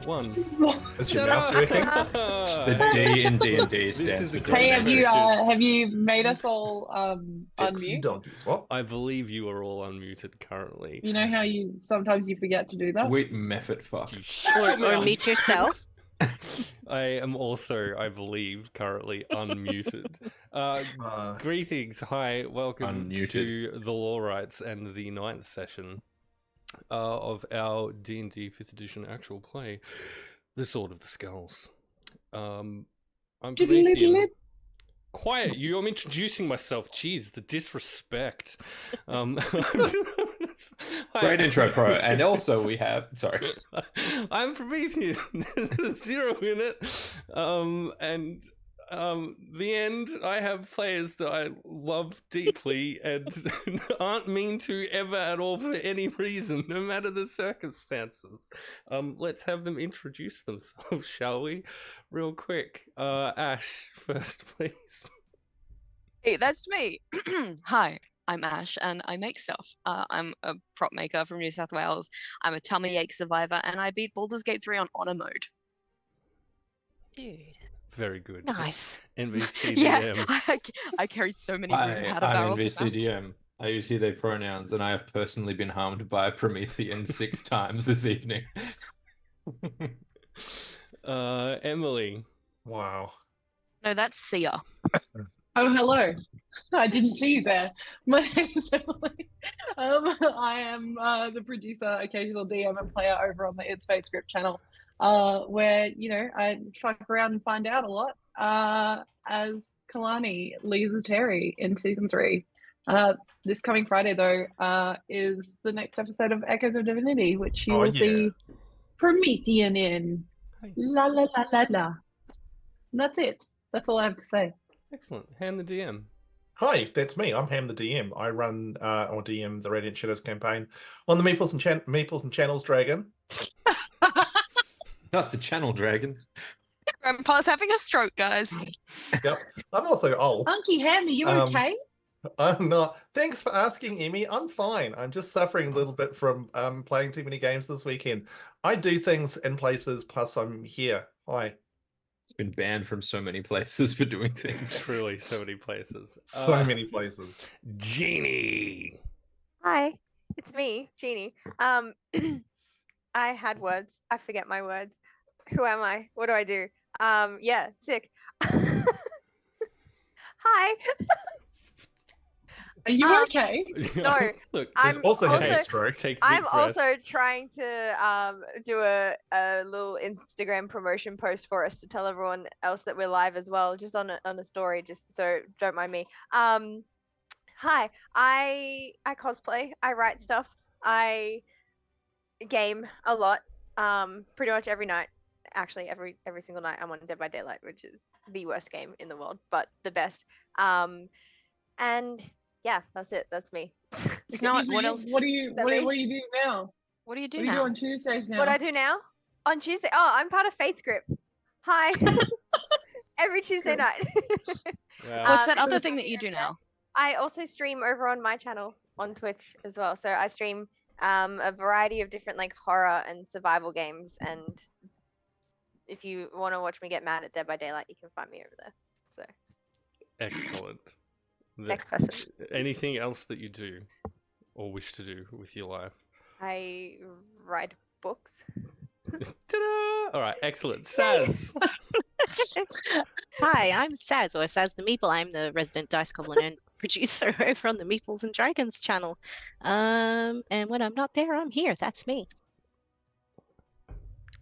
1. Is your mouse working? The D in D&D stands for great Hey, domination. have you made us all Dixie unmute? donkeys. What? I believe you are all unmuted currently. You know how you sometimes you forget to do that? Sweet method fuck. You shut your Or mouth. mute yourself. I am also, I believe, currently unmuted. Greetings, hi, welcome Unmuted. to the Law Rights and the 9th session of our D&D 5th edition actual play, The Sword of the Skulls. I'm Promethean. Quiet, I'm introducing myself. Jeez, the disrespect. Great intro, Pro. And also we have... Sorry. I'm Promethean. There's a 0 in it. And the end, I have players that I love deeply and aren't mean to ever at all for any reason, no matter the circumstances. Let's have them introduce themselves, shall we? Real quick. Ash, first, please. Hey, that's me. Hi, I'm Ash, and I make stuff. I'm a prop maker from New South Wales. I'm a tummy ache survivor, and I beat Baldur's Gate 3 on honor mode. Dude. Very good. Nice. NVC Yeah, DM. I carried so many room powder I'm barrels. NVCDM. I use he, they pronouns, and I have personally been harmed by Promethean 6 times this evening. Emily. Wow. No, that's Sia. Oh, hello. I didn't see you there. My name is Emily. I am the producer, occasional DM and player over on the It's Fate Script channel, where, you know, I fuck around and find out a lot as Kalani, Lisa Terry in Season 3. This coming Friday, though, is the next episode of Echoes of Divinity, which you will see Promethean in. Hey. La la la la la. And that's it. That's all I have to say. Excellent. Hand the DM. Hi, that's me. I'm Ham the DM. I run or DM the Radiant Shadows campaign on the Meeples and Channels Dragon. Not the Channel Dragon. Grandpa's having a stroke, guys. Yep. I'm also old. Unky Ham, are you okay? I'm not. Thanks for asking, Emmy. I'm fine. I'm just suffering a little bit from playing too many games this weekend. I do things in places, plus I'm here. Hi. It's been banned from so many places for doing things. Truly, so many places. So many places. Jeannie. Hi, it's me, Jeannie. I had words. I forget my words. Who am I? What do I do? Yeah, sick. Hi. Are you okay? No, Look, I'm Also had a also- stroke. take a I'm deep breath. also trying to do a little Instagram promotion post for us to tell everyone else that we're live as well, just on a story, just so don't mind me. Hi, I cosplay, I write stuff, I game a lot, pretty much every night. Actually, every single night I'm on Dead by Daylight, which is the worst game in the world, but the best. And yeah, that's it. That's me. It's not. Excuse What me, else? What do you That what me? do you do now? What do you do What do you now? do on Tuesdays now? What I do now on Tuesday? Oh, I'm part of Faith Script. Hi. Every Tuesday night. Wow. What's that other thing that you do now? I also stream over on my channel on Twitch as well. So I stream a variety of different like horror and survival games. And if you want to watch me get mad at Dead by Daylight, you can find me over there. So Excellent. next person. Anything else that you do or wish to do with your life? I write books. Ta-da! All right, excellent. Saz. Hi, I'm Saz, or Saz the Meeple. I'm the resident dice goblin and producer over on the Meeples and Dragons channel. And when I'm not there, I'm here. That's me.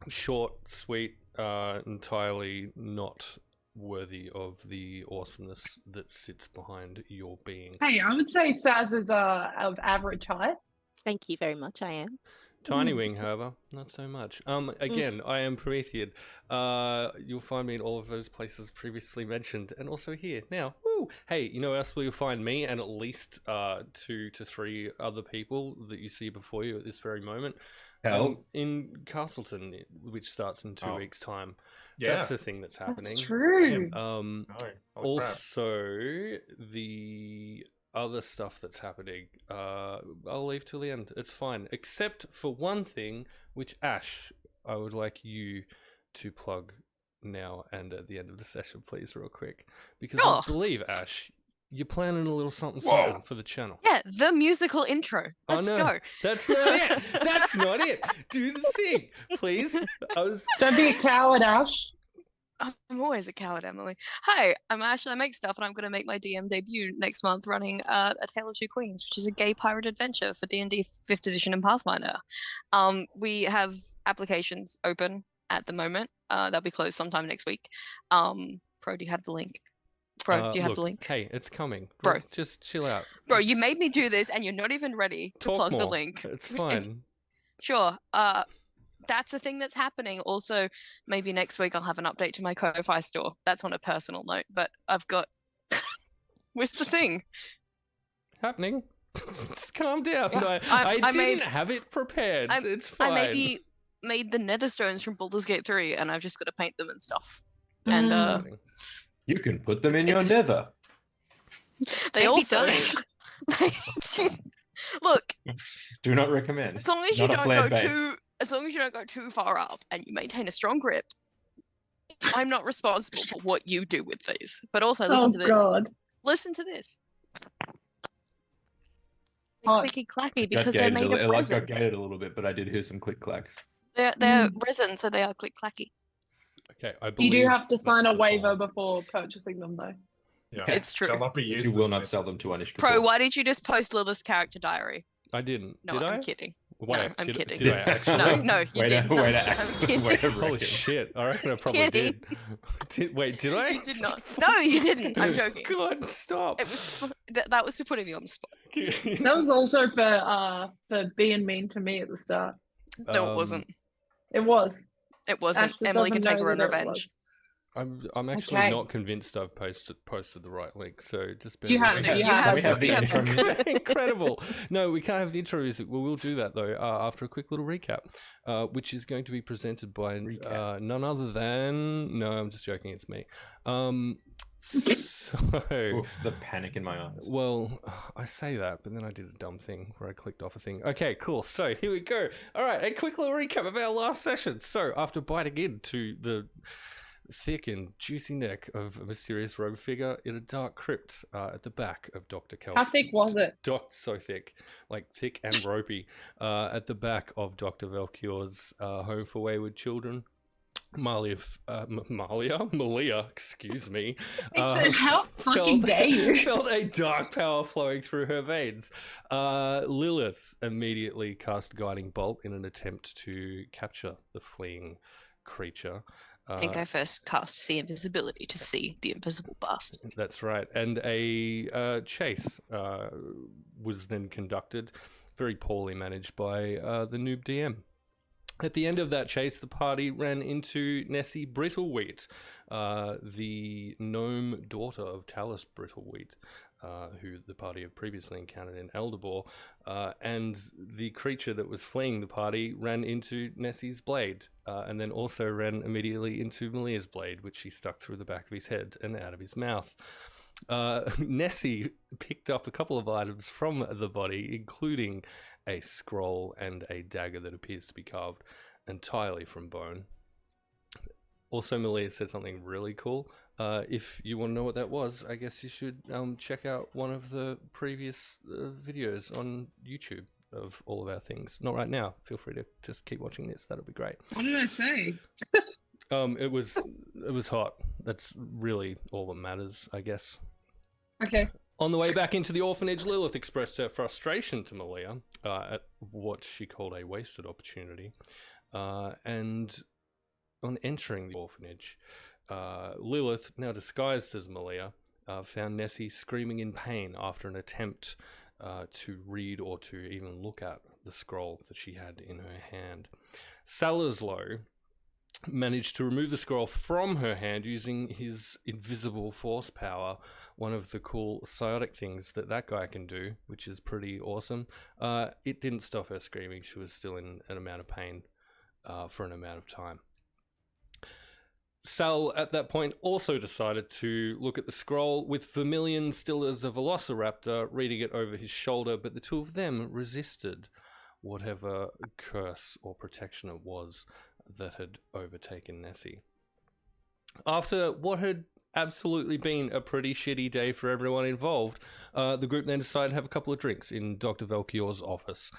Short, sweet, entirely not worthy of the awesomeness that sits behind your being. Hey, I would say Saz is of average height. Thank you very much. I am. Tiny Wing, however, not so much. Again, I am Promethean. You'll find me in all of those places previously mentioned, and also here now. Woo! Hey, you know where else will you find me and at least 2 to 3 other people that you see before you at this very moment? In Castleton, which starts in 2 weeks' time. Yeah. That's the thing that's happening. That's true. No. Also, the other stuff that's happening, I'll leave till the end. It's fine, except for one thing, which Ash, I would like you to plug now and at the end of the session, please, real quick, because I Sure. believe, Ash, you're planning a little something for the channel. Yeah, the musical intro. Let's go. That's not it. That's not it. Do the thing, please. Don't be a coward, Ash. I'm always a coward, Emily. Hi, I'm Ash and I make stuff, and I'm going to make my DM debut next month running A Tale of Two Queens, which is a gay pirate adventure for D&D 5th edition and Pathfinder. We have applications open at the moment. They'll be closed sometime next week. Pro, do you have the link? Bro, do you have the link? Hey, it's coming. Bro. Just chill out. Bro, you made me do this and you're not even ready to Talk plug the more. link. It's fine. Sure. That's a thing that's happening. Also, maybe next week I'll have an update to my Ko-Fi store. That's on a personal note, but I've got... Where's the thing? Happening. Just calm down. Yeah, I didn't have it prepared. It's fine. I maybe made the Netherstones from Baldur's Gate 3 and I've just got to paint them and stuff. And You can put them in your nether. they Maybe also... Look, Do not recommend. as long as you Not a don't flared go base. as long as you don't go too far up and you maintain a strong grip, I'm not responsible for what you do with these. But also listen to this. God. Listen to this. Oh. They're clicky clacky Got because they're gated made of got resin. gated a little bit, but I did hear some click clacks. They're resin, so they are click clacky. Okay, I You believe do have to sign that's a the waiver form. before purchasing them, though. Yeah. It's true. They'll not be used. You will in not this. sell them to Unished. Pro, why did you just post Lilith's character diary? I didn't. No, did I'm I? kidding. Wait, I'm did, kidding. Did I actually? No, you Way to- didn't. way to I'm act- kidding. way to Holy reckon. shit! I reckon I probably Kidding. did. Wait, did I? You did not. No, you didn't. I'm joking. God, stop. It was that was for putting me on the spot. That was also for being mean to me at the start. No, it wasn't. It was. It wasn't. Ashley Emily can doesn't take her know own that it revenge. was. I'm actually Okay. not convinced I've posted the right link. So just bear You with have me. it, you You have We have the you intro music. Incredible. No, we can't have the intro music. Well, we'll do that though after a quick little recap, which is going to be presented by none other than. No, I'm just joking. It's me. So, Oof, the panic in my eyes. well, I say that, but then I did a dumb thing where I clicked off a thing. Okay, cool. So here we go. All right, a quick little recap of our last session. So after biting into the thick and juicy neck of a mysterious rogue figure in a dark crypt at the back of Dr. Cal. How thick was it? So thick, like thick and ropey, at the back of Dr. Valkyur's home for wayward children. Malia, excuse me. How fucking dare you? Felt a dark power flowing through her veins. Lilith immediately cast Guiding Bolt in an attempt to capture the fleeing creature. I think I first cast See Invisibility to see the invisible bastard. That's right. And a chase was then conducted, very poorly managed by the noob DM. At the end of that chase, the party ran into Nessie Brittlewheat, the gnome daughter of Talus Brittlewheat, who the party had previously encountered in Elderbor, and the creature that was fleeing the party ran into Nessie's blade, and then also ran immediately into Malia's blade, which she stuck through the back of his head and out of his mouth. Nessie picked up a couple of items from the body, including a scroll and a dagger that appears to be carved entirely from bone. Also, Malia said something really cool. If you want to know what that was, I guess you should check out one of the previous videos on YouTube of all of our things. Not right now. Feel free to just keep watching this. That'll be great. What did I say? It was hot. That's really all that matters, I guess. Okay. On the way back into the orphanage, Lilith expressed her frustration to Malia at what she called a wasted opportunity. And on entering the orphanage, Lilith, now disguised as Malia, found Nessie screaming in pain after an attempt to read or to even look at the scroll that she had in her hand. Salazlo managed to remove the scroll from her hand using his invisible force power, one of the cool psiotic things that guy can do, which is pretty awesome. It didn't stop her screaming. She was still in an amount of pain for an amount of time. Sal, at that point, also decided to look at the scroll, with Vermilion still as a velociraptor, reading it over his shoulder, but the two of them resisted whatever curse or protection it was that had overtaken Nessie. After what had absolutely been a pretty shitty day for everyone involved, the group then decided to have a couple of drinks in Dr. Velchior's office,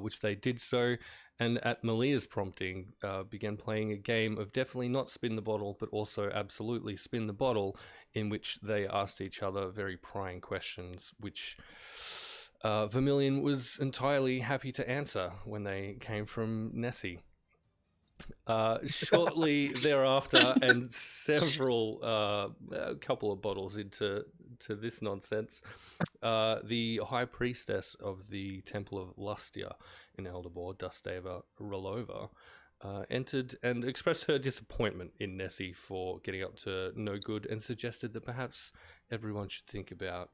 which they did so, and at Malia's prompting, began playing a game of definitely not spin the bottle, but also absolutely spin the bottle, in which they asked each other very prying questions, which Vermilion was entirely happy to answer when they came from Nessie. Shortly thereafter, and a couple of bottles into this nonsense, the high priestess of the Temple of Lustia in Eldebor, Dustava Rolova, entered and expressed her disappointment in Nessie for getting up to no good, and suggested that perhaps everyone should think about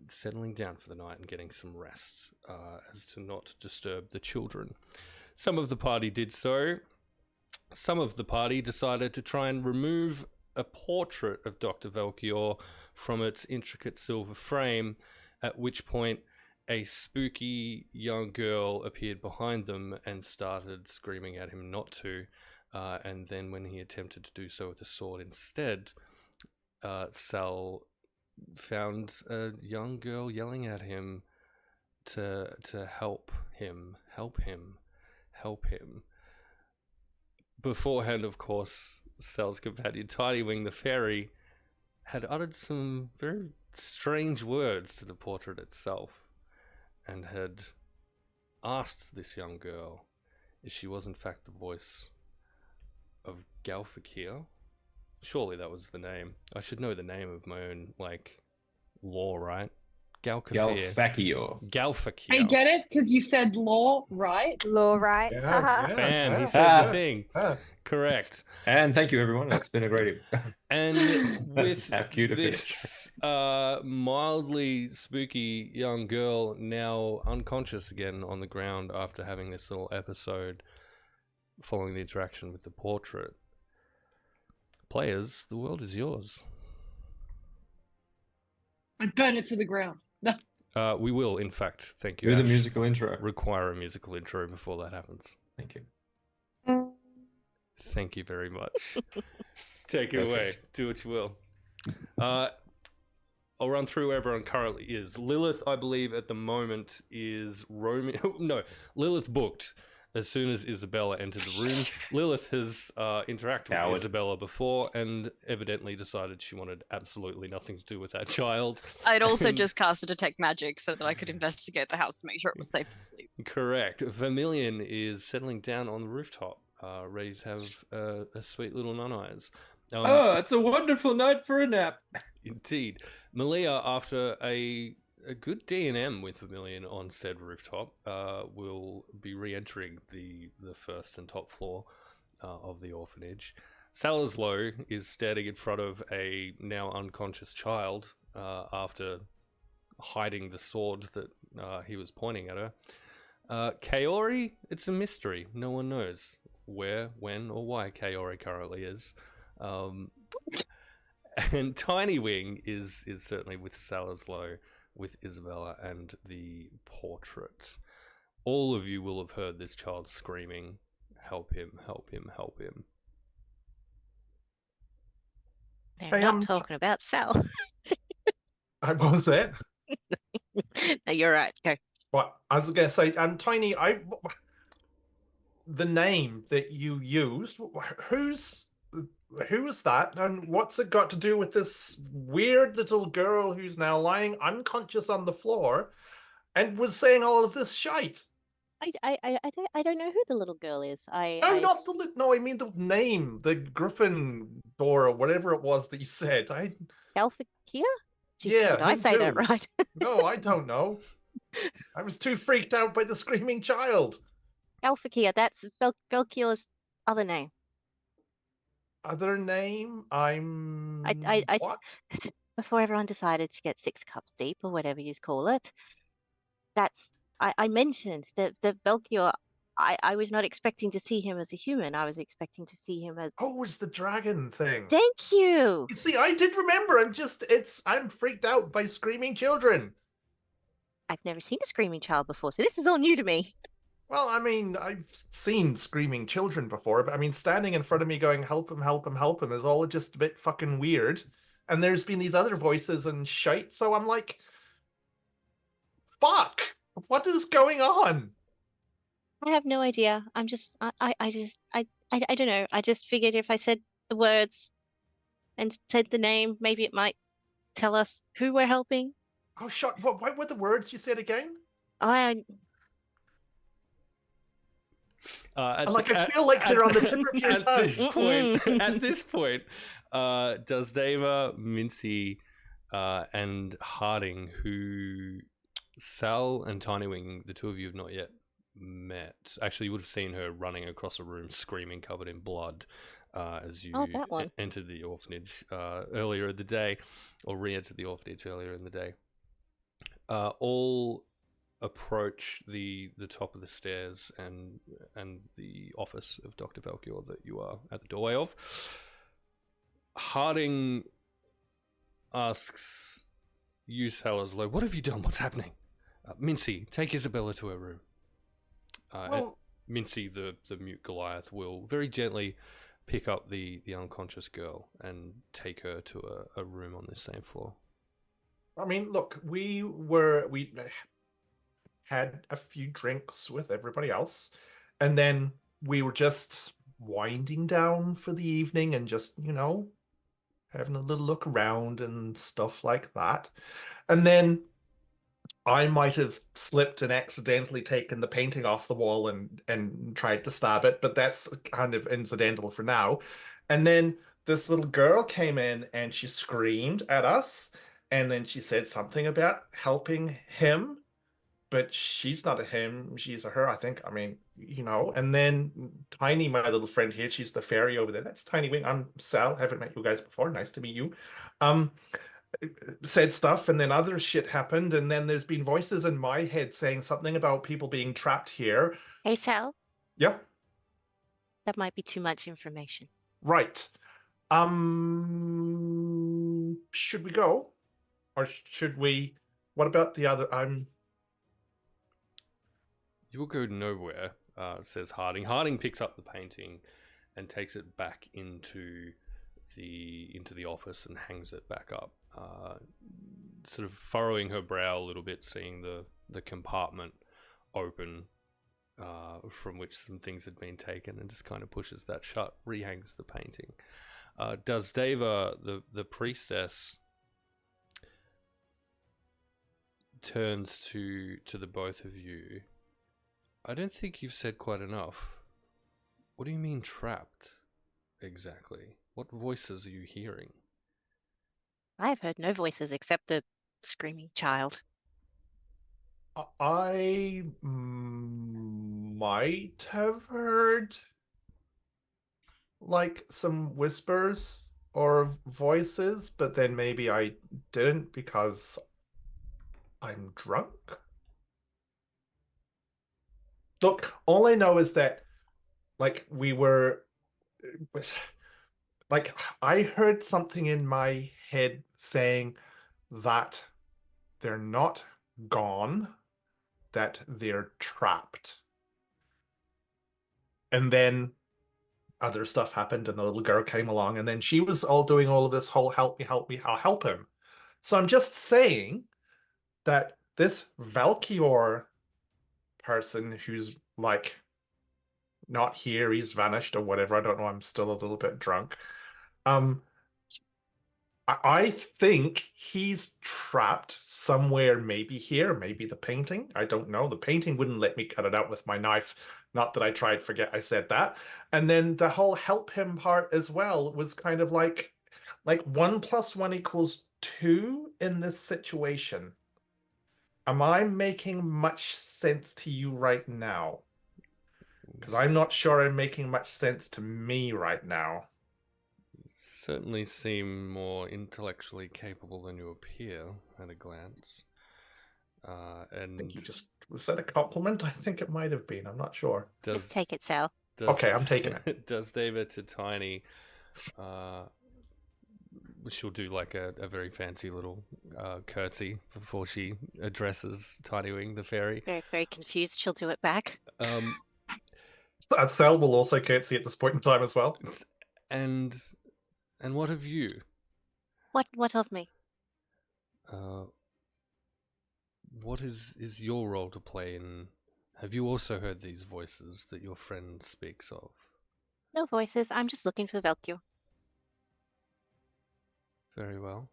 settling down for the night and getting some rest, as to not disturb the children. Some of the party did so. Some of the party decided to try and remove a portrait of Dr. Velchior from its intricate silver frame, at which point a spooky young girl appeared behind them and started screaming at him not to. And then when he attempted to do so with a sword instead, Sal found a young girl yelling at him to help him. Beforehand, of course, Sal's companion Tidywing the fairy had uttered some very strange words to the portrait itself, and had asked this young girl if she was in fact the voice of Galfakir. Surely that was the name. I should know the name of my own, law, right? Galfakir. Galfakir. I get it because you said law, right? Law, right? Bam, he said the thing. Ah. Correct. And thank you, everyone. It's been a great. And with How cute a this mildly spooky young girl now unconscious again on the ground after having this little episode following the interaction with the portrait. Players, the world is yours. I burn it to the ground. No. We will, in fact, thank you, Do the Ash, musical intro. require a musical intro before that happens. Thank you. Thank you very much. Take it away. Perfect. Do what you will. I'll run through where everyone currently is. Lilith, I believe, at the moment is roaming. No, Lilith booked as soon as Isabella entered the room. Lilith has interacted Coward. with Isabella before and evidently decided she wanted absolutely nothing to do with that child. I'd also And- just cast a detect magic so that I could investigate the house to make sure it was safe to sleep. Correct. Vermilion is settling down on the rooftop, ready to have a sweet little nun-eyes. Oh, it's a wonderful night for a nap. Indeed. Malia, after a good D&M with Vermilion on said rooftop, will be re-entering the first and top floor of the orphanage. Salazlo is standing in front of a now unconscious child after hiding the sword that he was pointing at her. Kaori, it's a mystery. No one knows where, when, or why Kaori currently is. And Tiny Wing is certainly with Salazlo, with Isabella, and the portrait. All of you will have heard this child screaming, "Help him, help him, help him." They're Hey, not talking about Sal. What was that? No, you're right. Go. What I was gonna say, Tiny, the name that you used, who is that, and what's it got to do with this weird little girl who's now lying unconscious on the floor and was saying all of this shite? I don't know who the little girl is. No, I mean the name, the Griffin door or whatever it was that you said. Galfakir? Yeah, Did I him say that too. right? No, I don't know. I was too freaked out by the screaming child. Galfakir, that's Velchior's other name. Other name? I- What? Before everyone decided to get 6 cups deep or whatever you call it, I mentioned that Velchior, I was not expecting to see him as a human. I was expecting to see him as. Oh, it's the dragon thing. Thank you. You see, I did remember. I'm freaked out by screaming children. I've never seen a screaming child before, so this is all new to me. Well, I mean, I've seen screaming children before, but I mean, standing in front of me going, help him, help him, help him is all just a bit fucking weird. And there's been these other voices and shite, so I'm like, fuck, what is going on? I have no idea. I don't know. I just figured if I said the words and said the name, maybe it might tell us who we're helping. Oh, shut, what were the words you said again? I I feel like they're on the tip of your at tongue. this point. At this point, does Dava, Mincy, and Harding, who Sal and Tiny Wing, the two of you have not yet met. Actually, you would have seen her running across a room, screaming, covered in blood, as you that one. entered the orphanage earlier in the day, or re-entered the orphanage earlier in the day. All approach the top of the stairs and the office of Dr. Valkior that you are at the doorway of. Harding asks you, Salazar, what have you done? What's happening? Mincy, take Isabella to her room. Well, Mincy, the mute Goliath, will very gently pick up the unconscious girl and take her to a room on this same floor. I mean, look, we had a few drinks with everybody else, and then we were just winding down for the evening and just, having a little look around and stuff like that. And then I might have slipped and accidentally taken the painting off the wall and tried to stab it, but that's kind of incidental for now. And then this little girl came in and she screamed at us, and then she said something about helping him, but she's not a him, she's a her, I think. I mean, and then Tiny, my little friend here, she's the fairy over there. That's Tiny Wing. I'm Sal, haven't met you guys before. Nice to meet you. Said stuff, and then other shit happened, and then there's been voices in my head saying something about people being trapped here. Hey, Sal, Yep, that might be too much information. right. Should we go? Or should we... What about the other... You will go nowhere, says Harding. Harding picks up the painting and takes it back into the office and hangs it back up, sort of furrowing her brow a little bit, seeing the compartment open from which some things had been taken, and just kind of pushes that shut, rehangs the painting. Does Dava, the priestess, turns to the both of you. I don't think you've said quite enough. What do you mean trapped, exactly? What voices are you hearing? I have heard no voices except the screaming child. I might have heard like some whispers or voices, but then maybe I didn't because I'm drunk. Look, all I know is that like I heard something in my head saying that they're not gone, that they're trapped. And then other stuff happened, and the little girl came along, and then she was all doing all of this whole help me, I'll help him. So I'm just saying that this Valkior person who's like not here, he's vanished or whatever, I don't know, I'm still a little bit drunk. I think he's trapped somewhere, maybe here, maybe the painting. I don't know. The painting wouldn't let me cut it out with my knife. Not that I tried, forget I said that. And then the whole help him part as well was kind of like 1 + 1 = 2 in this situation. Am I making much sense to you right now? Because I'm not sure I'm making much sense to me right now. Certainly seem more intellectually capable than you appear at a glance. I think you just... Was that a compliment? I think it might have been. I'm not sure. Just take it, Sal. Okay, I'm taking it. Does David to Tiny she'll do like a very fancy little curtsy before she addresses Tiny Wing the fairy. Very, very confused. She'll do it back. Sel will also curtsy at this point in time as well. And what of you? What of me? What is your role to play in? Have you also heard these voices that your friend speaks of? No voices. I'm just looking for Velcue. Very well.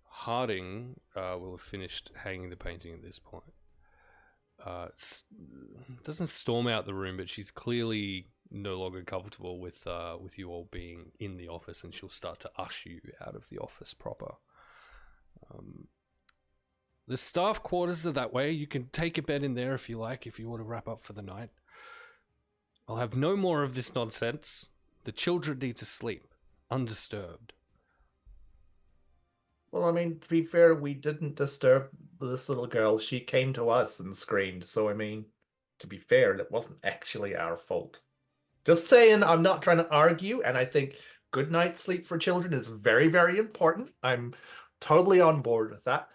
Harding will have finished hanging the painting at this point. Doesn't storm out the room, but she's clearly no longer comfortable with you all being in the office, and she'll start to usher you out of the office proper. The staff quarters are that way. You can take a bed in there if you like, if you want to wrap up for the night. I'll have no more of this nonsense. The children need to sleep, undisturbed. Well, I mean, to be fair, we didn't disturb this little girl. She came to us and screamed. So, I mean, to be fair, that wasn't actually our fault. Just saying, I'm not trying to argue, and I think good night's sleep for children is very, very important. I'm totally on board with that.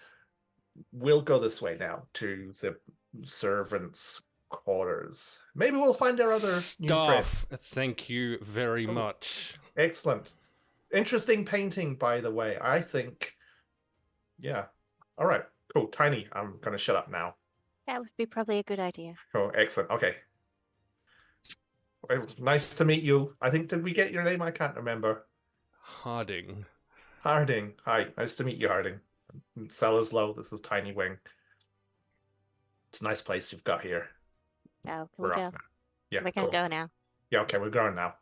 We'll go this way now to the servants' quarters. Maybe we'll find our other new friend. Staff, thank you very much. Excellent. Interesting painting, by the way. I think, yeah. All right, cool. Tiny, I'm going to shut up now. That would be probably a good idea. Oh, excellent. Okay. It was nice to meet you. I think, did we get your name? I can't remember. Harding. Harding. Hi, nice to meet you, Harding. Sellerslow, this is Tiny Wing. It's a nice place you've got here. Oh, can We're we off go? now. Yeah, We're gonna cool. go now. Yeah, okay, we're going now.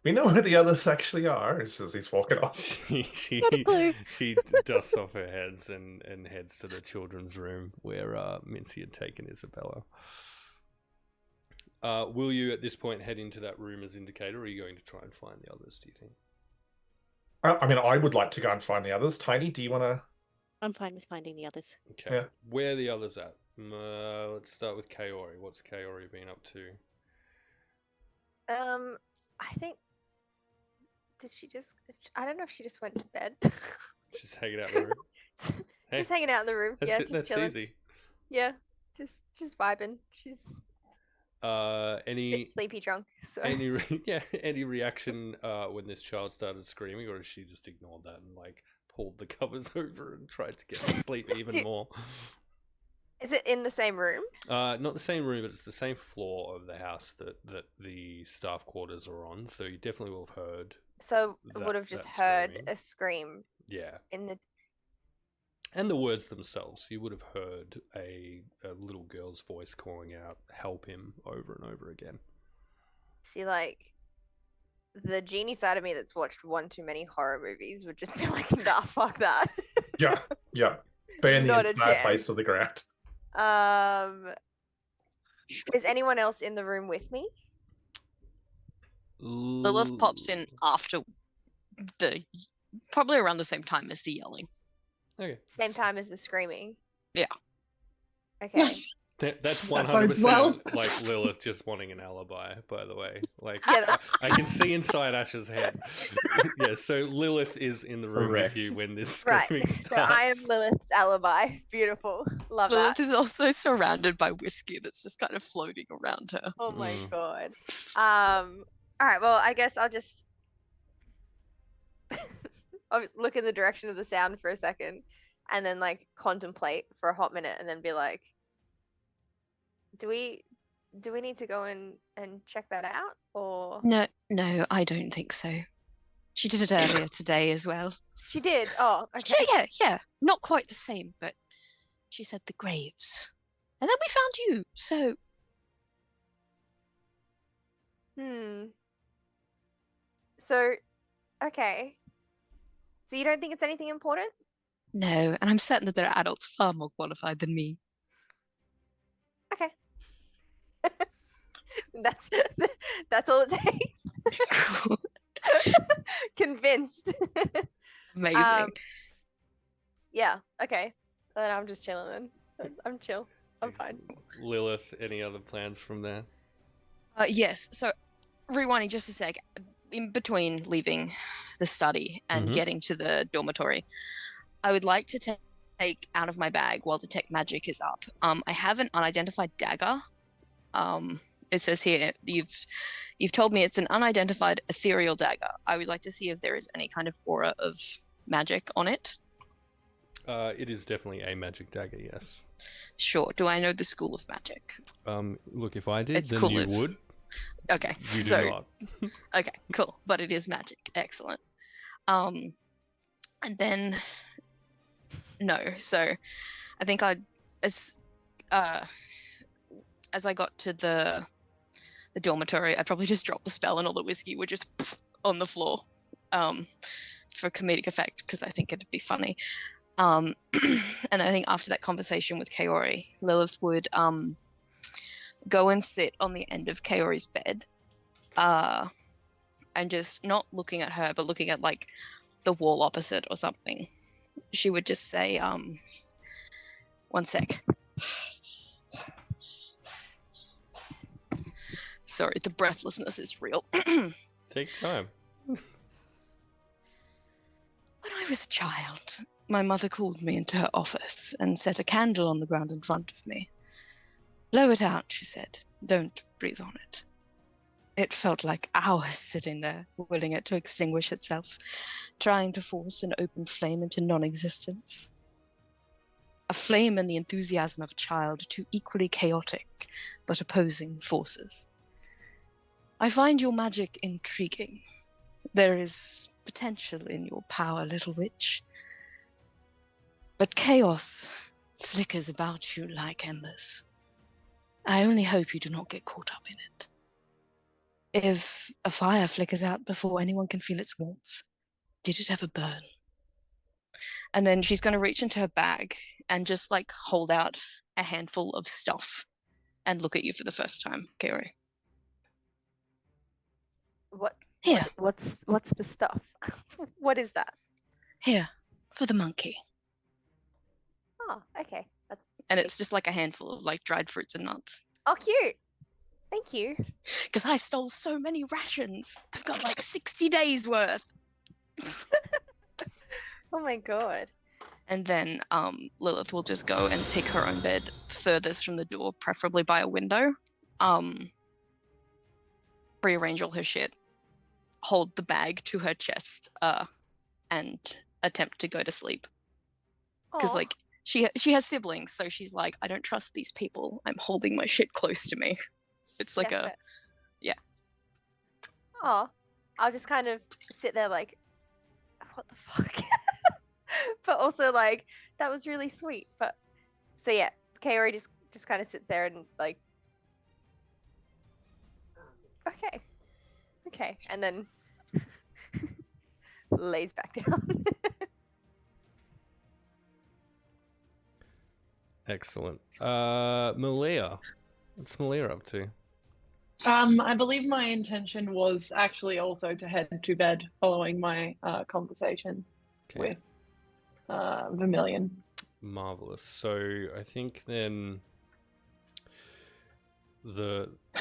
We know where the others actually are, as he's walking off. She Not a clue. she dusts off her heads and heads to the children's room where Mincy had taken Isabella. Will you at this point head into that room as indicator, or are you going to try and find the others, do you think? I mean, I would like to go and find the others. Tiny, do you want to? I'm fine with finding the others. Okay. Yeah. Where are the others at? Let's start with Kaori. What's Kaori been up to? I think. Did she just? I don't know if she just went to bed. She's hanging out in the room. Hey, Just hanging out in the room. that's Yeah, it. just That's chilling. easy. Yeah, just vibing. She's a Any bit sleepy drunk. So any reaction when this child started screaming, or has she just ignored that and like pulled the covers over and tried to get to sleep even more? is it in the same room? Not the same room, but it's the same floor of the house that the staff quarters are on. So you definitely will have heard. So That- would have just that heard screaming. a scream Yeah, in the. and the words themselves. You would have heard a little girl's voice calling out, "Help him!" over and over again. See, like, the genie side of me that's watched one too many horror movies would just be like, nah, fuck that. Yeah, yeah. Burn the Not a entire chance. place to the ground. Is anyone else in the room with me? Lilith pops in after probably around the same time as the yelling. Okay. Same time as the screaming? Yeah. Okay. That's That 100% bodes well. like Lilith just wanting an alibi, by the way. Like, Yeah, I can see inside Ash's head. Yeah, so Lilith is in the room Correct. with you when this Right. screaming So starts. I am Lilith's alibi. Beautiful. Love Lilith that. is also surrounded by whiskey that's just kind of floating around her. Oh my Mm. god. All right. Well, I guess I'll just I'll just look in the direction of the sound for a second, and then like contemplate for a hot minute, and then be like, "Do we need to go and check that out, or No, I don't think so. She did it earlier today as well. she did? Oh, okay. Yeah. Not quite the same, but she said the graves. And then we found you, so So, okay. So you don't think it's anything important? no, and I'm certain that there are adults far more qualified than me. Okay. That's all it takes. Convinced. Amazing. Yeah. Okay. Then I'm just chilling. Then I'm chill. I'm fine. Lilith, any other plans from there? Yes, so rewinding just a sec. in between leaving the study and Mhm. getting to the dormitory, I would like to take out of my bag while detect magic is up. I have an unidentified dagger. It says here you've told me it's an unidentified ethereal dagger. I would like to see if there is any kind of aura of magic on it. It is definitely a magic dagger, yes. Sure. Do I know the school of magic? Look, if I did, It's then cool you if- would. Okay. You do so not. okay, cool. But it is magic. Excellent. And then no. So I think as I got to the dormitory, I probably just dropped the spell and all the whiskey would just on the floor for comedic effect because I think it'd be funny. And I think after that conversation with Kaori, Lilith would go and sit on the end of Kaori's bed and just not looking at her, but looking at like the wall opposite or something. She would just say, one sec. Sorry, the breathlessness is real. Take time. When I was a child, my mother called me into her office and set a candle on the ground in front of me. Blow it out, she said. Don't breathe on it. It felt like hours sitting there, willing it to extinguish itself, trying to force an open flame into non-existence. A flame and the enthusiasm of a child, two equally chaotic but opposing forces. I find your magic intriguing. There is potential in your power, little witch. But chaos flickers about you like embers. I only hope you do not get caught up in it. If a fire flickers out before anyone can feel its warmth, did it ever burn? And then she's going to reach into her bag and just like hold out a handful of stuff and look at you for the first time, Kaori. Here. What's the stuff? What is that? Here, for the monkey. Oh, okay. That's And it's just like a handful of like dried fruits and nuts. oh, cute. Thank you. Because I stole so many rations. I've got like 60 days worth. Oh my god. And then Lilith will just go and pick her own bed furthest from the door, preferably by a window. Rearrange all her shit, hold the bag to her chest, and attempt to go to sleep. Because Aw. like she has siblings, so she's like, I don't trust these people. I'm holding my shit close to me. It's like Definite. yeah. Oh, I'll just kind of sit there like, what the fuck? But also like, that was really sweet. But so yeah, Kaori just kind of sits there and like, okay, and then lays back down. Excellent. Malia. What's Malia up to? I believe my intention was actually also to head to bed following my conversation with Vermilion. Marvelous. So I think then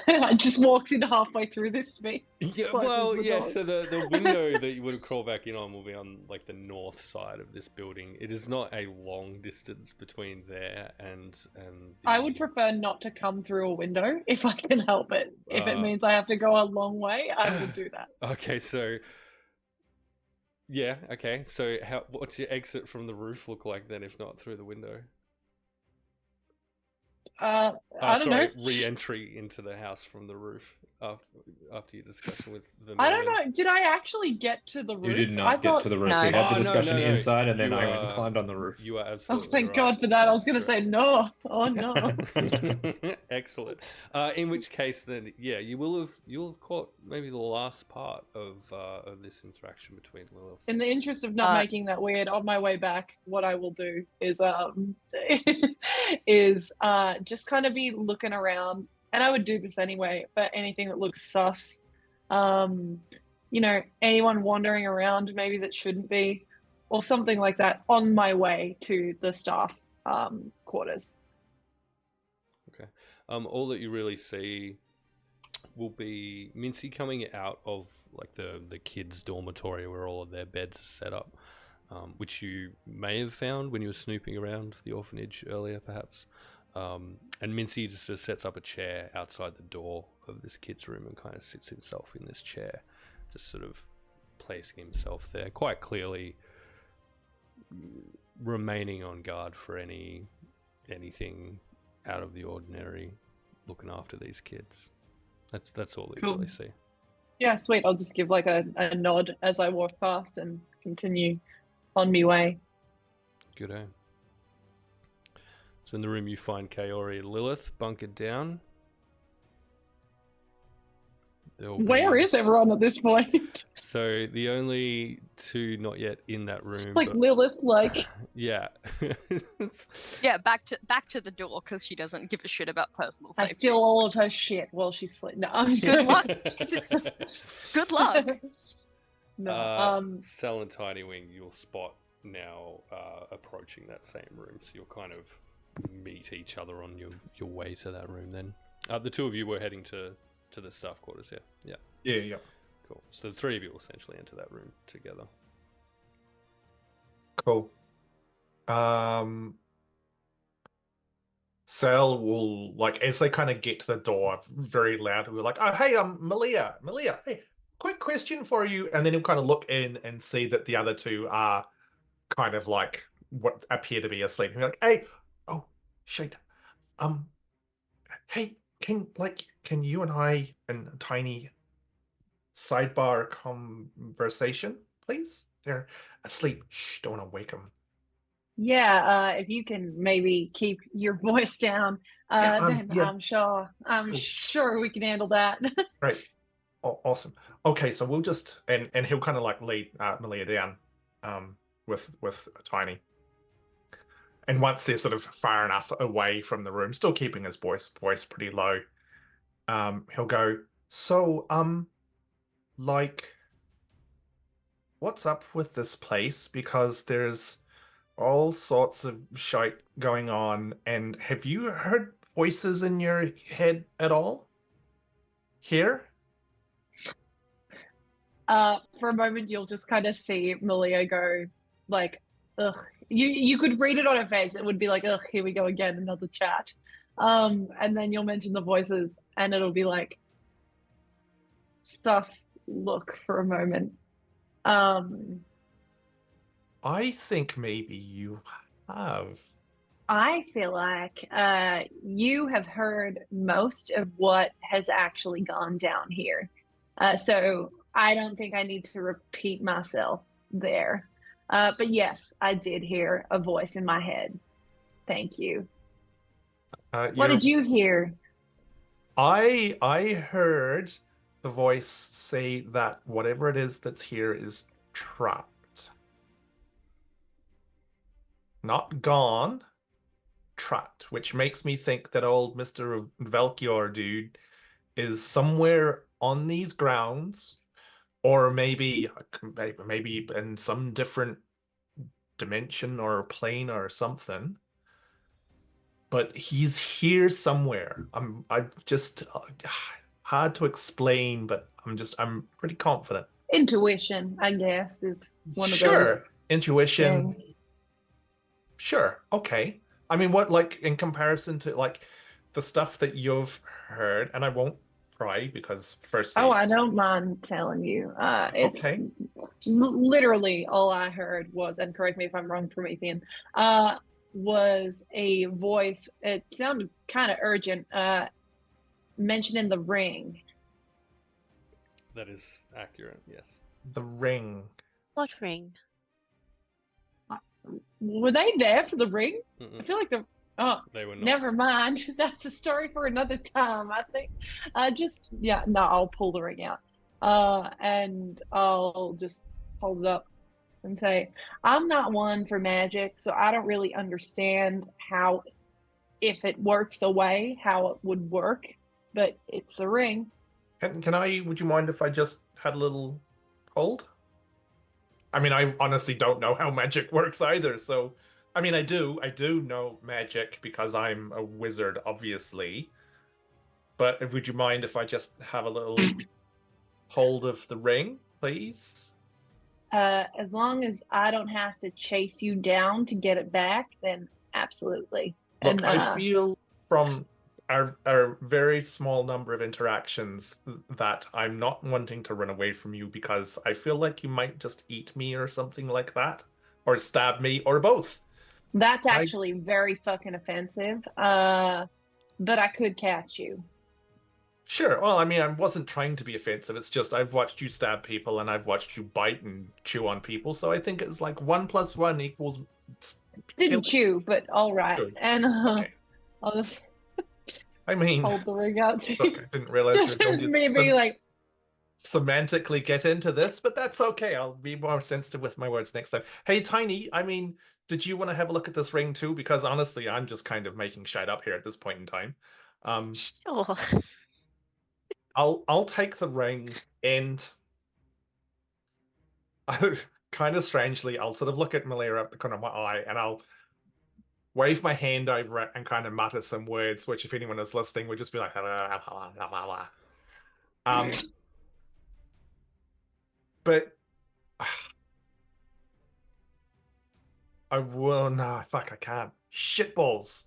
I just walked in halfway through this speech. yeah, Closes well, the yeah. door. So the window that you would have crawled back in on will be on like the north side of this building. It is not a long distance between there and. I would prefer not to come through a window if I can help it. If it means I have to go a long way, I will do that. Okay, so. Yeah. Okay. So what's your exit from the roof look like then, if not through the window? I don't know. Re-entry into the house from the roof after your discussion with the. I don't know. Did I actually get to the roof? You did not get to the roof. No. We had the Oh, no, discussion no. inside, and then You I went are- and climbed on the roof. You are Oh, absolutely. thank right. God for that. I was going to That's say no. Oh no. Excellent. In which case, then, yeah, you'll have caught maybe the last part of this interaction between Lilith. In the interest of not making that weird, on my way back, what I will do is just kind of be looking around, and I would do this anyway, but anything that looks sus, anyone wandering around maybe that shouldn't be, or something like that, on my way to the staff quarters. Okay. All that you really see will be Mincy coming out of like the kids' dormitory where all of their beds are set up, which you may have found when you were snooping around the orphanage earlier, perhaps. And Mincy just sort of sets up a chair outside the door of this kid's room and kind of sits himself in this chair, just sort of placing himself there, quite clearly remaining on guard for anything out of the ordinary, looking after these kids. That's all we really see. Yeah, sweet. I'll just give like a nod as I walk past and continue on my way. Good, eh? So in the room you find Kaori and Lilith bunkered down. Where is everyone at this point? So the only two not yet in that room. It's like Lilith, like yeah, Yeah, back to the door because she doesn't give a shit about personal I safety. steal all of her shit while she's sleeping. No, I'm Good luck. just Good luck. No, Sal and Tiny Wing, you'll spot now approaching that same room, so you'll kind of meet each other on your way to that room. Then the two of you were heading to the staff quarters. Yeah. Cool. So the three of you will essentially enter that room together. Cool. Sal will, like, as they kind of get to the door, very loud, we're like, "Oh, hey, Malia, hey, quick question for you." And then he'll kind of look in and see that the other two are kind of like what appear to be asleep. And be like, "Hey, oh shit, hey, can you and I and Tiny sidebar conversation, please? They're asleep. Shh, don't want to wake them." yeah. If you can maybe keep your voice down, then yeah. I'm Cool. sure we can handle that. Right. Oh, awesome. Okay, so we'll just and he'll kind of like lead Malia down with Tiny. And once they're sort of far enough away from the room, still keeping his voice pretty low, he'll go, "So, like, what's up with this place? Because there's all sorts of shite going on, and have you heard voices in your head at all? Here?" For a moment, you'll just kind of see Malia go, like, ugh. You could read it on her face. It would be like, ugh, here we go again, another chat. And then you'll mention the voices, and it'll be like, sus look for a moment. I think maybe you have. I feel like you have heard most of what has actually gone down here. So I don't think I need to repeat myself there. But yes, I did hear a voice in my head. Thank you. What did you hear? I heard the voice say that whatever it is that's here is trapped. Not gone, trapped, which makes me think that old Mr. Velkior dude is somewhere on these grounds, or maybe in some different dimension or plane or something. But he's here somewhere. I'm just hard to explain, but I'm pretty confident. Intuition, I guess, is one of Sure, those intuition. things. Sure, okay. I mean, what, like, in comparison to like the stuff that you've heard, and I won't pry because firstly, Oh, I don't mind telling you. It's okay. literally all I heard was, and correct me if I'm wrong, Promethean, was a voice. It sounded kind of urgent, mentioning the ring. That is accurate, yes. The ring. What ring? Were they there for the ring? Mm-mm. I feel like They were not. never mind. That's a story for another time, I think. I'll pull the ring out. And I'll just hold it up and say, I'm not one for magic, so I don't really understand how, if it works away, how it would work, but it's a ring. Would you mind if I just had a little hold? I mean, I honestly don't know how magic works either, so I mean, I do know magic because I'm a wizard, obviously. But would you mind if I just have a little hold of the ring, please? As long as I don't have to chase you down to get it back, then absolutely. Look, And I feel from our very small number of interactions that I'm not wanting to run away from you because I feel like you might just eat me or something like that, or stab me, or both. that's actually very fucking offensive. But I could catch you. Sure. Well, I mean, I wasn't trying to be offensive. It's just I've watched you stab people and I've watched you bite and chew on people. So I think it's like 1 + 1 equals. Didn't chew, but all right. Good. And Okay. I'll just I mean, hold the ring out to look, you. I didn't realize Just we were as going me to being like, semantically get into this, but that's okay. I'll be more sensitive with my words next time. Hey, Tiny, I mean, did you want to have a look at this ring too? Because honestly, I'm just kind of making shit up here at this point in time. Sure. I'll take the ring and kind of strangely, I'll sort of look at Malira up the corner of my eye and I'll wave my hand over it and kind of mutter some words, which if anyone is listening would just be like, but I will. No, fuck, I can't. Shitballs.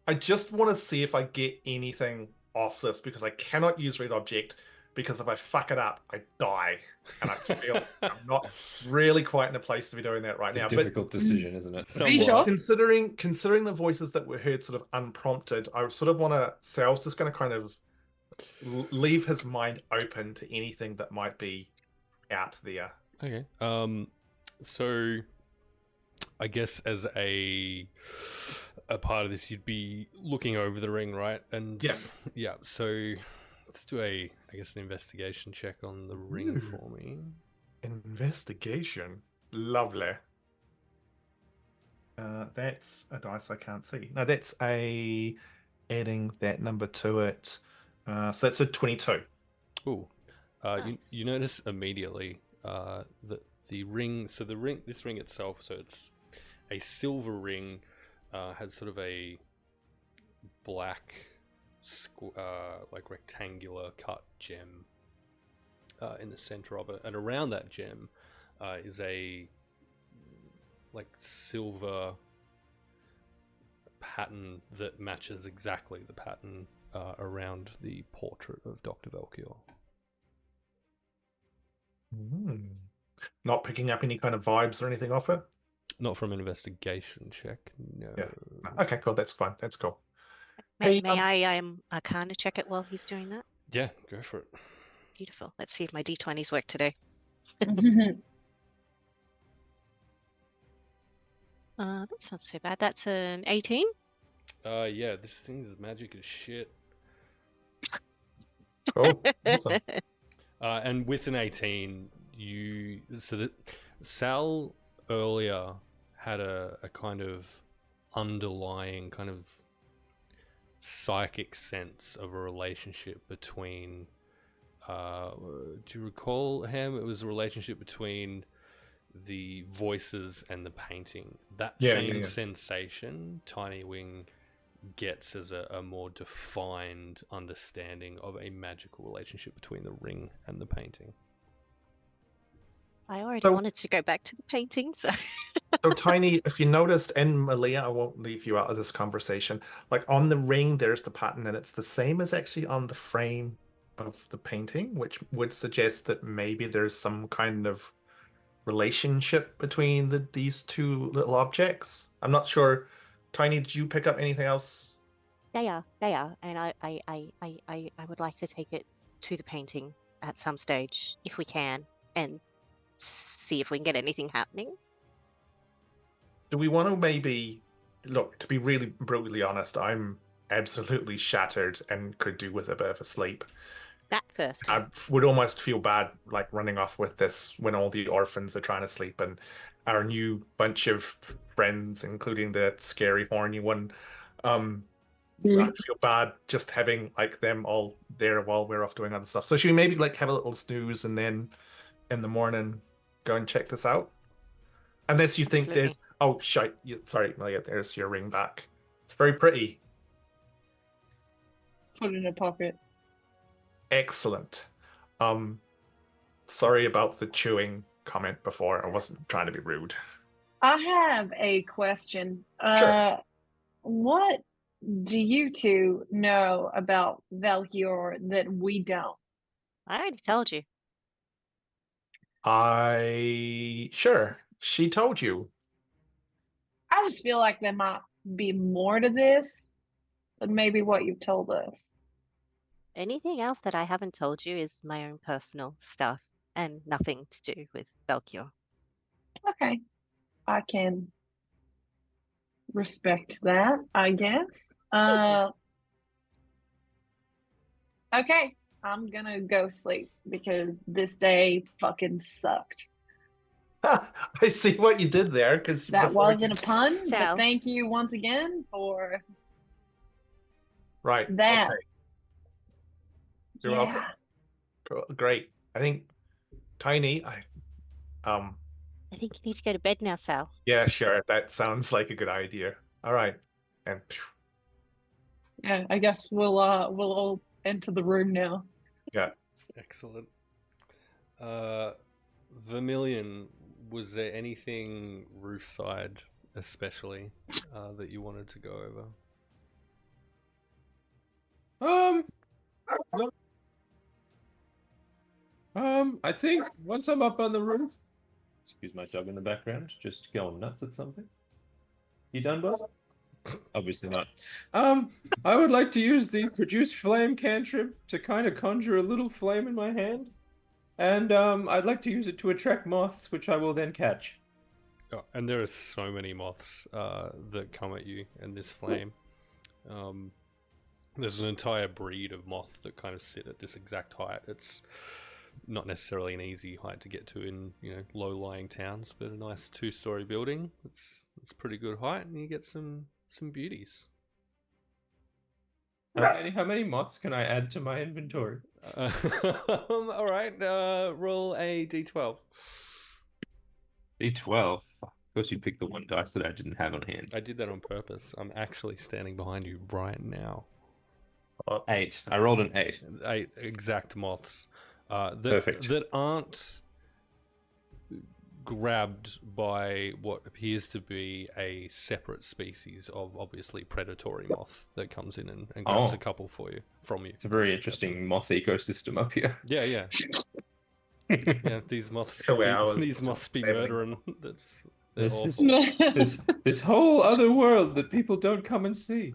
I just want to see if I get anything off this because I cannot use read object because if I fuck it up, I die. And I feel I'm not really quite in a place to be doing that right It's now. a difficult decision, isn't it? Are you sure? Considering the voices that were heard sort of unprompted, I sort of want to say I was just going to kind of leave his mind open to anything that might be out there. Okay. So I guess as a part of this, you'd be looking over the ring, right? And yeah. So let's do an investigation check on the ring for me. Investigation, lovely. That's a dice I can't see. No, that's adding that number to it. So that's a 22. Ooh. Nice. You notice immediately that the ring. So this ring itself. So it's a silver ring. Has sort of a black, like rectangular cut gem in the center of it, and around that gem is a like silver pattern that matches exactly the pattern around the portrait of Dr. Velkior. Not picking up any kind of vibes or anything off it? Not from an investigation check, no. Yeah. Okay, cool. That's fine. That's cool. May Hey, I Arcana check it while he's doing that? Yeah, go for it. Beautiful. Let's see if my D20s work today. That's not so bad. That's an 18. Yeah, this thing is magic as shit. Cool. Awesome. And with an 18, Sal earlier had a kind of underlying kind of psychic sense of a relationship between do you recall, Ham? It was a relationship between the voices and the painting. That same sensation Tiny Wing gets as a more defined understanding of a magical relationship between the ring and the painting. I already wanted to go back to the painting, so... So Tiny, if you noticed, and Malia, I won't leave you out of this conversation, like on the ring, there's the pattern, and it's the same as actually on the frame of the painting, which would suggest that maybe there's some kind of relationship between these two little objects. I'm not sure. Tiny, did you pick up anything else? They are, and I would like to take it to the painting at some stage, if we can, and see if we can get anything happening. Do we want to maybe look, to be really brutally honest, I'm absolutely shattered and could do with a bit of a sleep. That first. I would almost feel bad like running off with this when all the orphans are trying to sleep and our new bunch of friends, including the scary horny one. I feel bad just having like them all there while we're off doing other stuff. So should we maybe like have a little snooze and then in the morning go and check this out? Unless you think there's shite. Sorry, Malia, there's your ring back. It's very pretty. Put it in a pocket. Excellent. Sorry about the chewing comment before. I wasn't trying to be rude. I have a question. Sure. What do you two know about Valkyr that we don't? I already told you. Sure. She told you. I just feel like there might be more to this than maybe what you've told us. Anything else that I haven't told you is my own personal stuff and nothing to do with Valkyr. Okay. I can respect that, I guess. Okay. I'm gonna go sleep because this day fucking sucked. I see what you did there, because That wasn't a pun, but Sal. thank you once again for Right. that. Okay. You're Yeah. welcome. Great. I think Tiny, I think you need to go to bed now, Sal. yeah, sure. That sounds like a good idea. All right. And Yeah, I guess we'll all enter the room now. yeah. Excellent. Vermilion, was there anything roofside especially that you wanted to go over? I think once I'm up on the roof, excuse my dog in the background, just going nuts at something. You done, Bob? Obviously not. I would like to use the produce flame cantrip to kind of conjure a little flame in my hand, and I'd like to use it to attract moths, which I will then catch. Oh, and there are so many moths that come at you in this flame. There's an entire breed of moth that kind of sit at this exact height. It's not necessarily an easy height to get to in low-lying towns, but a nice 2-story building. It's pretty good height, and you get some beauties. How many moths can I add to my inventory? All right, roll a d12. D12. Of course, you picked the one dice that I didn't have on hand. I did that on purpose. I'm actually standing behind you right now. 8. I rolled an 8. 8 exact moths. Perfect. That aren't grabbed by what appears to be a separate species of obviously predatory moth that comes in and grabs a couple from you. It's a very interesting moth ecosystem up here. Yeah. Yeah, these moths. So I was These moths be just murdering. They're This awful. this whole other world that people don't come and see.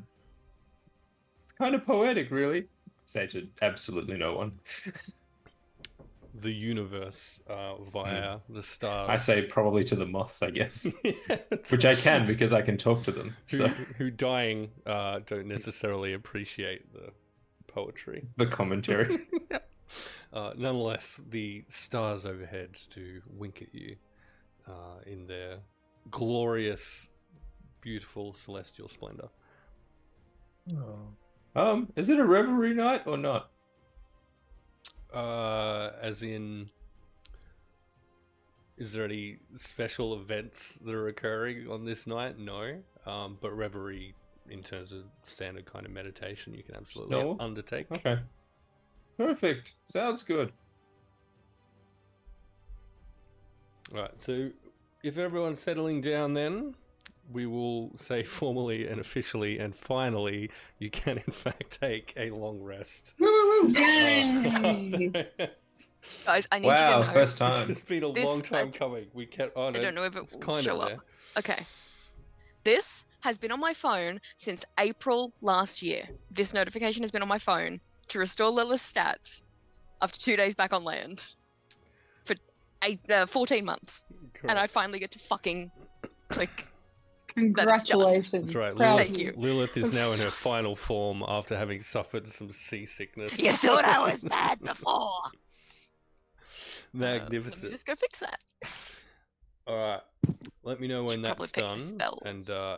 It's kind of poetic, really. Say to absolutely no one. The universe via the stars. I say probably to the moths, I guess. Yeah, Which I can because I can talk to them. So who dying don't necessarily appreciate the poetry. the commentary. Nonetheless, the stars overhead do wink at you in their glorious, beautiful celestial splendor. Is it a revelry night or not? As in, is there any special events that are occurring on this night? No. But reverie, in terms of standard kind of meditation, you can absolutely undertake. Okay. Perfect. Sounds good. Right, so if everyone's settling down, then we will say formally and officially and finally you can in fact take a long rest. Yay! Guys, I need you to know. First time. It's been a long time coming. We can't. Oh, no, I don't know if it it's will kind show of up. there. Okay. This has been on my phone since April last year. This notification has been on my phone to restore Lilith's stats after 2 days back on land for 14 months. Correct. And I finally get to fucking click. Congratulations. That's right. Proud Thank of you. Lilith is now in her final form after having suffered some seasickness. You thought I was bad before. Let Magnificent. me just go fix that. All right. Let me know when Should probably that's pick the done, spells.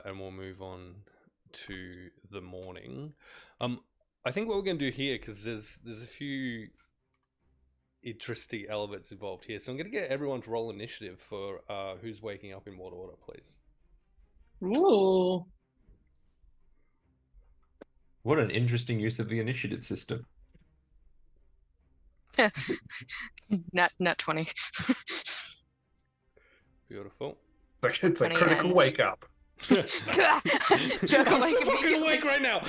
and we'll move on to the morning. I think what we're going to do here, because there's a few interesting elements involved here, so I'm going to get everyone to roll initiative for who's waking up in what order, please. Ooh. What an interesting use of the initiative system. Nat 20. Beautiful. It's a 20 critical and- wake up. Jerk I'm awake so fucking immediately. awake right now.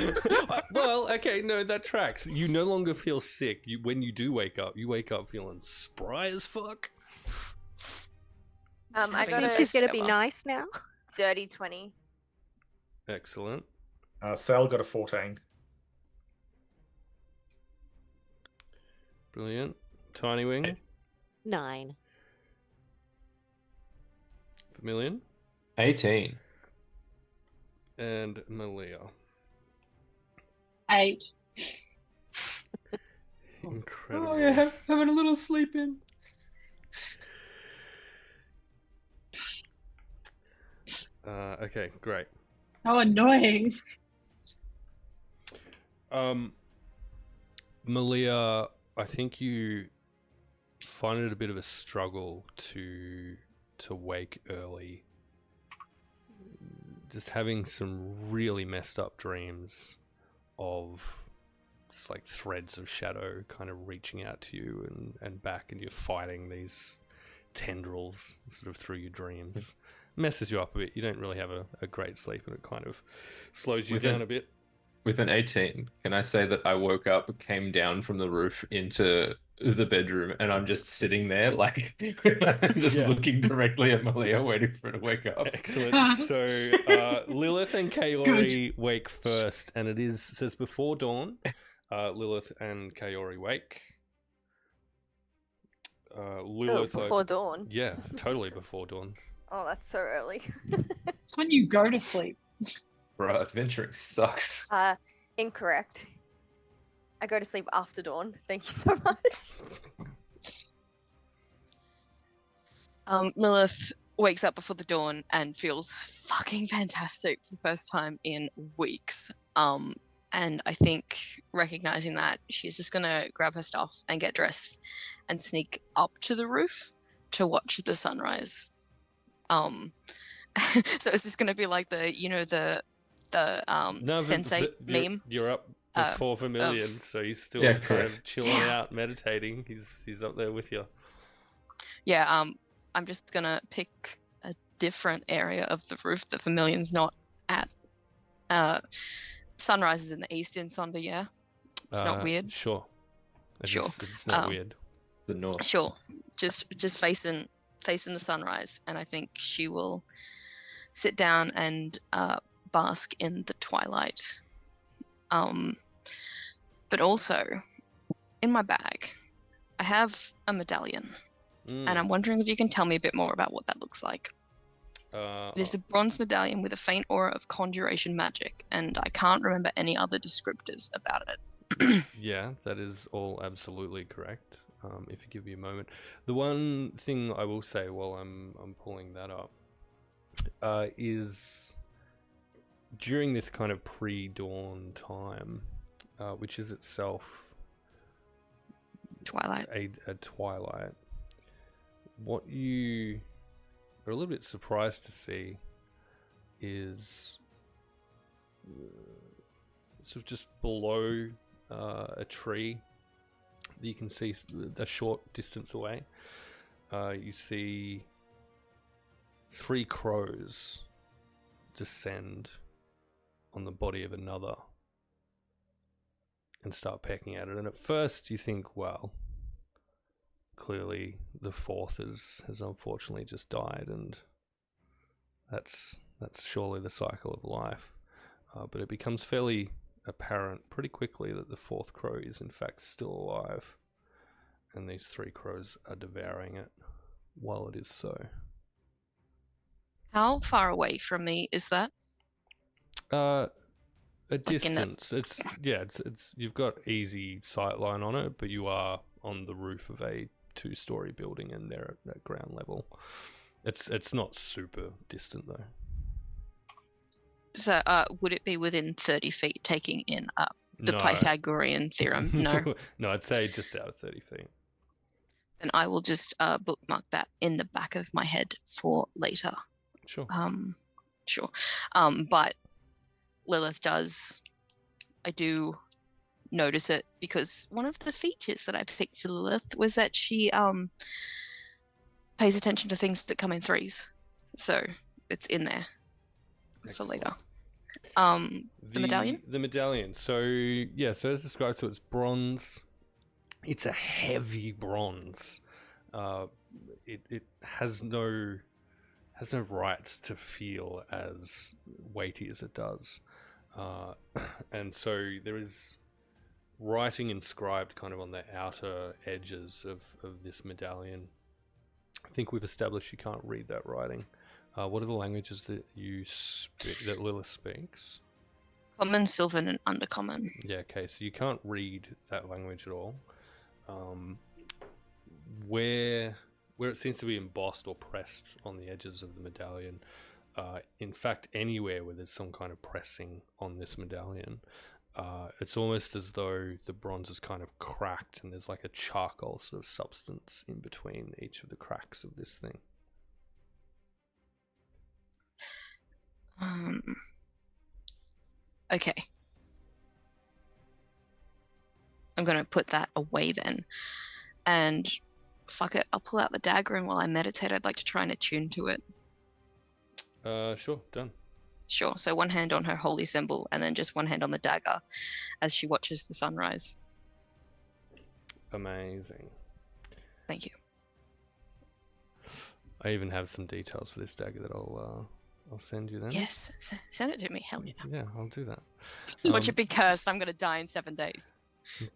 Well, okay, no, that tracks. You no longer feel sick. When you do wake up, you wake up feeling spry as fuck. I having got the a She's gonna be ever. nice now. dirty 20. Excellent. Sal got a 14. Brilliant. Tiny Wing, 9. Vermilion, 18. and Malia. 8. Incredible. Oh, yeah, having a little sleep in. Okay, great. How annoying. Malia, I think you find it a bit of a struggle to wake early. Just having some really messed up dreams of just like threads of shadow kind of reaching out to you and back, and you're fighting these tendrils sort of through your dreams. Messes you up a bit. You don't really have a great sleep, and it kind of slows you down a bit. With an 18, can I say that I woke up, came down from the roof into the bedroom, and I'm just sitting there, like, just Yeah. looking directly at Malia, waiting for her to wake up. Excellent. So Lilith and Kaori wake first, and it says before dawn. Lilith and Kaori wake. Lilith, Before dawn. yeah, totally before dawn. Oh, that's so early. It's when you go to sleep. Bruh, adventuring sucks. Incorrect. I go to sleep after dawn. Thank you so much. Lilith wakes up before the dawn and feels fucking fantastic for the first time in weeks. And I think recognizing that, she's just gonna grab her stuff and get dressed and sneak up to the roof to watch the sunrise. So it's just gonna be like the No, sensei meme. You're up uh, before Vermilion, so he's still Yeah, kind correct. of chilling out, meditating. He's up there with you. Yeah, I'm just gonna pick a different area of the roof that Vermilion's not at. Sunrise is in the east in Sonder, yeah? It's not weird. Sure. Sure. It's not weird. The north. Sure. Just facing the sunrise, and I think she will sit down and bask in the twilight. But also, in my bag, I have a medallion, and I'm wondering if you can tell me a bit more about what that looks like. It is a bronze medallion with a faint aura of conjuration magic, and I can't remember any other descriptors about it. Yeah, that is all absolutely correct. If you give me a moment, the one thing I will say while I'm pulling that up is during this kind of pre-dawn time, which is itself Twilight. a twilight. What you are a little bit surprised to see is sort of just below a tree that you can see a short distance away. You see 3 crows descend on the body of another and start pecking at it. And at first you think, well, clearly the 4th has unfortunately just died, and that's surely the cycle of life. But it becomes fairly apparent pretty quickly that the 4th crow is in fact still alive, and these 3 crows are devouring it while it is so. How far away from me is that? A in the- distance. It's you've got easy sight line on it, but you are on the roof of a 2-story building, and they're at ground level. It's not super distant though. So, would it be within 30 feet, taking in the No. Pythagorean theorem? No. No, I'd say just out of 30 feet. Then I will just bookmark that in the back of my head for later. Sure. Sure. But Lilith does. I do notice it because one of the features that I picked for Lilith was that she pays attention to things that come in threes. So it's in there for later. The medallion? The medallion. So yeah, so as described, so it's bronze. It's a heavy bronze. It has no right to feel as weighty as it does. And so there is writing inscribed kind of on the outer edges of this medallion. I think we've established you can't read that writing. What are the languages that that Lilith speaks? Common, Sylvan, and Undercommon. Yeah, okay, so you can't read that language at all. Where it seems to be embossed or pressed on the edges of the medallion, in fact, anywhere where there's some kind of pressing on this medallion, it's almost as though the bronze is kind of cracked and there's like a charcoal sort of substance in between each of the cracks of this thing. Okay. I'm going to put that away then. And fuck it, I'll pull out the dagger, and while I meditate, I'd like to try and attune to it. Sure, done. Sure, so one hand on her holy symbol, and then just one hand on the dagger as she watches the sunrise. Amazing. Thank you. I even have some details for this dagger that I'll send you then. Yes, send it to me, hell yeah. Yeah, I'll do that. Watch it be cursed, I'm going to die in 7 days.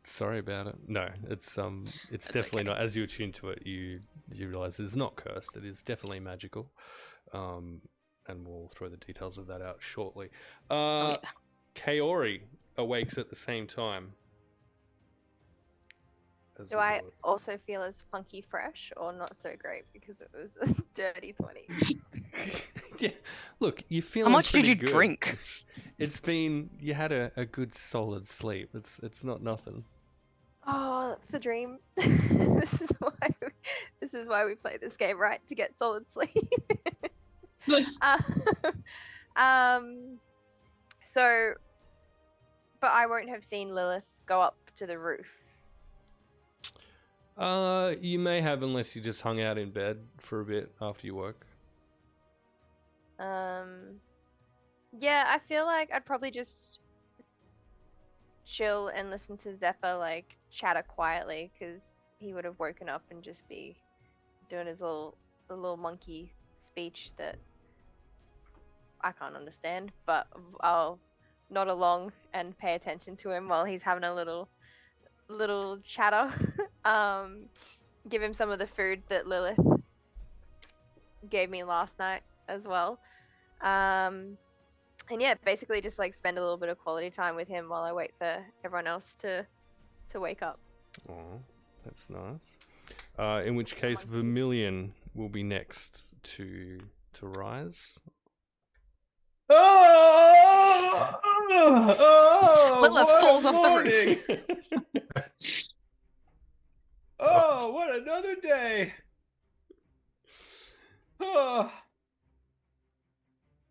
Sorry about it. No, it's definitely okay. not. As you attune to it, you realize it's not cursed. It is definitely magical. And we'll throw the details of that out shortly. Yeah. Kaori awakes at the same time. Do I also feel as funky fresh or not so great because it was a dirty 20? Yeah. Look, you feel. How much did you good. drink? You had a good solid sleep. It's not nothing. Oh, that's the dream. This is why we play this game, right? To get solid sleep. So, but I won't have seen Lilith go up to the roof. You may have, unless you just hung out in bed for a bit after you woke. Yeah, I feel like I'd probably just chill and listen to Zephyr like chatter quietly, because he would have woken up and just be doing his little monkey speech that I can't understand, but I'll nod along and pay attention to him while he's having a little chatter. Give him some of the food that Lilith gave me last night as well. And yeah, basically just like spend a little bit of quality time with him while I wait for everyone else to wake up. Oh, that's nice. In which case, Vermilion will be next to rise. Lilith falls off the roof. Oh, what another day! Oh.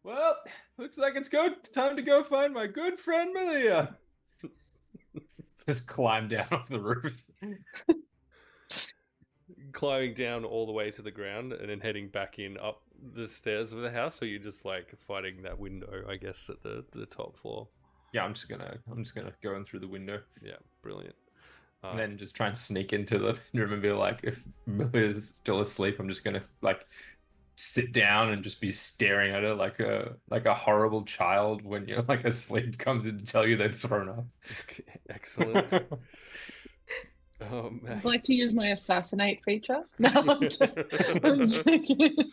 Well, looks like it's time to go find my good friend Malia. Just climb down off the roof. Climbing down all the way to the ground and then heading back in up the stairs of the house, or you're just like fighting that window, I guess, at the top floor. Yeah, I'm just gonna go in through the window. Yeah, brilliant. And then just try and sneak into the room and be like, if Milia's still asleep, I'm just gonna like sit down and just be staring at her like a horrible child when you're like asleep comes in to tell you they've thrown up. Excellent. Oh, man. I'd like to use my assassinate feature. No, I'm joking.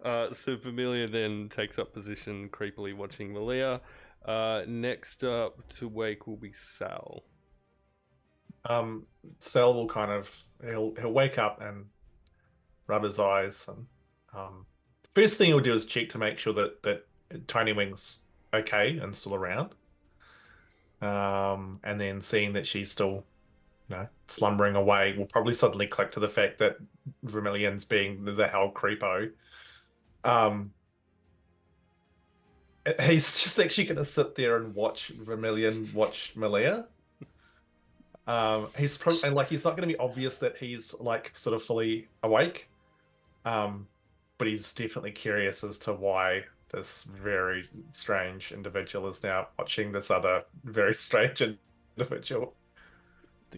So Vermilion then takes up position, creepily watching Malia. Next up to wake will be Sal. Sal will kind of he'll wake up and rub his eyes, and first thing he'll do is check to make sure that Tiny Wing's okay and still around. And then seeing that she's still, slumbering away, will probably suddenly click to the fact that Vermilion's being the hell creepo. He's just actually going to sit there and watch Vermilion watch Malia. He's probably like he's not going to be obvious that he's like sort of fully awake, but he's definitely curious as to why this very strange individual is now watching this other very strange individual.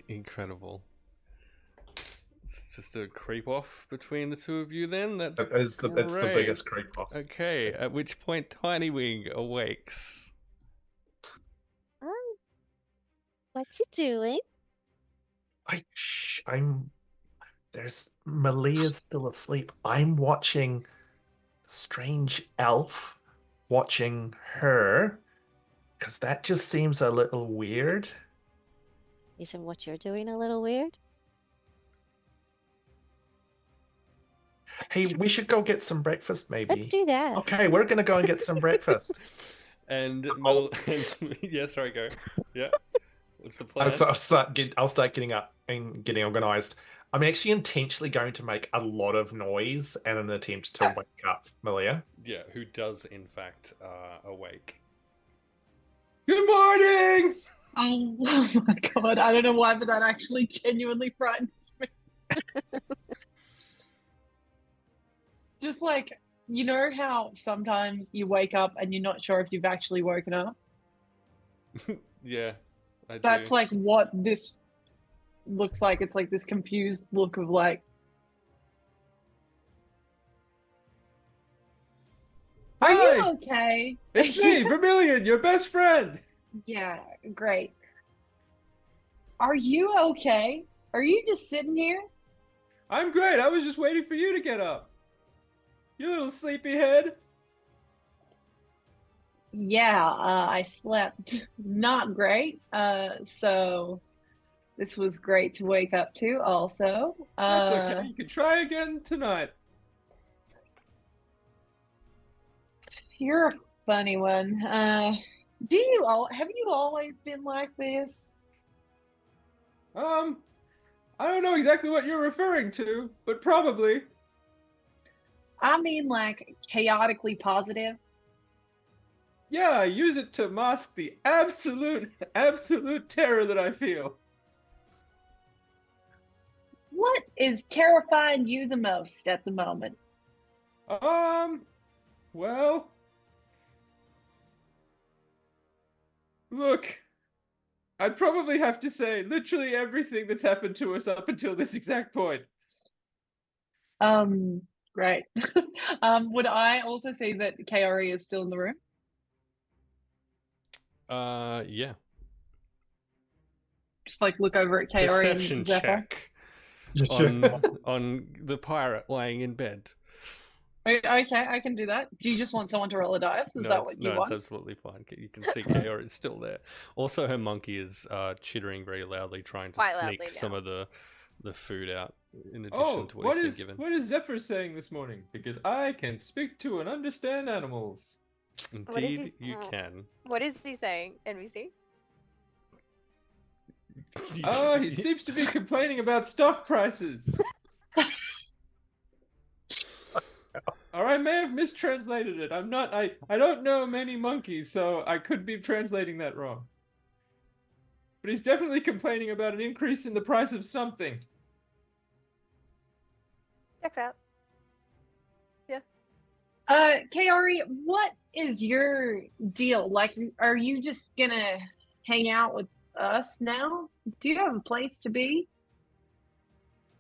Incredible. It's just a creep off between the two of you then? That's It's the great. biggest creep off. Okay, at which point Tiny Wing awakes. What you doing? There's Malia's still asleep. I'm watching strange elf watching her because that just seems a little weird. Isn't what you're doing a little weird? Hey, we should go get some breakfast, maybe. Let's do that. Okay, we're gonna go and get some breakfast. And yeah, sorry, go. Yeah. What's the plan? I'll start getting up and getting organized. I'm actually intentionally going to make a lot of noise in an attempt to wake up Malia. Yeah, who does in fact awake. Good morning! Oh my god, I don't know why, but that actually genuinely frightens me. Just like, you know how sometimes you wake up and you're not sure if you've actually woken up? Yeah, I do. That's like what this looks like. It's like this confused look of like, are Hi! you okay? It's me, Vermilion, your best friend! Yeah, great. Are you okay? Are you just sitting here? I'm great, I was just waiting for you to get up. You little sleepyhead. Yeah, I slept not great. So this was great to wake up to also. That's okay, you can try again tonight. You're a funny one. Have you always been like this? I don't know exactly what you're referring to, but probably. I mean, like, chaotically positive. Yeah, I use it to mask the absolute terror that I feel. What is terrifying you the most at the moment? Well, look, I'd probably have to say literally everything that's happened to us up until this exact point. Great. Would I also say that Kaori is still in the room? Yeah. Just like look over at Kaori Perception and Zephyr. check on the pirate laying in bed. Okay, I can do that. Do you just want someone to roll a dice? Is that what you want? It's absolutely fine. You can see Kaori is still there. Also, her monkey is chittering very loudly, trying to Quite sneak loudly some now. of the food out in addition to what he's been given. What is Zephyr saying this morning? Because I can speak to and understand animals. Indeed, you can. What is he saying, NBC? Oh, he seems to be complaining about stock prices. Or I may have mistranslated it. I don't know many monkeys, so I could be translating that wrong. But he's definitely complaining about an increase in the price of something. Checks out. Kaori, what is your deal? Like, are you just gonna hang out with us now? Do you have a place to be?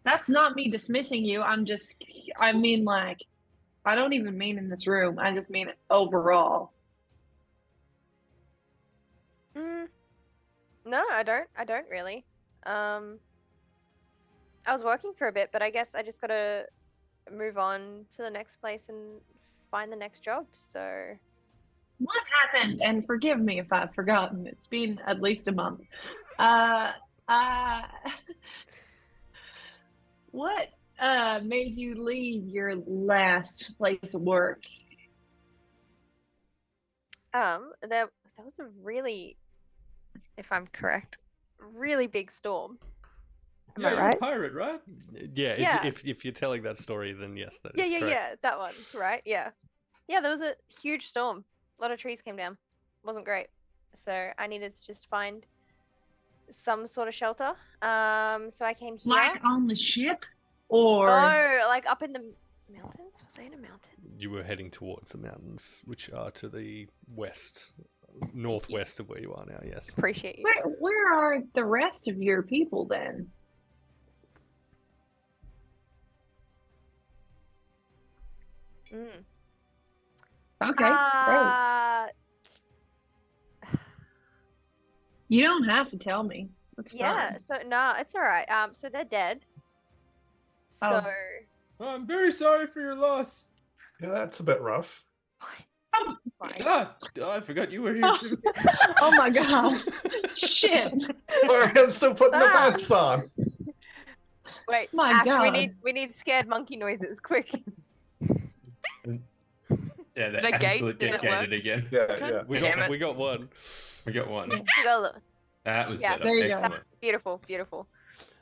That's not me dismissing you. I mean, like, I don't even mean in this room. I just mean overall. No, I don't really. I was working for a bit, but I guess I just gotta move on to the next place and find the next job. So What happened? And forgive me if I've forgotten. It's been at least a month. What made you leave your last place of work? there was a really, if I'm correct, really big storm. Am I You're right? a pirate, right? Yeah, Yeah. if you're telling that story, then yes, that Yeah, is correct. yeah, that one, right? Yeah. Yeah, there was a huge storm. A lot of trees came down. Wasn't great. So I needed to just find some sort of shelter. So I came here. Like on the ship, or No, like up in the mountains. Was I in a mountain? You were heading towards the mountains, which are to the west, northwest of where you are now. Yes. Appreciate you. where are the rest of your people then? Mm. Okay, great. You don't have to tell me. That's Yeah. fine. So no, it's all right. So they're dead. So Oh. I'm very sorry for your loss. Yeah, that's a bit rough. fine. Ah, I forgot you were here too. Oh my god. Shit. Sorry, I'm still putting the Ah. pants on. Wait, My Ash, God. we need scared monkey noises, quick. Yeah, The gate, absolute did it gated work? again. Yeah, God yeah. damn it. We got one. We got one. Go, That was Yeah, better. there you go. Excellent. beautiful, beautiful.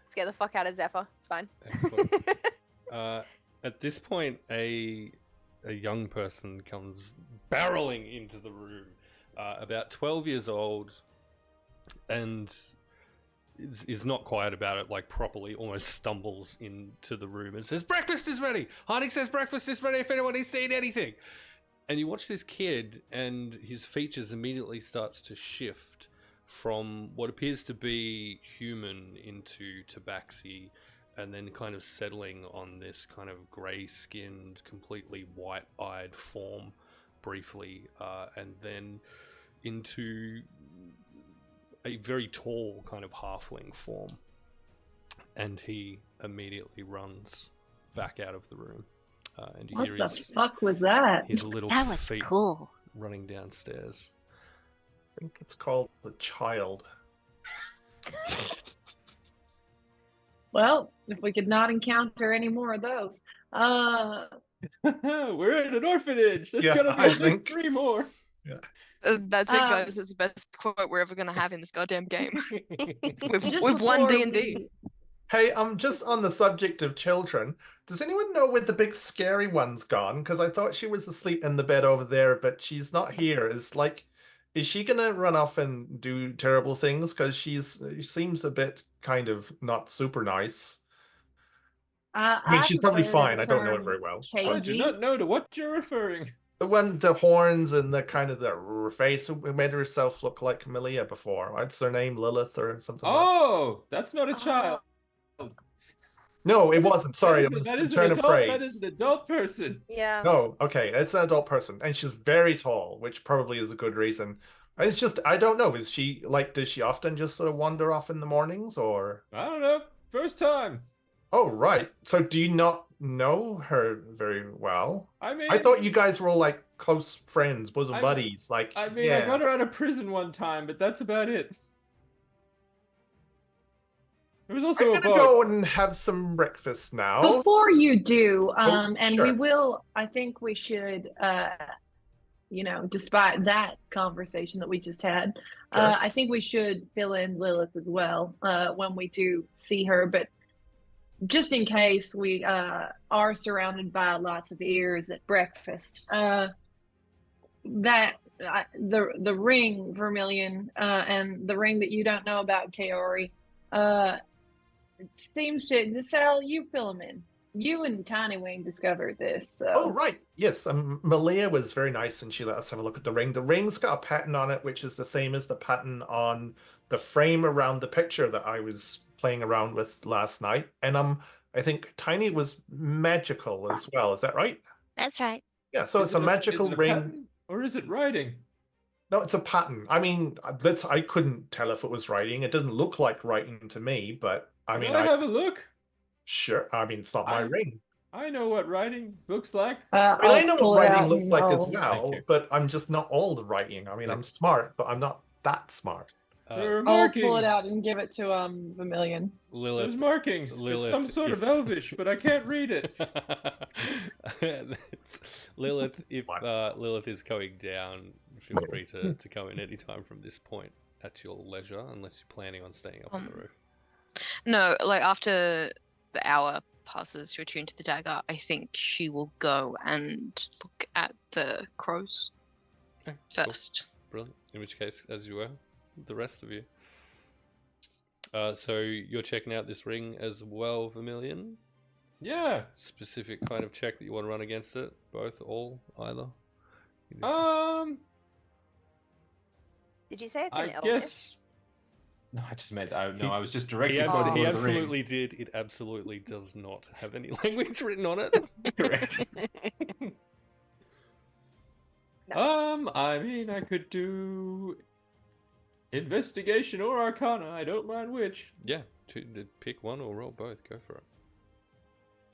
Scare the fuck out of Zephyr. It's fine. Excellent. At this point, a young person comes barreling into the room, about 12 years old, and is not quiet about it, like properly, almost stumbles into the room and says, "Breakfast is ready! Harding says breakfast is ready if anyone needs to eat anything!" And you watch this kid, and his features immediately starts to shift from what appears to be human into tabaxi, and then kind of settling on this kind of grey-skinned, completely white-eyed form briefly, and then into a very tall kind of halfling form. And he immediately runs back out of the room. And you What hear the his fuck was that? little That was feet cool. running downstairs. I think it's called the child. Well, if we could not encounter any more of those. We're in an orphanage. There's Yeah, gonna be I at least think- 3 more. That's it, Um, guys. It's the best quote we're ever gonna have in this goddamn game. just We've won before D&D. Hey, I'm just on the subject of children. Does anyone know where the big scary one's gone? Because I thought she was asleep in the bed over there, but she's not here. It's like, is she gonna run off and do terrible things? Because she seems a bit kind of not super nice. I mean, she's probably prefer the fine. I don't know it term very well. I but- do cagey. not know to what you're referring. The one, the horns and the kind of the face who made herself look like Malia before. What's her name? Lilith or something like that? Oh, that's not a child. No, it wasn't. Sorry, it was that a is turn an of adult. phrase. That is an adult person. Yeah. No, okay, it's an adult person, and she's very tall, which probably is a good reason. It's just, I don't know, is she, like, does she often just sort of wander off in the mornings, or? I don't know. First time. Oh, right. So do you not know her very well? I mean, I thought you guys were all, like, close friends, bosom I- buddies, like, I yeah. got her out of prison one time, but that's about it. There was also I'm a gonna bug. go and have some breakfast now. Before you do, Oh, and we sure. will, I think we should, despite that conversation that we just had, Sure. I think we should fill in Lilith as well when we do see her. But just in case we are surrounded by lots of ears at breakfast, the ring, Vermilion, and the ring that you don't know about, Kaori, it seems to, Sal, you fill them in. You and Tiny Wing discovered this. So. Oh, right. Yes, Malia was very nice and she let us have a look at the ring. The ring's got a pattern on it, which is the same as the pattern on the frame around the picture that I was playing around with last night. And I think Tiny was magical as well. Is that right? That's right. Yeah, so Is it's a it magical is it a ring. pattern, or is it writing? No, it's a pattern. I mean, I couldn't tell if it was writing. It didn't look like writing to me, but I Can mean, I have a look? sure. I mean, it's not my ring. I know what writing looks like. I mean, I know pull what it writing out looks and like as I'll- well, Thank you. but I'm just not all the writing. I mean, I'm smart, but I'm not that smart. There are I'll markings. pull it out and give it to Vermilion. Lilith. There's markings. Lilith, It's some sort of if- Elvish, but I can't read it. Lilith, if What? Lilith is going down, feel free to come in any time from this point at your leisure, unless you're planning on staying up on the roof. No, like after the hour passes to attune to the dagger, I think she will go and look at the crows Okay, cool. first. Brilliant. In which case, as you were, the rest of you. So you're checking out this ring as well, Vermilion? Yeah. Specific kind of check that you want to run against it? Both, all, either? Did you say it's I in Elvish? guess. No, I just made. I was just directing He, towards Oh. Lord he of the Rings. absolutely did. It absolutely does not have any language written on it. Correct. I mean, I could do investigation or arcana. I don't mind which. Yeah, pick one or roll both. Go for it.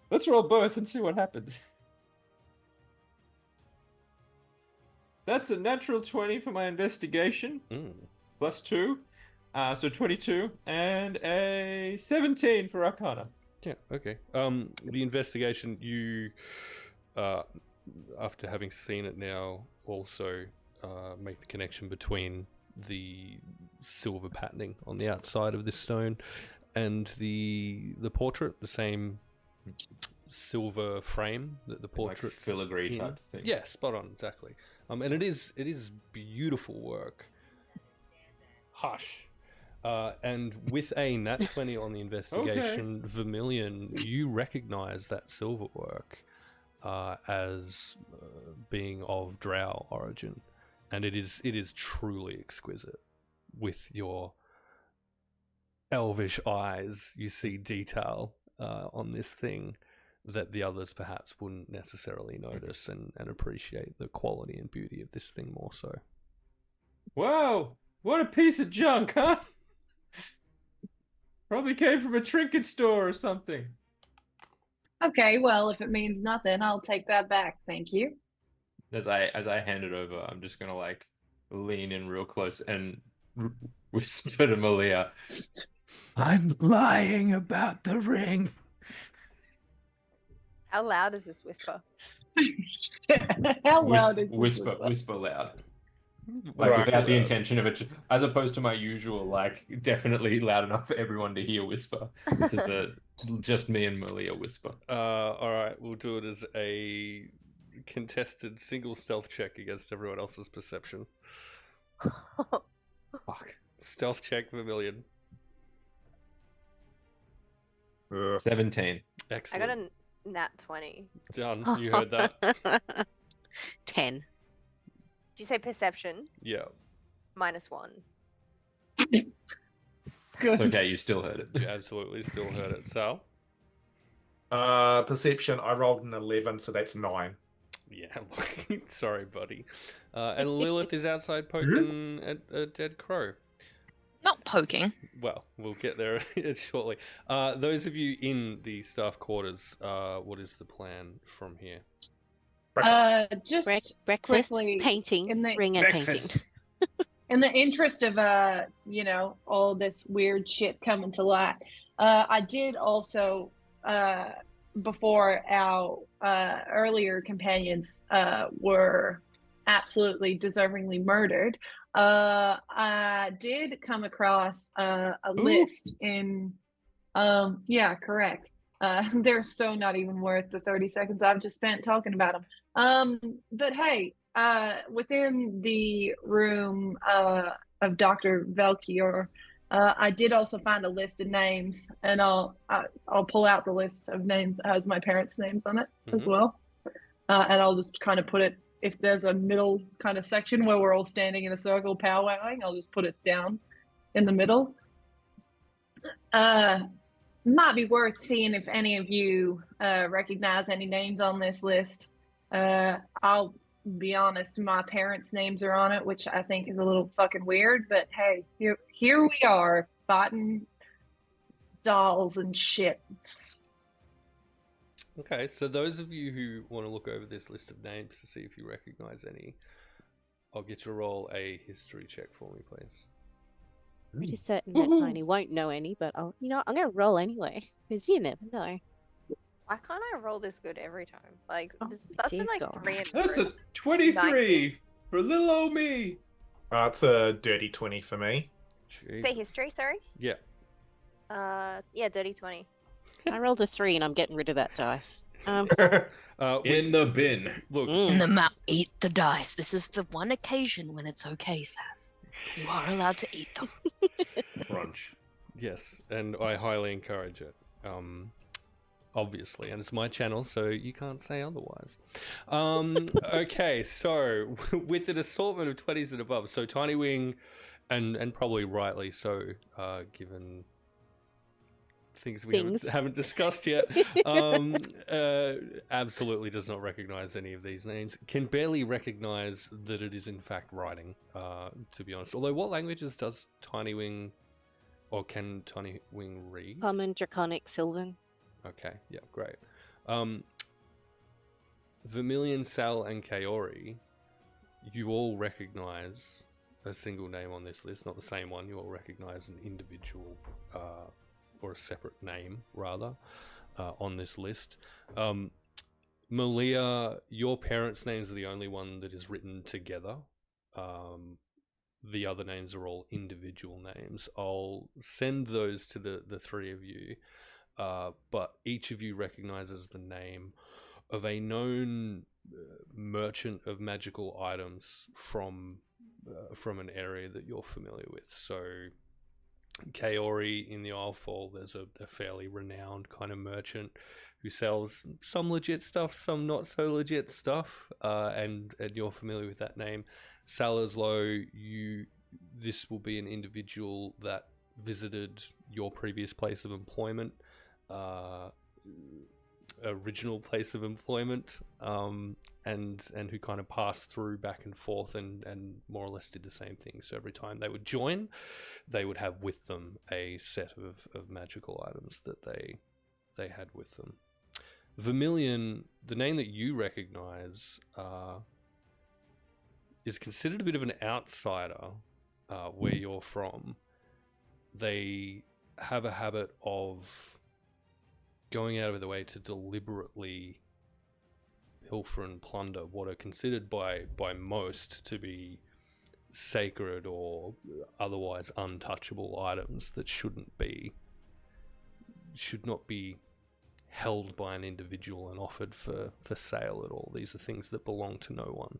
Let's roll both and see what happens. That's a natural 20 for my investigation, plus 2. So 22, and a 17 for arcana. Yeah, okay. The investigation, you, after having seen it now, also make the connection between the silver patterning on the outside of this stone and the portrait, the same silver frame that the portrait's like filigree in. type thing. Yeah, spot on, exactly. And it is beautiful work. Hush. And with a nat 20 on the investigation, Vermilion, you recognize that silver work as being of drow origin, and it is truly exquisite. With your elvish eyes, you see detail on this thing that the others perhaps wouldn't necessarily notice, and appreciate the quality and beauty of this thing more so. Wow, what a piece of junk, huh? Probably came from a trinket store or something. Okay, well, if it means nothing, I'll take that back. Thank you. As I hand it over, I'm just gonna like lean in real close and whisper to Malia, "I'm lying about the ring." How loud is this whisper? How loud is this Whisper loud. Like Right. without the intention of it, as opposed to my usual, like definitely loud enough for everyone to hear whisper. This is a just me and Malia whisper. All right, we'll do it as a contested single stealth check against everyone else's perception. Fuck. Stealth check, Vermilion. 17. I Excellent. got a nat 20. Done. You heard that. 10. Did you say perception? Yeah. -1. Good. It's okay, you still heard it. You absolutely still heard it. Sal? Perception, I rolled an 11, so that's 9. Yeah, look. Sorry, buddy. And Lilith is outside poking at a dead crow. Not poking. Well, we'll get there shortly. Those of you in the staff quarters, what is the plan from here? Just Breakfast, quickly, painting, in the- ring and Breakfast. painting. in the interest of all this weird shit coming to light, I did also before our earlier companions were absolutely deservingly murdered, I did come across a list in yeah, correct. They're so not even worth the 30 seconds I've just spent talking about them. But hey, within the room of Dr. Velkior, I did also find a list of names, and I'll pull out the list of names that has my parents' names on it as well, and I'll just kind of put it, if there's a middle kind of section where we're all standing in a circle powwowing, I'll just put it down in the middle. Might be worth seeing if any of you recognize any names on this list. I'll be honest, my parents' names are on it, which I think is a little fucking weird, but hey, here we are, fighting dolls and shit. Okay, so those of you who want to look over this list of names to see if you recognize any, I'll get you to roll a history check for me, please. Pretty certain that Tiny won't know any, but I'm gonna roll anyway, because you never know. Why can't I roll this good every time? Like, Oh, that's been dear like God. 3 and That's a 3. 23 19. for little old me. It's a dirty 20 for me. Say Jesus. history, sorry? Yeah. Yeah, dirty 20. I rolled a 3 and I'm getting rid of that dice. In the bin. Look, In the mouth, eat the dice. This is the one occasion when it's okay, Sass. You are allowed to eat them. Brunch. Yes, and I highly encourage it. Obviously, and it's my channel, so you can't say otherwise. Okay, so with an assortment of 20s and above, so Tiny Wing, and probably rightly so, given things we haven't discussed yet, absolutely does not recognize any of these names. Can barely recognize that it is in fact writing, to be honest. Although, what languages does Tiny Wing, or can Tiny Wing read? Common, Draconic, Sylvan. Okay, yeah, great. Vermilion, Sal, and Kaori, you all recognize a single name on this list, not the same one. You all recognize an individual, or a separate name, rather, on this list. Malia, your parents' names are the only one that is written together. The other names are all individual names. I'll send those to the three of you. But each of you recognizes the name of a known merchant of magical items from an area that you're familiar with. So, Kaori in the Isle, there's a fairly renowned kind of merchant who sells some legit stuff, some not so legit stuff, and you're familiar with that name. Salazlo, this will be an individual that visited your previous place of employment. Original place of employment, and who kind of passed through back and forth and more or less did the same thing. So every time they would join, they would have with them a set of magical items that they had with them. Vermilion, the name that you recognize, is considered a bit of an outsider where you're from. They have a habit of going out of their way to deliberately pilfer and plunder what are considered by most to be sacred or otherwise untouchable items that should not be held by an individual and offered for sale at all. These are things that belong to no one.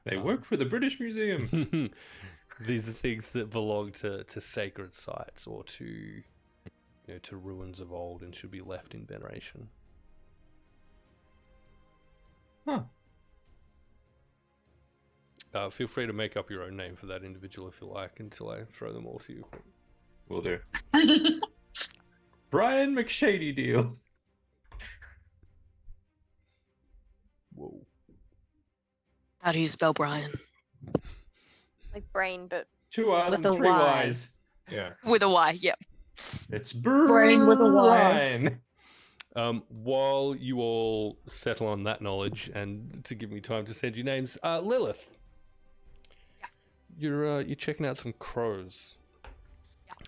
They work for the British Museum. These are things that belong to sacred sites or to ruins of old and should be left in veneration. Huh. Feel free to make up your own name for that individual if you like until I throw them all to you. Will do. Brian McShady deal. Whoa. How do you spell Brian? Like brain, but 2 R's With and a 3 Y. Y's. Yeah. With a Y, yep. It's Brain with a Y. Brian. While you all settle on that knowledge and to give me time to send you names, Lilith. You're checking out some crows.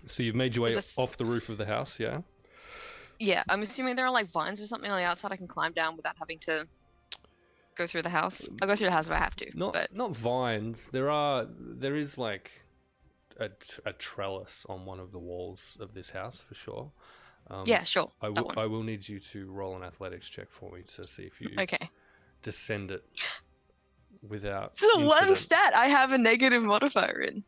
So you've made your way off the roof of the house, yeah? Yeah, I'm assuming there are like vines or something on the outside I can climb down without having to go through the house. I'll go through the house if I have to. Not vines. There is like a trellis on one of the walls of this house for sure. Yeah, sure. I will need you to roll an athletics check for me to see if you descend it without. It's the one incident. stat I have a negative modifier in.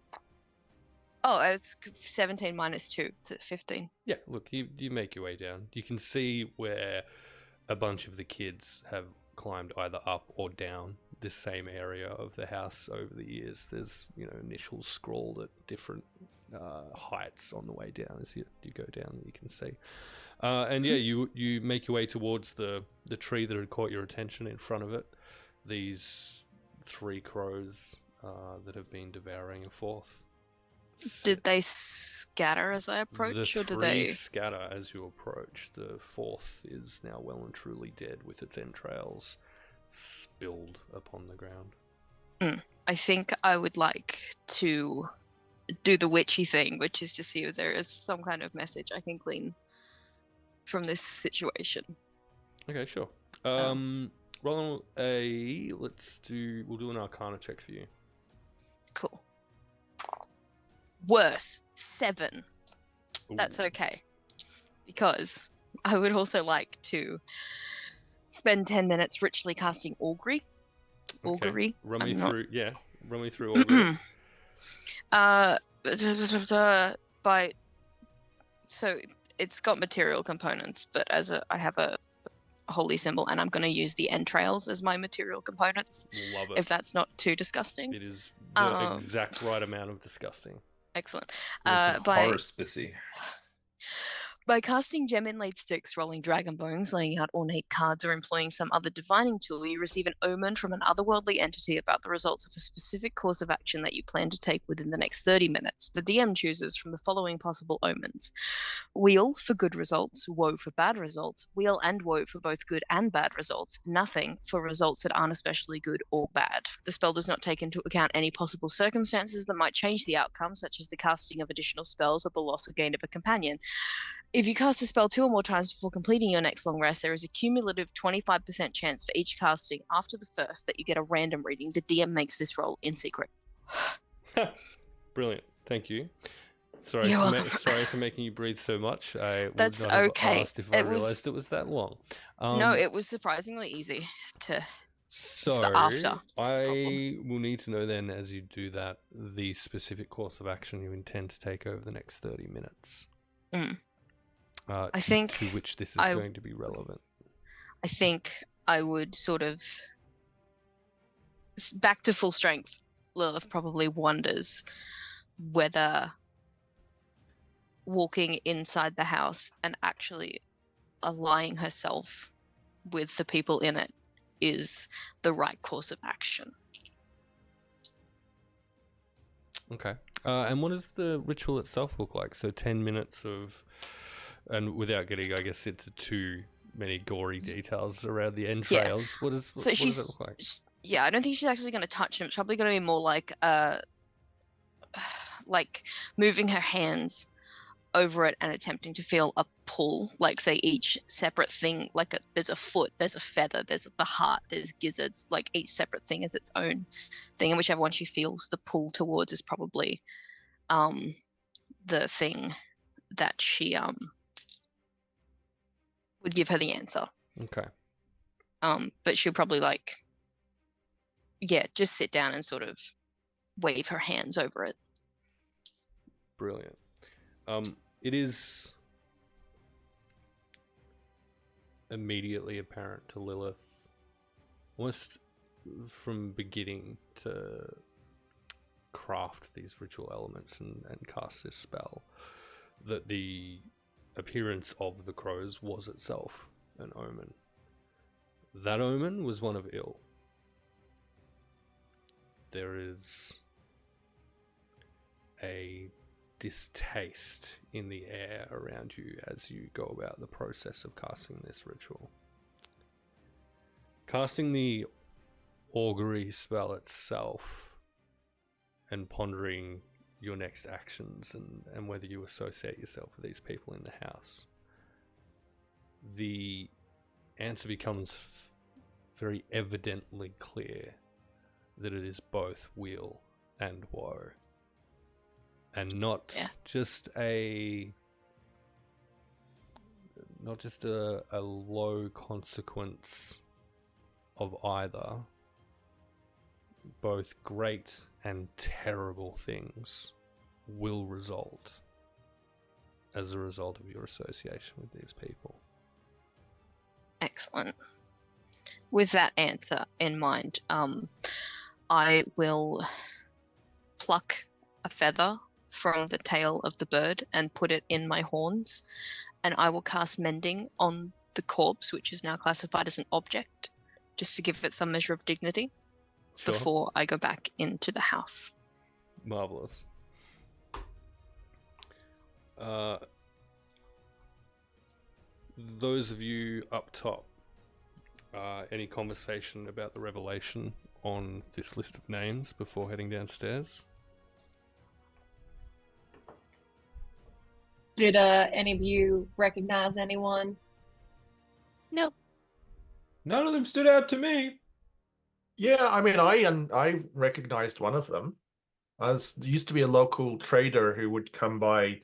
Oh, it's 17 minus 2. It's at 15. Yeah, look, you make your way down. You can see where a bunch of the kids have climbed either up or down this same area of the house over the years. There's, initials scrawled at different heights on the way down as you go down that you can see. And yeah, you make your way towards the tree that had caught your attention in front of it. These 3 crows that have been devouring a fourth. Did they scatter as I approach, or did they scatter as you approach? The fourth is now well and truly dead, with its entrails spilled upon the ground. I think I would like to do the witchy thing, which is to see if there is some kind of message I can glean from this situation. Okay, sure. Roll we'll do an Arcana check for you. Cool. Worse, 7. Ooh. That's okay. Because I would also like to spend 10 minutes ritually casting Augury. Okay. Augury. Run me through Augury. By So it's got material components, but I have a holy symbol, and I'm going to use the entrails as my material components. Love it. If that's not too disgusting. It is the exact right amount of disgusting. Excellent. It's By horror spissy. By casting gem inlaid sticks, rolling dragon bones, laying out ornate cards, or employing some other divining tool, you receive an omen from an otherworldly entity about the results of a specific course of action that you plan to take within the next 30 minutes. The DM chooses from the following possible omens: wheel for good results, woe for bad results, wheel and woe for both good and bad results, nothing for results that aren't especially good or bad. The spell does not take into account any possible circumstances that might change the outcome, such as the casting of additional spells or the loss or gain of a companion. If you cast a spell 2 or more times before completing your next long rest, there is a cumulative 25% chance for each casting after the first that you get a random reading. The DM makes this roll in secret. Brilliant. Thank you. Sorry You're for, welcome. sorry for making you breathe so much. I would That's not have okay. asked if I It realized was- it was that long. No, it was surprisingly easy to. So the after. It's the I will need to know then, as you do that, the specific course of action you intend to take over the next 30 minutes. I think to which this is going to be relevant. I think I would sort of back to full strength. Lilith probably wonders whether walking inside the house and actually allying herself with the people in it is the right course of action. Okay. And what does the ritual itself look like? So 10 minutes of, and without getting, I guess, into too many gory details around the entrails, what does it look like? Yeah, I don't think she's actually going to touch him. It's probably going to be more like moving her hands over it and attempting to feel a pull, like say each separate thing, like there's a foot, there's a feather, there's the heart, there's gizzards, like each separate thing is its own thing, and whichever one she feels the pull towards is probably the thing that she would give her the answer. Okay. But she'll probably just sit down and sort of wave her hands over it. Brilliant. It is immediately apparent to Lilith, almost from beginning to craft these ritual elements and cast this spell, that the appearance of the crows was itself an omen. That omen was one of ill. There is a distaste in the air around you as you go about the process of casting this ritual. Casting the augury spell itself and pondering your next actions and whether you associate yourself with these people in the house, the answer becomes very evidently clear that it is both weal and woe. And not just a low consequence of either. Both great and terrible things will result as a result of your association with these people. Excellent. With that answer in mind, I will pluck a feather from the tail of the bird and put it in my horns, and I will cast mending on the corpse, which is now classified as an object, just to give it some measure of dignity before I go back into the house. Marvelous. Those of you up top, any conversation about the revelation on this list of names before heading downstairs? Did any of you recognize anyone? Nope. None of them stood out to me. Yeah, I mean, I recognized one of them. There used to be a local trader who would come by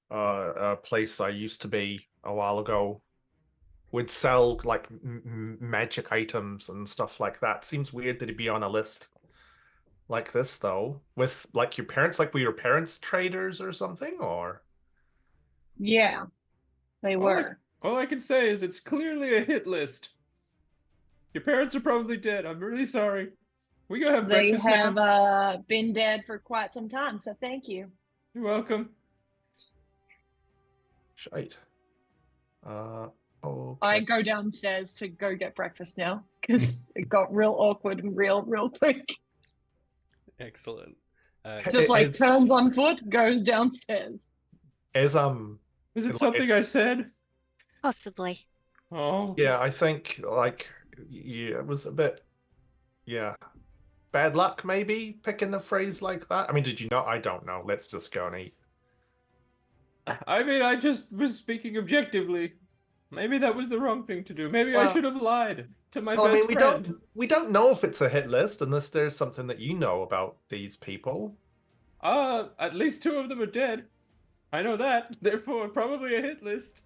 a place I used to be a while ago. Would sell like magic items and stuff like that. Seems weird that he'd be on a list like this, though. With like your parents, like were your parents traders or something, or? Yeah, they were. All I can say is it's clearly a hit list. Your parents are probably dead. I'm really sorry. We go have They breakfast now. have been dead for quite some time, so thank you. You're welcome. Shite. Okay. I go downstairs to go get breakfast now because it got real awkward and real quick. Excellent. Just like It's- turns on foot, goes downstairs. As Was it something I said? Possibly. Oh. yeah, I think like yeah, it was a bit bad luck maybe picking a phrase like that. I mean, did you not? I don't know. Let's just go and eat. I mean, I just was speaking objectively. Maybe that was the wrong thing to do. Maybe I Well- should have lied to my Well, I best mean, friend. we don't know if it's a hit list unless there's something that you know about these people. At least 2 of them are dead. I know that. Therefore, probably a hit list.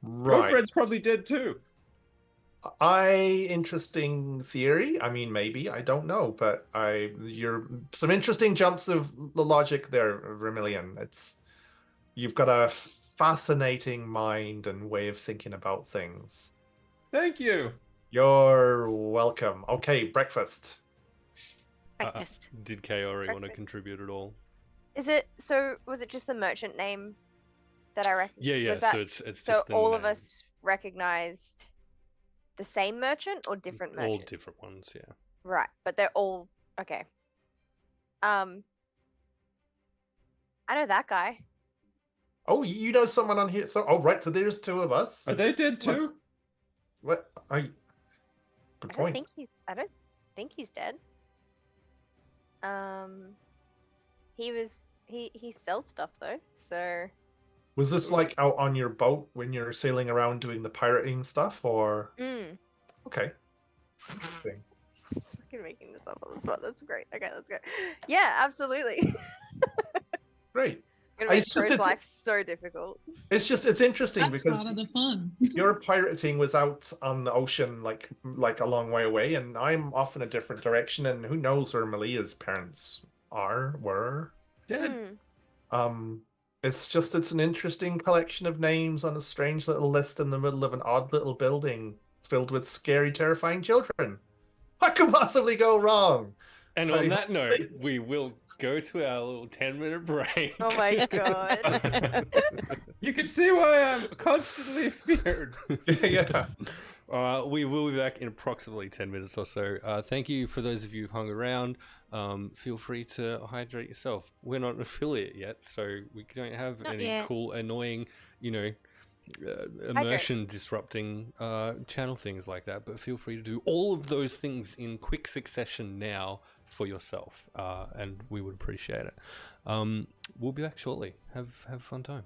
Right. Girlfriend's probably dead too. Interesting theory. I mean, maybe I don't know, but you're some interesting jumps of the logic there, Vermilion. You've got a fascinating mind and way of thinking about things. Thank you. You're welcome. Okay, breakfast. Breakfast. Did Kaori want to Breakfast. contribute at all? Is it so? Was it just the merchant name that I recognized? Yeah. That, So it's so just the all of name. us recognized the same merchant or different merchants? All different ones, yeah. Right, but they're all okay. I know that guy. Oh, you know someone on here. So, oh, right. So there's 2 of us. Are they dead too? What? Good I don't point. think he's dead. He sells stuff though, so Was this like out on your boat when you're sailing around doing the pirating stuff, or? Okay. Interesting. fucking making this up on the spot. That's great. Okay, let's go. Yeah, absolutely. Great. Gonna make It's just- Crow's it's- life so difficult. It's interesting That's because part of the fun. your pirating was out on the ocean, like a long way away, and I'm off in a different direction. And who knows where Malia's parents were. Dead. It's an interesting collection of names on a strange little list in the middle of an odd little building filled with scary, terrifying children. What could possibly go wrong? And on that note, we will go to our little 10-minute break. Oh my god. You can see why I'm constantly feared. Yeah. We will be back in approximately 10 minutes or so. Thank you for those of you who've hung around. Feel free to hydrate yourself. We're not an affiliate yet, so we don't have Not any yet. cool, annoying, immersion disrupting channel things like that. But feel free to do all of those things in quick succession now for yourself, and we would appreciate it. We'll be back shortly. Have a fun time.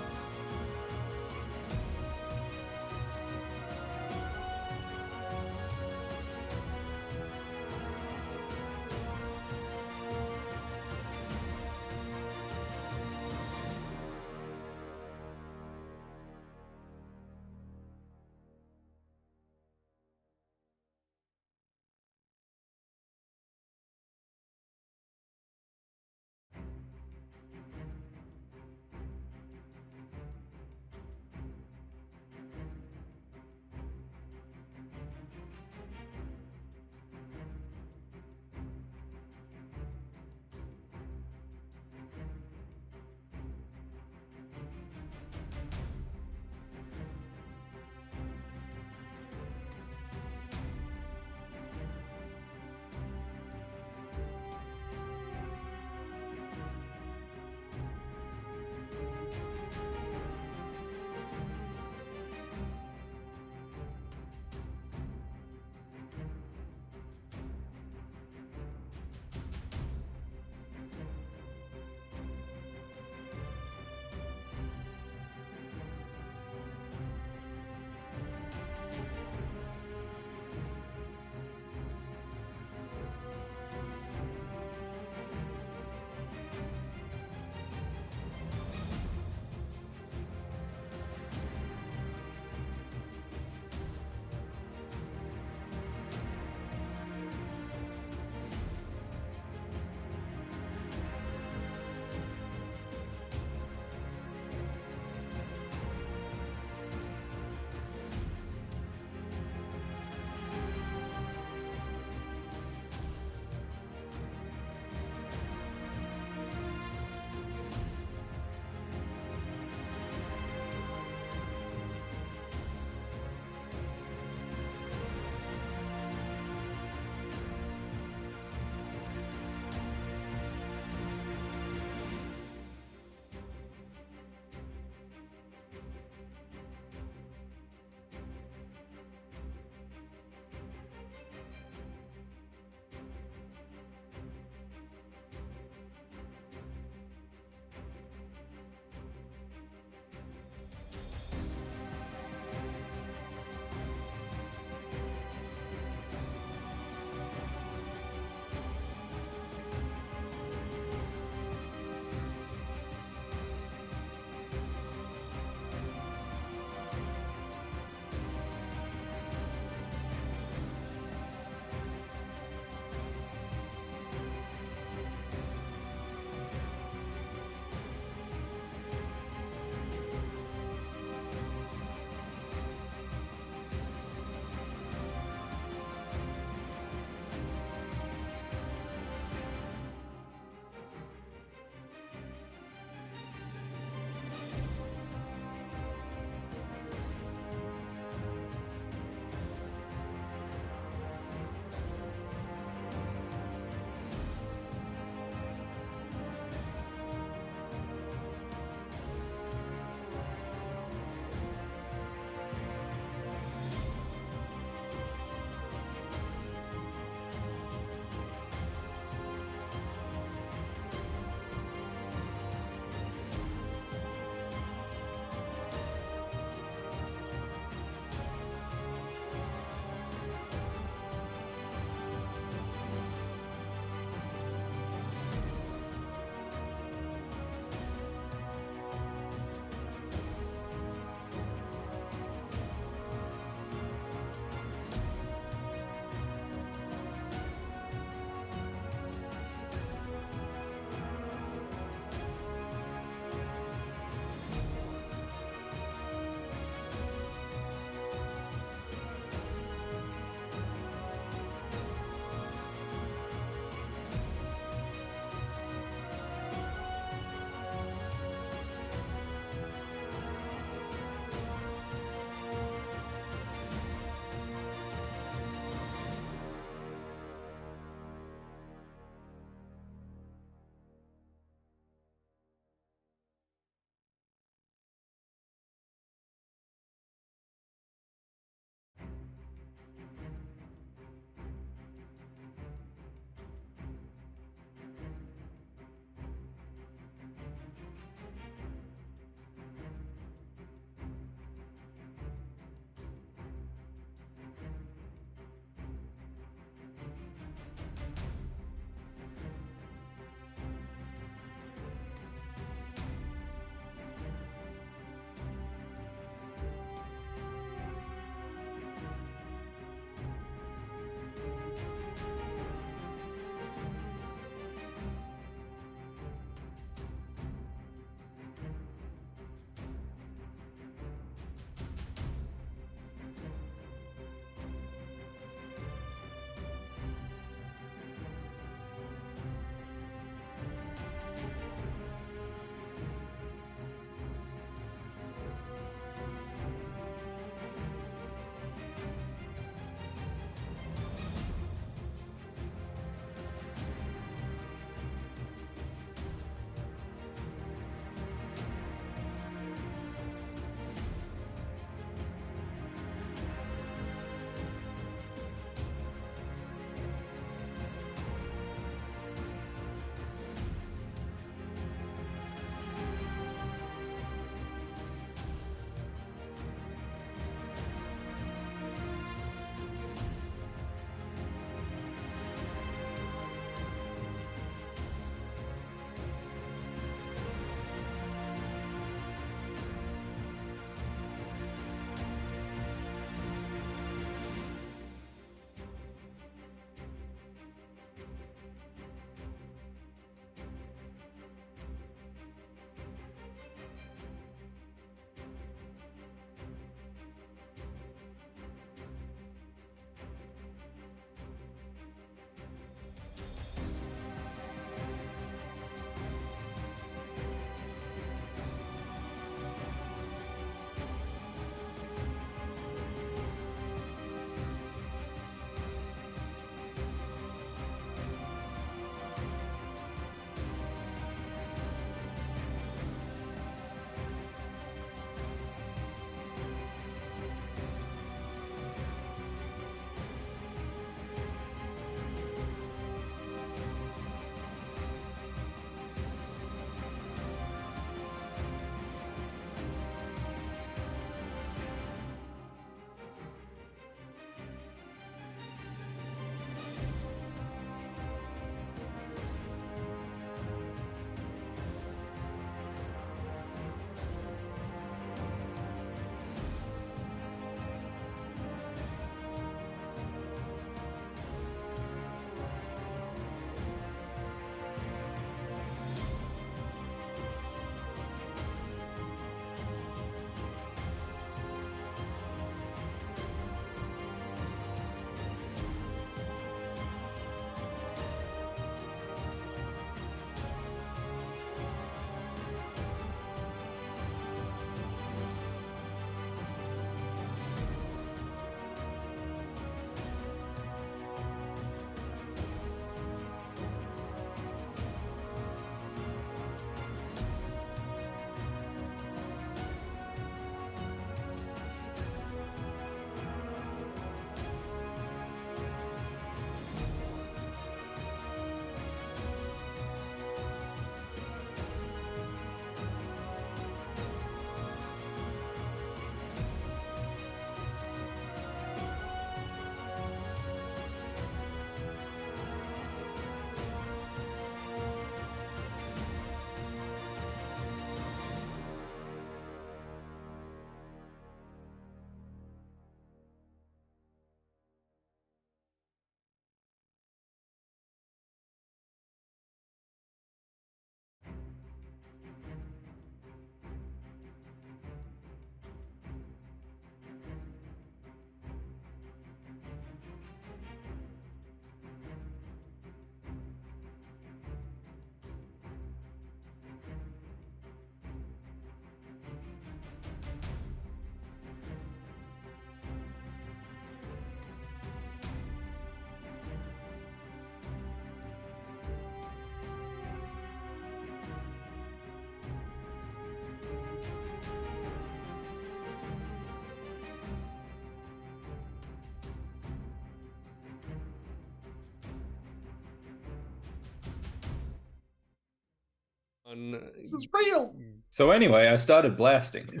This is real. So anyway, I started blasting.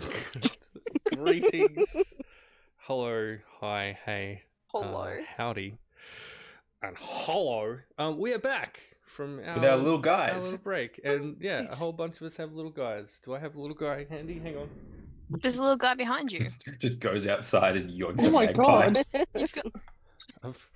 Greetings. Hello. Hi. Hey. Hello. Howdy. And hello. We are back from With our little our guys. little break, and yeah, a Nice. whole bunch of us have little guys. Do I have a little guy handy? Hang on. There's a little guy behind you. Just goes outside and yoinks Oh a my magpie. god, You've got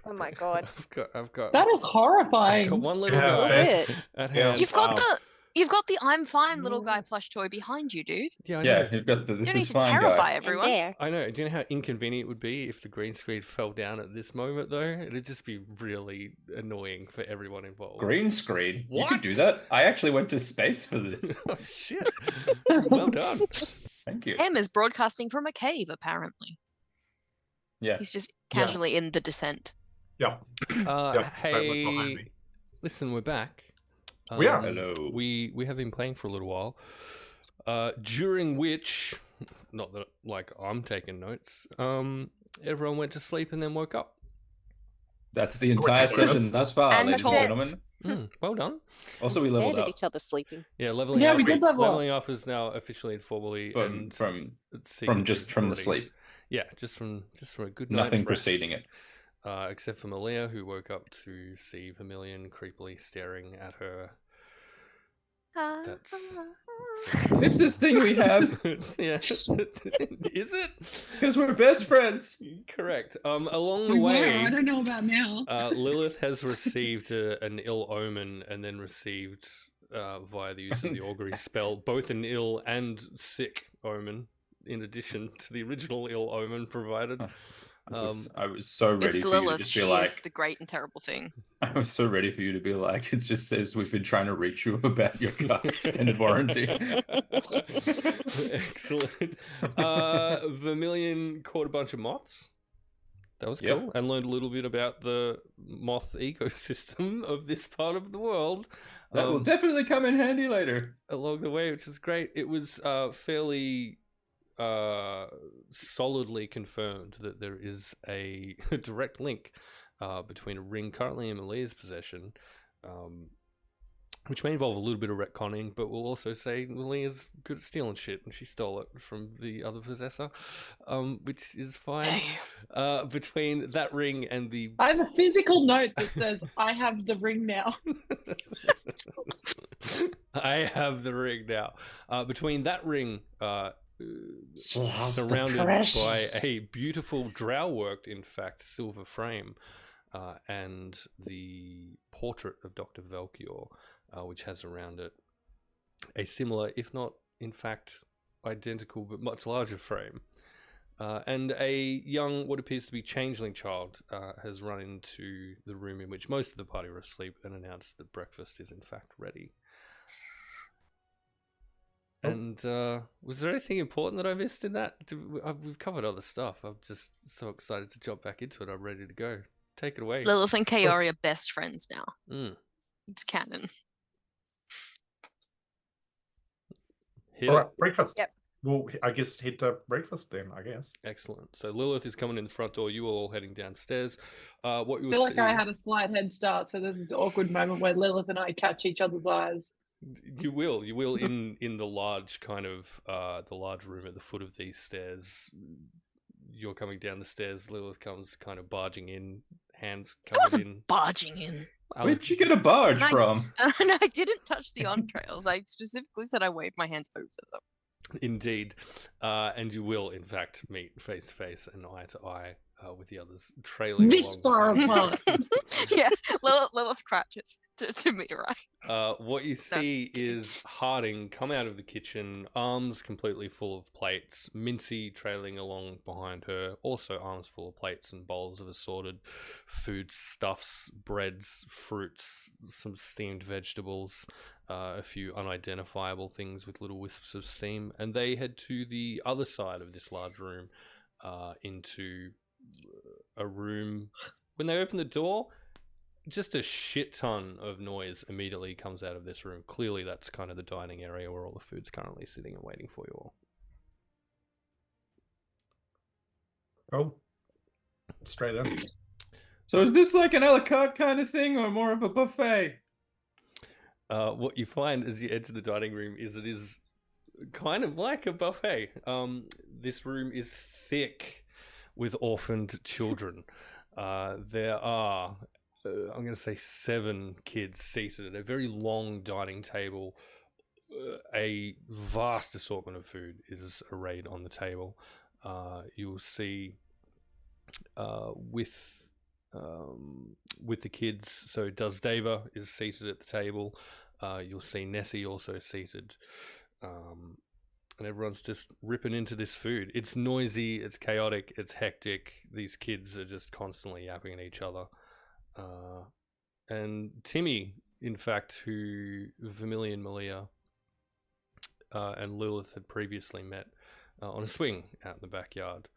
Oh my god. I've got that is I've got horrifying. one little Yeah, guy that's- at yeah. hand. you've got the I'm fine little guy plush toy behind you, dude. Yeah, I Yeah, know. you've got the You this don't need is to fine terrify guy. And everyone. there. I know. Do you know how inconvenient it would be if the green screen fell down at this moment, though? It'd just be really annoying for everyone involved. Green screen. You could do What? that. I actually went to space for this. Oh shit! Well done. Thank you. M is broadcasting from a cave, apparently. Yeah. He's just Yeah. casually in the descent. Yeah. Yep, right behind Hey, me. listen, we're back. We are. Hello. We have been playing for a little while. During which, not that like I'm taking notes. Everyone went to sleep and then woke up. That's the entire Spoilers. session thus far, And ladies and talked. gentlemen. Well done. Also, we Stared leveled at up each other sleeping. Yeah, leveling Yeah, up. we did level up. Leveling up is now officially and formally and from secretly just from the already. sleep. Yeah, just from a good night's Nothing rest. preceding it. Except for Malia, who woke up to see Vermilion creepily staring at her. That's It's this thing we have yeah. Is it? because we're best friends. Correct. Along the way, I don't know about now. Lilith has received an ill omen, and then received via the use of the augury spell both an ill and sick omen, in addition to the original ill omen provided. I was so ready It's for you to Lilith. just She be like, is the great and terrible thing. I was so ready for you to be like, it just says we've been trying to reach you about your car's extended warranty. Excellent. Vermilion caught a bunch of moths. That was Yep. cool, and learned a little bit about the moth ecosystem of this part of the world. That will definitely come in handy later. Along the way, which is great. It was fairly solidly confirmed that there is a direct link between a ring currently in Malia's possession, which may involve a little bit of retconning, but we'll also say Malia's good at stealing shit, and she stole it from the other possessor, which is fine. Between that ring and the... I have a physical note that says, I have the ring now. I have the ring now. Between that ring... surrounded by a beautiful drow-worked, in fact, silver frame, and the portrait of Dr. Velkior, which has around it a similar, if not, in fact, identical but much larger frame. And a young, what appears to be changeling child has run into the room in which most of the party are asleep and announced that breakfast is in fact ready. And was there anything important that I missed in that? We've covered other stuff. I'm just so excited to jump back into it. I'm ready to go. Take it away. Lilith and Kaori are best friends now. Mm. It's canon. Hit All it. right, breakfast. Yep. Well, I guess head to breakfast then, I guess. Excellent. So Lilith is coming in the front door. You are all heading downstairs. What you I will feel like see... I had a slight head start, so there's this awkward moment where Lilith and I catch each other's eyes. You will in the large kind of the large room at the foot of these stairs. You're coming down the stairs. Lilith comes kind of barging in, hands I wasn't covered in. barging in. Where'd you get a barge Nice. from? And I didn't touch the entrails. I specifically said I waved my hands over them. Indeed, and you will in fact meet face to face and eye to eye with the others trailing This far along. apart. Yeah, Lilith crouches to meet her eye. What you see is Harding come out of the kitchen, arms completely full of plates, Mincy trailing along behind her, also arms full of plates and bowls of assorted food stuffs, breads, fruits, some steamed vegetables, a few unidentifiable things with little wisps of steam, and they head to the other side of this large room, into a room. When they open the door, just a shit ton of noise immediately comes out of this room. Clearly that's kind of the dining area where all the food's currently sitting and waiting for you all. Oh, straight in. So is this like an a la carte kind of thing or more of a buffet? what you find as you enter the dining room is it is kind of like a buffet. This room is thick with orphaned children. There are, I'm going to say, 7 kids seated at a very long dining table. A vast assortment of food is arrayed on the table. You'll see with the kids, so Deva is seated at the table. You'll see Nessie also seated. And everyone's just ripping into this food. It's noisy, it's chaotic, it's hectic. These kids are just constantly yapping at each other. And Timmy, in fact, who Vermilion, Malia, and Lilith had previously met on a swing out in the backyard,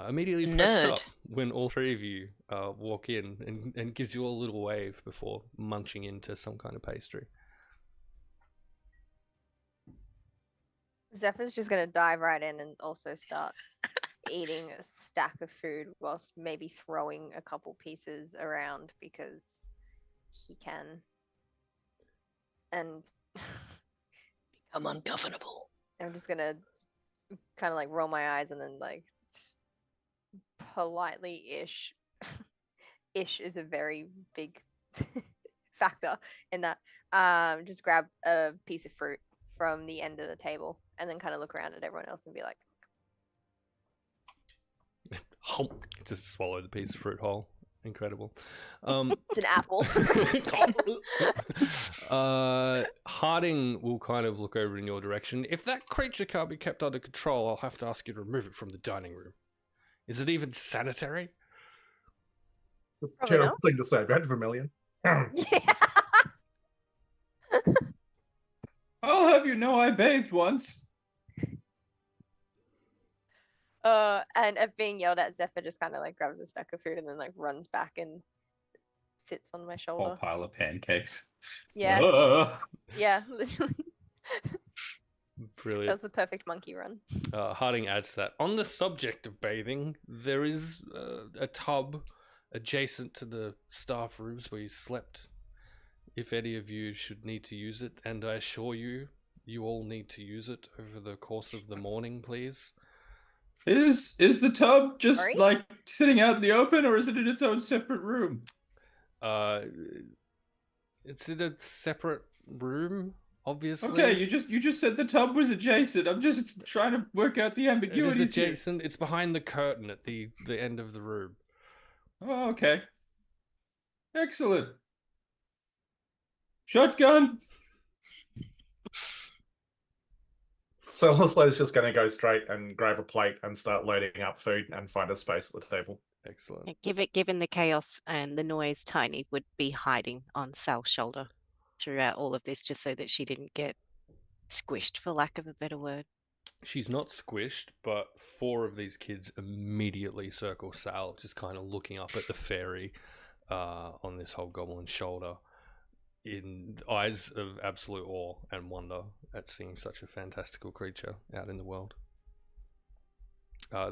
immediately perks up when all 3 of you walk in and gives you all a little wave before munching into some kind of pastry. Zephyr's just gonna dive right in and also start eating a stack of food whilst maybe throwing a couple pieces around because he can. And Become ungovernable. I'm just gonna kind of like roll my eyes and then like just politely ish. Ish is a very big factor in that. Just grab a piece of fruit from the end of the table and then kind of look around at everyone else and be like, just swallow the piece of fruit whole. Incredible. it's an apple. Harding will kind of look over in your direction. If that creature can't be kept under control, I'll have to ask you to remove it from the dining room. Is it even sanitary? Probably Terrible not. thing to say about Vermilion. Yeah. I'll have you know I bathed once. And at being yelled at, Zephyr just kind of like grabs a stack of food and then like runs back and sits on my Whole shoulder. pile of pancakes. Yeah, Ugh. yeah, literally. Brilliant. That's the perfect monkey run. Harding adds to that. On the subject of bathing, there is a tub adjacent to the staff rooms where you slept. If any of you should need to use it, and I assure you, you all need to use it over the course of the morning, please. Is the tub just Sorry? like sitting out in the open, or is it in its own separate room? It's in a separate room, obviously. Okay, you just said the tub was adjacent. I'm just trying to work out the It ambiguity. is adjacent. It's behind the curtain at the end of the room. Oh, okay. Excellent. Shotgun. So Leslie's just going to go straight and grab a plate and start loading up food and find a space at the table. Excellent. Given the chaos and the noise, Tiny would be hiding on Sal's shoulder throughout all of this, just so that she didn't get squished, for lack of a better word. She's not squished, but 4 of these kids immediately circle Sal, just kind of looking up at the fairy on this hobgoblin's shoulder, in eyes of absolute awe and wonder at seeing such a fantastical creature out in the world.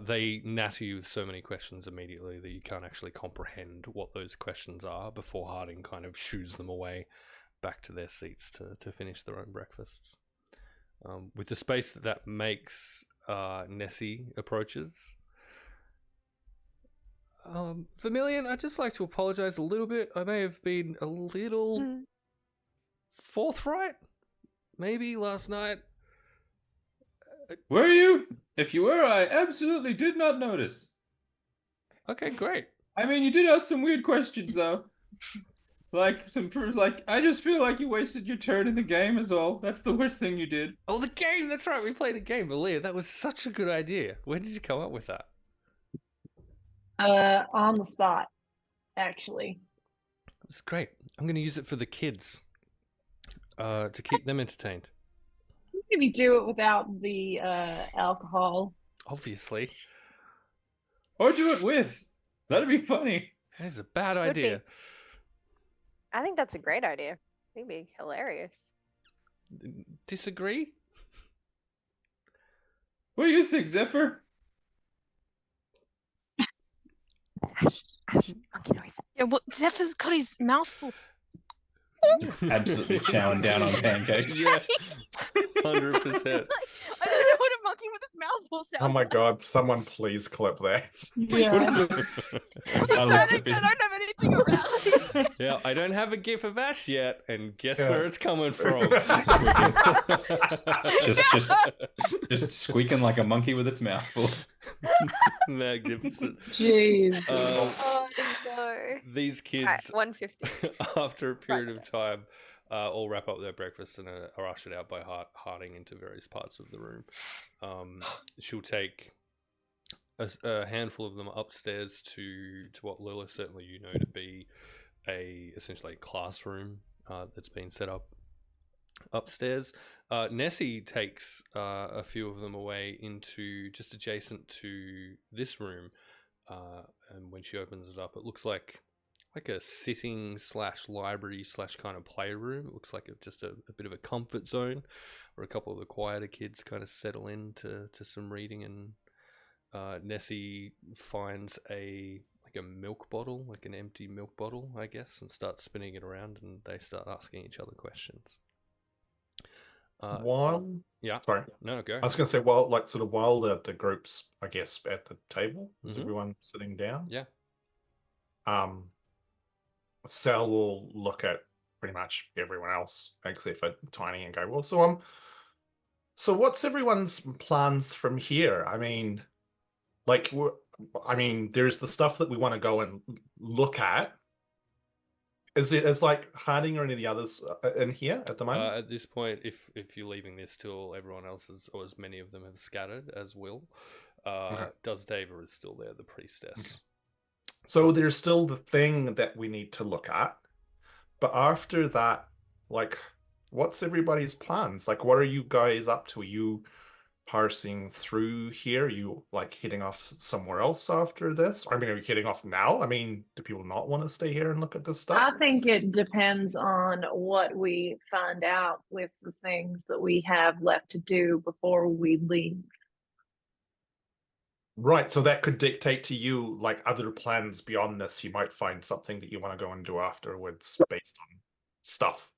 They natter you with so many questions immediately that you can't actually comprehend what those questions are before Harding kind of shoos them away back to their seats to finish their own breakfasts. With the space that makes, Nessie approaches. Vermilion, I'd just like to apologize a little bit. I may have been a little forthright, maybe last night. Were you? If you were, I absolutely did not notice. Okay, great. I mean, you did ask some weird questions, though. Like, I just feel like you wasted your turn in the game is all. That's the worst thing you did. Oh, the game! That's right, we played a game, Malia. That was such a good idea. Where did you come up with that? On the spot, actually. It's great. I'm going to use it for the kids, to keep them entertained. Maybe do it without the alcohol. Obviously. Or do it with. That'd be funny. That's a bad Could be. idea. I think that's a great idea. It'd be hilarious. Disagree? What do you think, Zephyr? Monkey noise. Yeah, well, Zephyr's got his mouth full. Absolutely chowing down on pancakes. Yeah, 100%. It's like, I don't know what a monkey with its mouth full sounds Oh my like. god, someone please clip that. What is Yeah. it? I'm I'll panicked. clip I it. don't have anything around me. Yeah, I don't have a gif of Ash yet, and guess Yeah. where it's coming from? Just squeaking like a monkey with its mouth full. Magnificent. Jeez. Oh no. These Alright, kids, 150. after a period of time, all wrap up their breakfast and are ushered out by Harding into various parts of the room. She'll take a handful of them upstairs to what Lilith, certainly you know to be essentially a classroom that's been set up upstairs. Nessie takes a few of them away into just adjacent to this room, and when she opens it up, it looks like a sitting / library / kind of playroom. It looks like just a bit of a comfort zone where a couple of the quieter kids kind of settle in to some reading. And Nessie finds a milk bottle, like an empty milk bottle, I guess, and starts spinning it around, and they start asking each other questions. While Yeah. Sorry. No, go. I was going to say, while the group's, I guess, at the table, is everyone sitting down? Yeah. Sal will look at pretty much everyone else except for Tiny and go, well, so what's everyone's plans from here? I mean, there's the stuff that we want to go and look at. Is like Harding or any of the others in here at the moment? At this point, if you're leaving this till everyone else is, or as many of them have scattered as will, Does Dava is still there, the priestess. Okay. So there's still the thing that we need to look at, but after that, like, what's everybody's plans? Like, what are you guys up to? Are you parsing through here? Are you like heading off somewhere else after this? Or, I mean, are you heading off now? I mean, do people not want to stay here and look at this stuff? I think it depends on what we find out with the things that we have left to do before we leave. Right, so that could dictate to you like other plans beyond this. You might find something that you want to go and do afterwards based on stuff.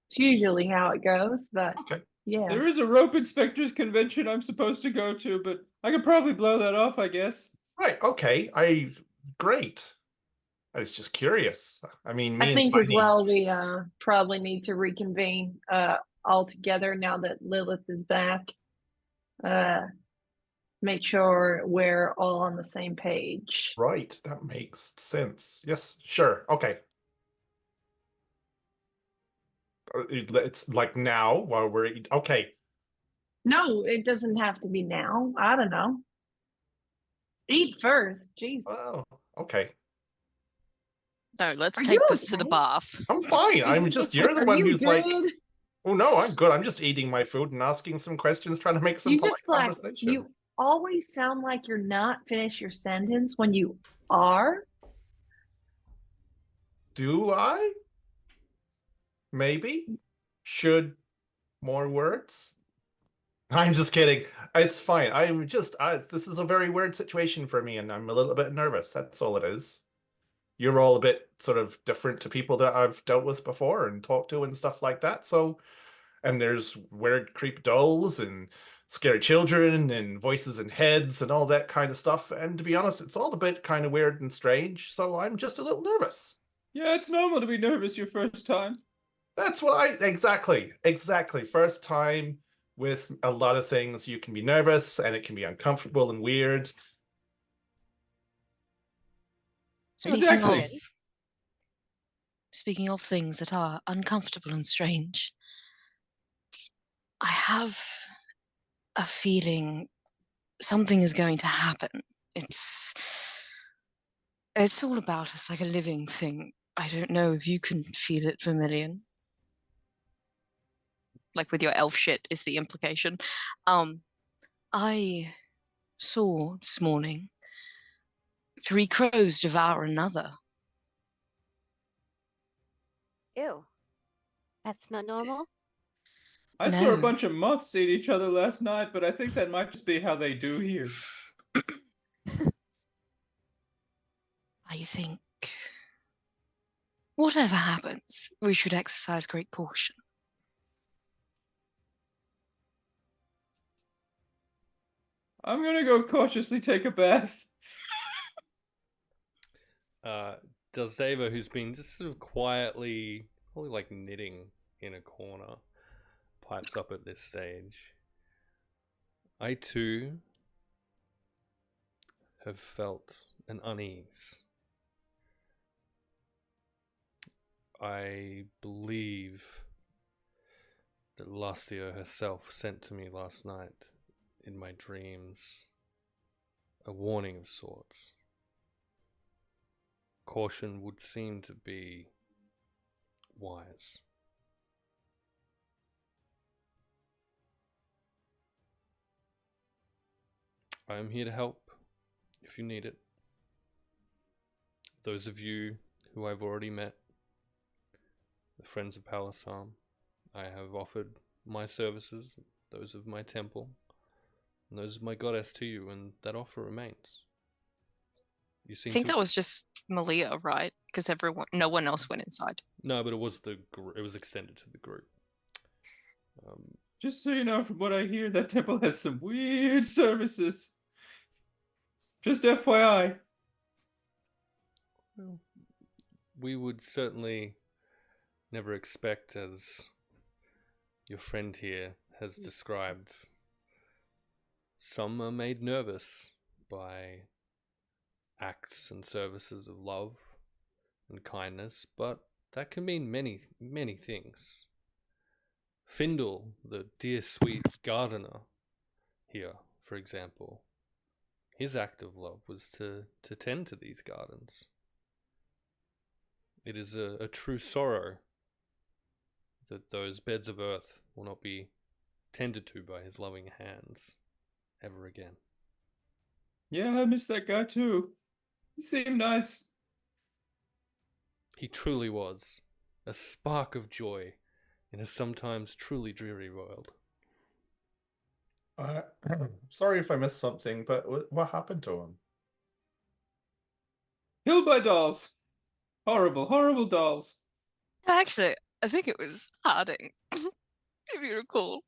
It's usually how it goes, but Okay. yeah. There is a rope inspectors convention I'm supposed to go to, but I could probably blow that off, I guess. Right, okay. Great. I was just curious. I mean, me I and think as Tiny- well we probably need to reconvene all together now that Lilith is back. Make sure we're all on the same page. Right, that makes sense. Yes, sure. Okay. It's like now while we're okay. No, it doesn't have to be now. I don't know. Eat first. Jeez. Oh, okay. No, let's Are take you this to the okay? bath. I'm fine. I'm just you're the Are one you who's like, good? oh no, I'm good. I'm just eating my food and asking some questions, trying to make some You polite just like conversation. you always sound like you're not finished your sentence when you are. Do I? Maybe? Should more words? I'm just kidding. It's fine. I'm just this is a very weird situation for me and I'm a little bit nervous. That's all it is. You're all a bit sort of different to people that I've dealt with before and talked to and stuff like that. So, and there's weird creep dolls and scary children and voices in heads and all that kind of stuff. And to be honest, it's all a bit kind of weird and strange. So I'm just a little nervous. Yeah, it's normal to be nervous your first time. That's what exactly. First time with a lot of things, you can be nervous and it can be uncomfortable and weird. Exactly. Speaking of things that are uncomfortable and strange, I have a feeling something is going to happen. It's all about us, like a living thing. I don't know if you can feel it, Vermilion. Like with your elf shit is the implication. I saw this morning 3 crows devour another. Ew. That's not normal. I saw a No. bunch of moths eat each other last night, but I think that might just be how they do here. I think Whatever happens, we should exercise great caution. I'm gonna go cautiously take a bath. Does Dava, who's been just sort of quietly, probably like knitting in a corner, pipes up at this stage. I too have felt an unease. I believe that Lastia herself sent to me last night in my dreams a warning of sorts. Caution would seem to be wise. I am here to help if you need it. Those of you who I've already met, the Friends of Palisam, I have offered my services, those of my temple, and those of my goddess to you, and that offer remains. You I seem think to... that was just Malia, right? Because no one else went inside. No, but it was it was extended to the group. Just so you know, from what I hear, that temple has some weird services. Just FYI. Well, we would certainly never expect, as your friend here has described, some are made nervous by acts and services of love and kindness, but that can mean many, many things. Findle, the dear sweet gardener here, for example, his act of love was to tend to these gardens. It is a true sorrow that those beds of earth will not be tended to by his loving hands ever again. Yeah, I miss that guy too. He seemed nice. He truly was a spark of joy in a sometimes truly dreary world. Sorry if I missed something, but what happened to him? Killed by dolls. Horrible, horrible dolls. Actually, I think it was Harding, if you recall.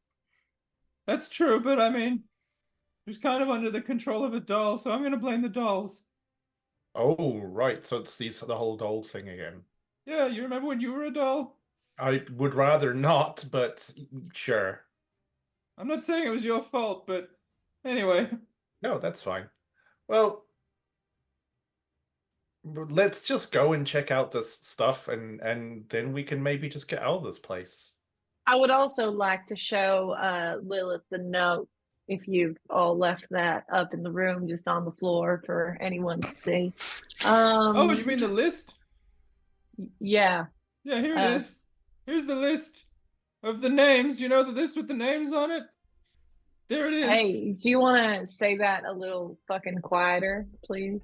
That's true, but I mean, he was kind of under the control of a doll, so I'm going to blame the dolls. Oh, right. So it's the whole doll thing again. Yeah, you remember when you were a doll? I would rather not, but sure. I'm not saying it was your fault, but anyway. No, that's fine. Well, let's just go and check out this stuff, and then we can maybe just get out of this place. I would also like to show Lilith the note, if you've all left that up in the room, just on the floor for anyone to see. Oh, you mean the list? Yeah. Yeah, here it is. Here's the list of the names. You know the list with the names on it? There it is. Hey, do you want to say that a little fucking quieter, please?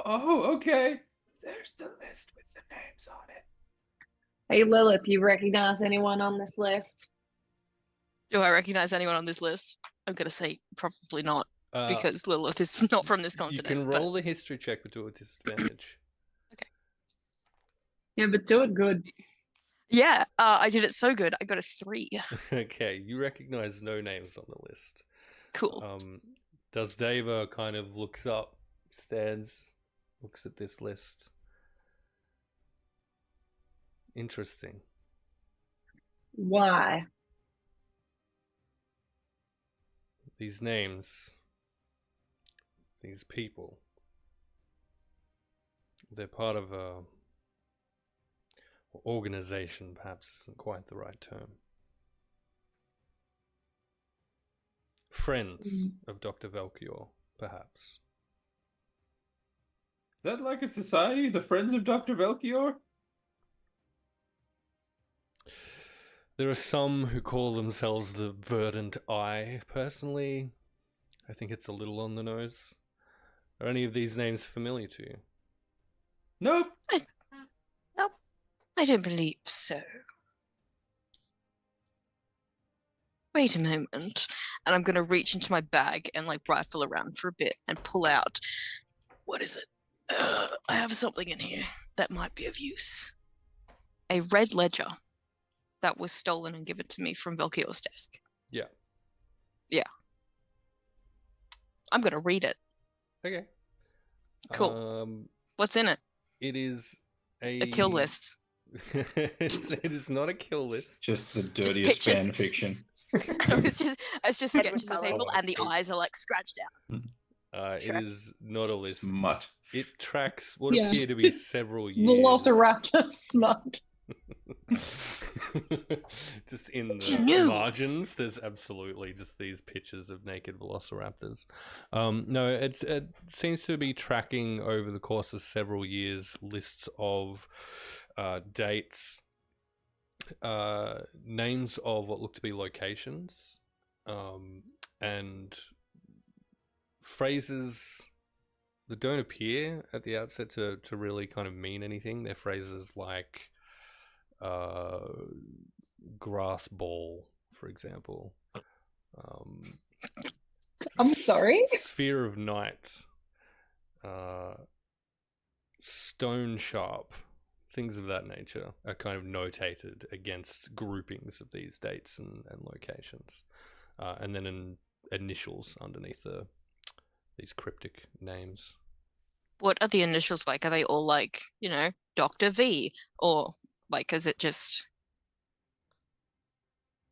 Oh, okay. There's the list with the names on it. Hey, Lilith, you recognize anyone on this list? Do I recognize anyone on this list? I'm going to say probably not, because Lilith is not from this continent. You can roll the history check, but do it with disadvantage. Yeah, but do it good. Yeah, I did it so good. I got a 3. Okay, you recognize no names on the list. Cool. Does Dava kind of looks up, stands, looks at this list? Interesting. Why? These names, these people, they're part of a organization, perhaps isn't quite the right term. Friends of Dr. Velkior, perhaps. Is that like a society? The Friends of Dr. Velkior? There are some who call themselves the Verdant Eye. Personally, I think it's a little on the nose. Are any of these names familiar to you? Nope. Nope. I don't believe so. Wait a moment. And I'm going to reach into my bag and like rifle around for a bit and pull out, what is it? I have something in here that might be of use. A red ledger that was stolen and given to me from Velkior's desk. Yeah. Yeah. I'm gonna read it. Okay. Cool. What's in it? It is A kill list. it is not a kill list. Just the dirtiest pictures. fan fiction. it's just Edward sketches of Cullen. people, and the Oh, eyes are like scratched out. It Sure. is not a list. Smut. It tracks what Yeah. appear to be several years. Velociraptor smut. Just in You the knew. margins, there's absolutely just these pictures of naked velociraptors. No, it seems to be tracking over the course of several years lists of dates, names of what look to be locations, and phrases that don't appear at the outset to really kind of mean anything. They're phrases like grass ball, for example. I'm sorry? Sphere of night. Stone sharp. Things of that nature are kind of notated against groupings of these dates and locations. And then initials underneath these cryptic names. What are the initials like? Are they all like, Dr. V? Or like, is it just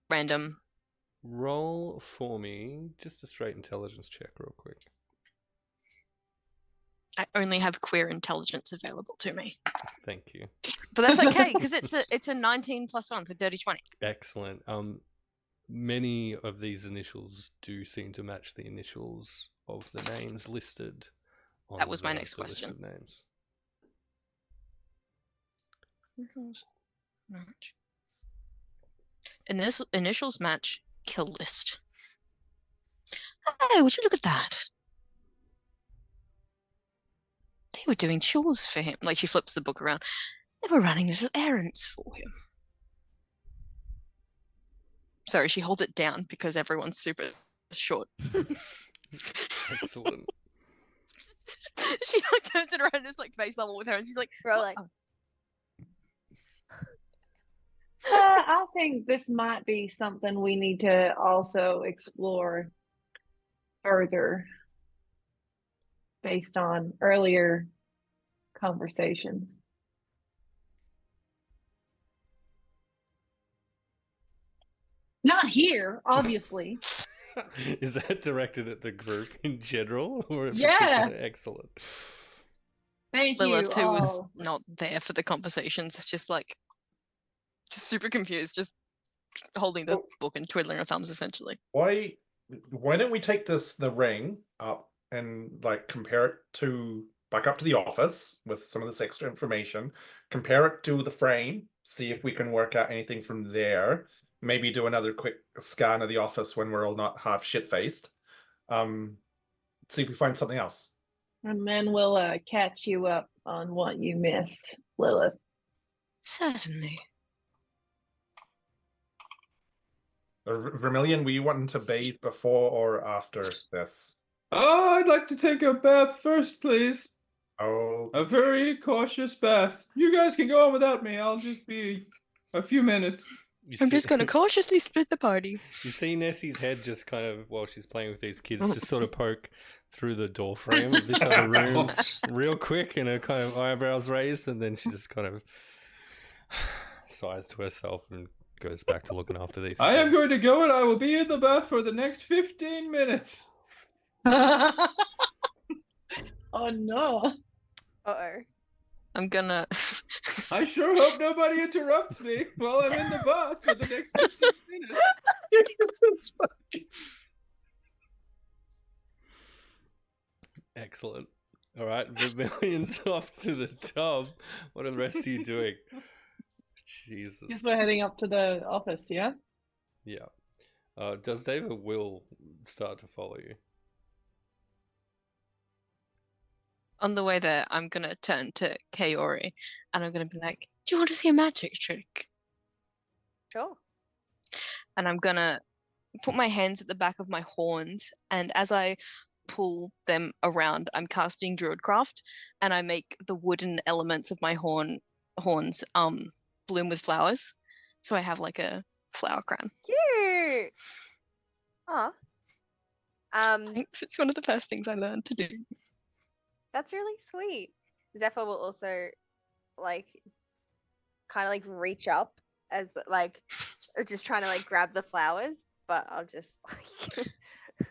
random? Roll for me just a straight intelligence check real quick. I only have queer intelligence available to me. Thank you. But that's okay, because it's a 19 plus 1, so dirty 20. Excellent. Many of these initials do seem to match the initials of the names listed on That was my the next list question. of names. Match. Initials match kill list. Hey, would you look at that? They were doing chores for him. Like, she flips the book around. They were running little errands for him. Sorry, she holds it down because everyone's super short. Excellent. She like turns it around and is like face level with her, and she's like, We're all like, I think this might be something we need to also explore further based on earlier conversations. Not here, obviously. Is that directed at the group in general? Or in Yeah. particular? Excellent. Thank Lilith, you. who was all. not there for the conversations, is just like, just super confused, just holding the book and twiddling her thumbs, essentially. Why don't we take the ring up and like compare it to back up to the office with some of this extra information, compare it to the frame, see if we can work out anything from there. Maybe do another quick scan of the office when we're all not half shit-faced. See if we find something else. And then we'll catch you up on what you missed, Lilith. Certainly. Vermilion, were you wanting to bathe before or after this? Oh, I'd like to take a bath first, please. Oh, A very cautious bath. You guys can go on without me. I'll just be a few minutes. I'm just going to cautiously split the party. You see Nessie's head just kind of, while she's playing with these kids, just sort of poke through the door frame of this other room real quick, and her kind of eyebrows raised, and then she just kind of sighs to herself and goes back to looking after these kids. I am going to go and I will be in the bath for the next 15 minutes. Oh no. uh-oh. I'm gonna... I sure hope nobody interrupts me while I'm in the bath for the next 15 minutes. Excellent. All right, Vermilion's off to the tub. What are the rest of you doing? Jesus. Guess we're heading up to the office, yeah? Yeah. Does David will start to follow you? On the way there, I'm gonna turn to Kaori, and I'm gonna be like, do you want to see a magic trick? Sure. And I'm gonna put my hands at the back of my horns, and as I pull them around. I'm casting Druidcraft, and I make the wooden elements of my horns bloom with flowers. So I have like a flower crown. Cute. Oh. Thanks. It's one of the first things I learned to do. That's really sweet. Zephyr will also like kind of like reach up as like just trying to like grab the flowers, but I'll just like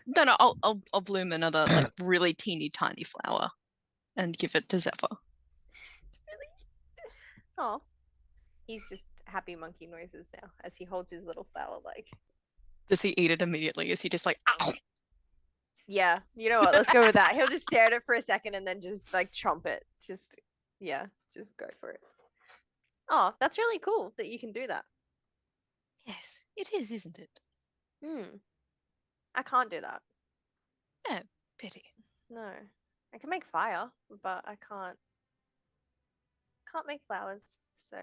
No, I'll bloom another like really teeny tiny flower and give it to Zephyr. really. Oh, he's just happy monkey noises now as he holds his little flower. Like, Does he eat it immediately? Is he just like, ow? yeah, you know what? Let's go with that. He'll just stare at it for a second and then just like chomp it. Just go for it. Oh, that's really cool that you can do that. Yes, it is, isn't it? I can't do that. Yeah, pity. No, I can make fire, but I can't make flowers. So,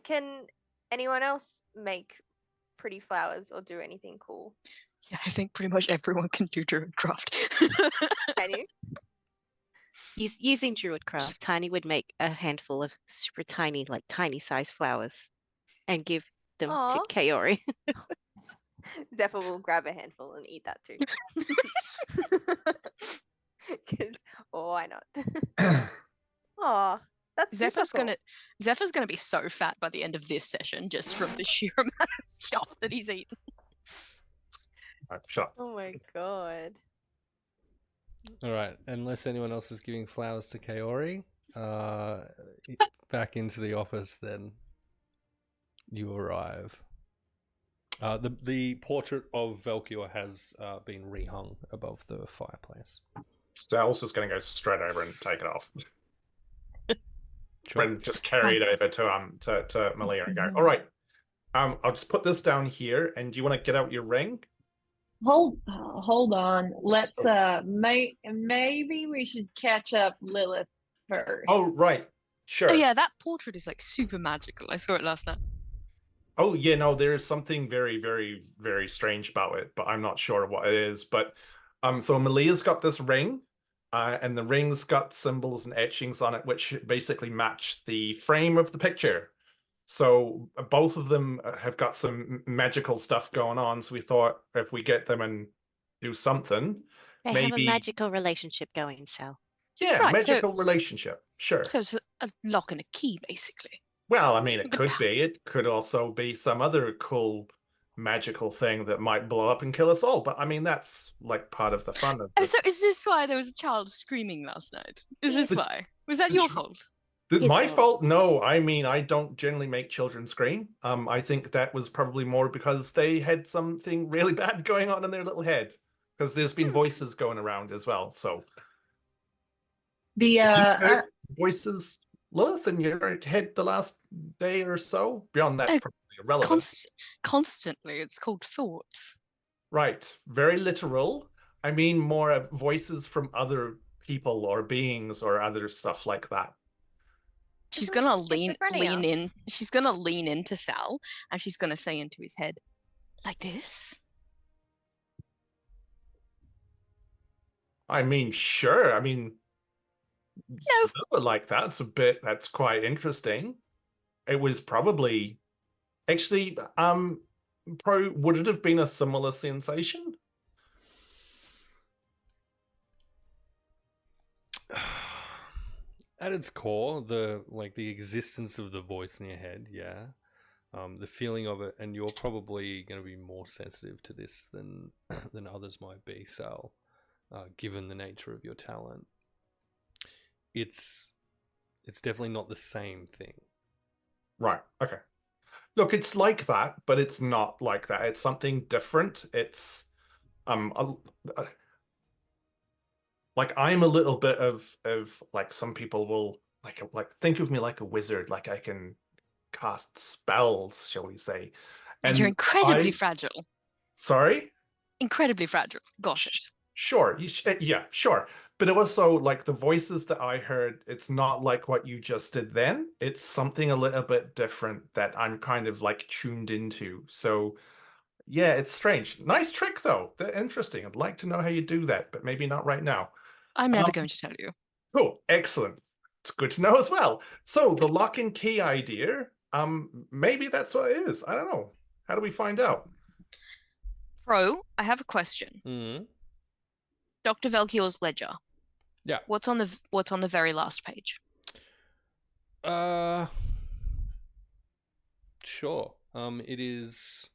can anyone else make pretty flowers or do anything cool? Yeah, I think pretty much everyone can do Druidcraft. Can you? Using Druidcraft, Tiny would make a handful of super tiny, like tiny size flowers and give them Aw. to Kaori. Zephyr will grab a handful and eat that too. Because why not? Oh, that's super cool. Zephyr's gonna be so fat by the end of this session just from the sheer amount of stuff that he's eaten. Shut up. Oh my god. All right, unless anyone else is giving flowers to Kaori, back into the office. Then you arrive. The portrait of Velkior has been rehung above the fireplace. Sal's just going to go straight over and take it off. Sure. And just carry it over to Malia and go, all right, I'll just put this down here, and do you want to get out your ring? Hold on. Let's maybe we should catch up Lilith first. Oh, right. Sure. Oh yeah, that portrait is like super magical. I saw it last night. Oh, yeah, no, there is something very, very, very strange about it, but I'm not sure what it is. But so Malia's got this ring, and the ring's got symbols and etchings on it, which basically match the frame of the picture. So both of them have got some magical stuff going on. So we thought if we get them and do something, They maybe have a magical relationship going, Sal. yeah, Right, magical relationship. Sure. So it's a lock and a key, basically. Well, I mean, it The could pow- be. It could also be some other cool magical thing that might blow up and kill us all. But I mean, that's like part of the fun of this. So is this why there was a child screaming last night? Is this why? Was that your fault? My fault? No, I mean, I don't generally make children scream. I think that was probably more because they had something really bad going on in their little head. Because there's been voices going around as well. So The you heard voices, Lilith, in your head the last day or so? Beyond that's probably irrelevant. Constantly, it's called thoughts. Right. Very literal. I mean more of voices from other people or beings or other stuff like that. She's gonna lean schizophrenia. in. She's gonna lean into Sal, and she's gonna say into his head, like this. I mean, sure. I mean, No. like that's quite interesting. It was probably actually would it have been a similar sensation? At its core, the existence of the voice in your head, yeah. The feeling of it, and you're probably going to be more sensitive to this than others might be, Sal, given the nature of your talent. It's definitely not the same thing. Right. Okay. Look, it's like that, but it's not like that. It's something different. It's like I'm a little bit of like some people will like think of me like a wizard, like I can cast spells, shall we say? And you're incredibly fragile. Sorry? Incredibly fragile. Got it. Sure. Yeah, sure. But also, like, the voices that I heard, it's not like what you just did then. It's something a little bit different that I'm kind of, like, tuned into. So Yeah, it's strange. Nice trick though. They're interesting. I'd like to know how you do that, but maybe not right now. I'm never Um, going to tell you. Cool, excellent. It's good to know as well. So the lock and key idea, maybe that's what it is. I don't know. How do we find out? Pro, I have a question. Mm. Dr. Velkior's ledger. Yeah. What's on the very last page? Sure. It is.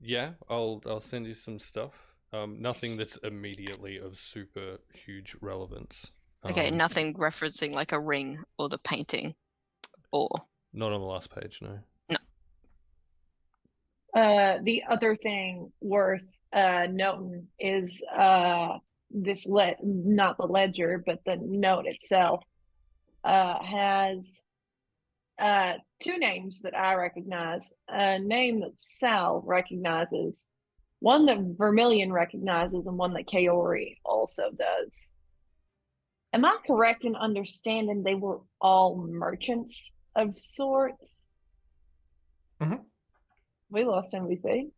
Yeah, I'll send you some stuff. Nothing that's immediately of super huge relevance. Okay, nothing referencing like a ring or the painting, or Not on the last page, no. The other thing worth noting is this not the ledger, but the note itself has two names that I recognize. A name that Sal recognizes, one that Vermilion recognizes, and one that Kaori also does. Am I correct in understanding they were all merchants of sorts? Mhm. We lost MVC.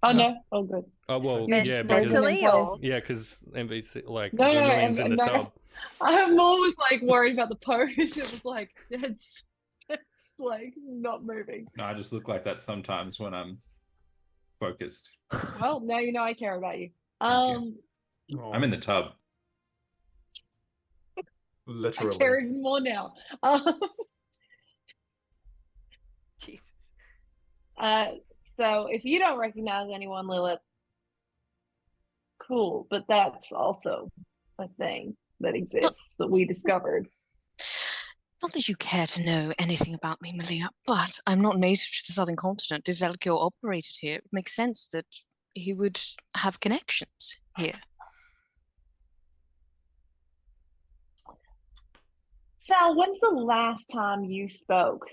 Oh No. no! Oh good. Oh well, Men- yeah, mentally because or- yeah, because MVC like No, Vermilion's in the no. tub. I'm always like worried about the pose. It was like it's like not moving. No, I just look like that sometimes when I'm focused. Well, now you know I care about you. Thank I'm in the Oh, tub. I literally. care even more now. Jesus. So if you don't recognize anyone, Lilith, cool. But that's also a thing that exists that we discovered. not that you care to know anything about me, Malia, but I'm not native to the southern continent. If Velkior operated here, it makes sense that he would have connections here. Sal, when's the last time you spoke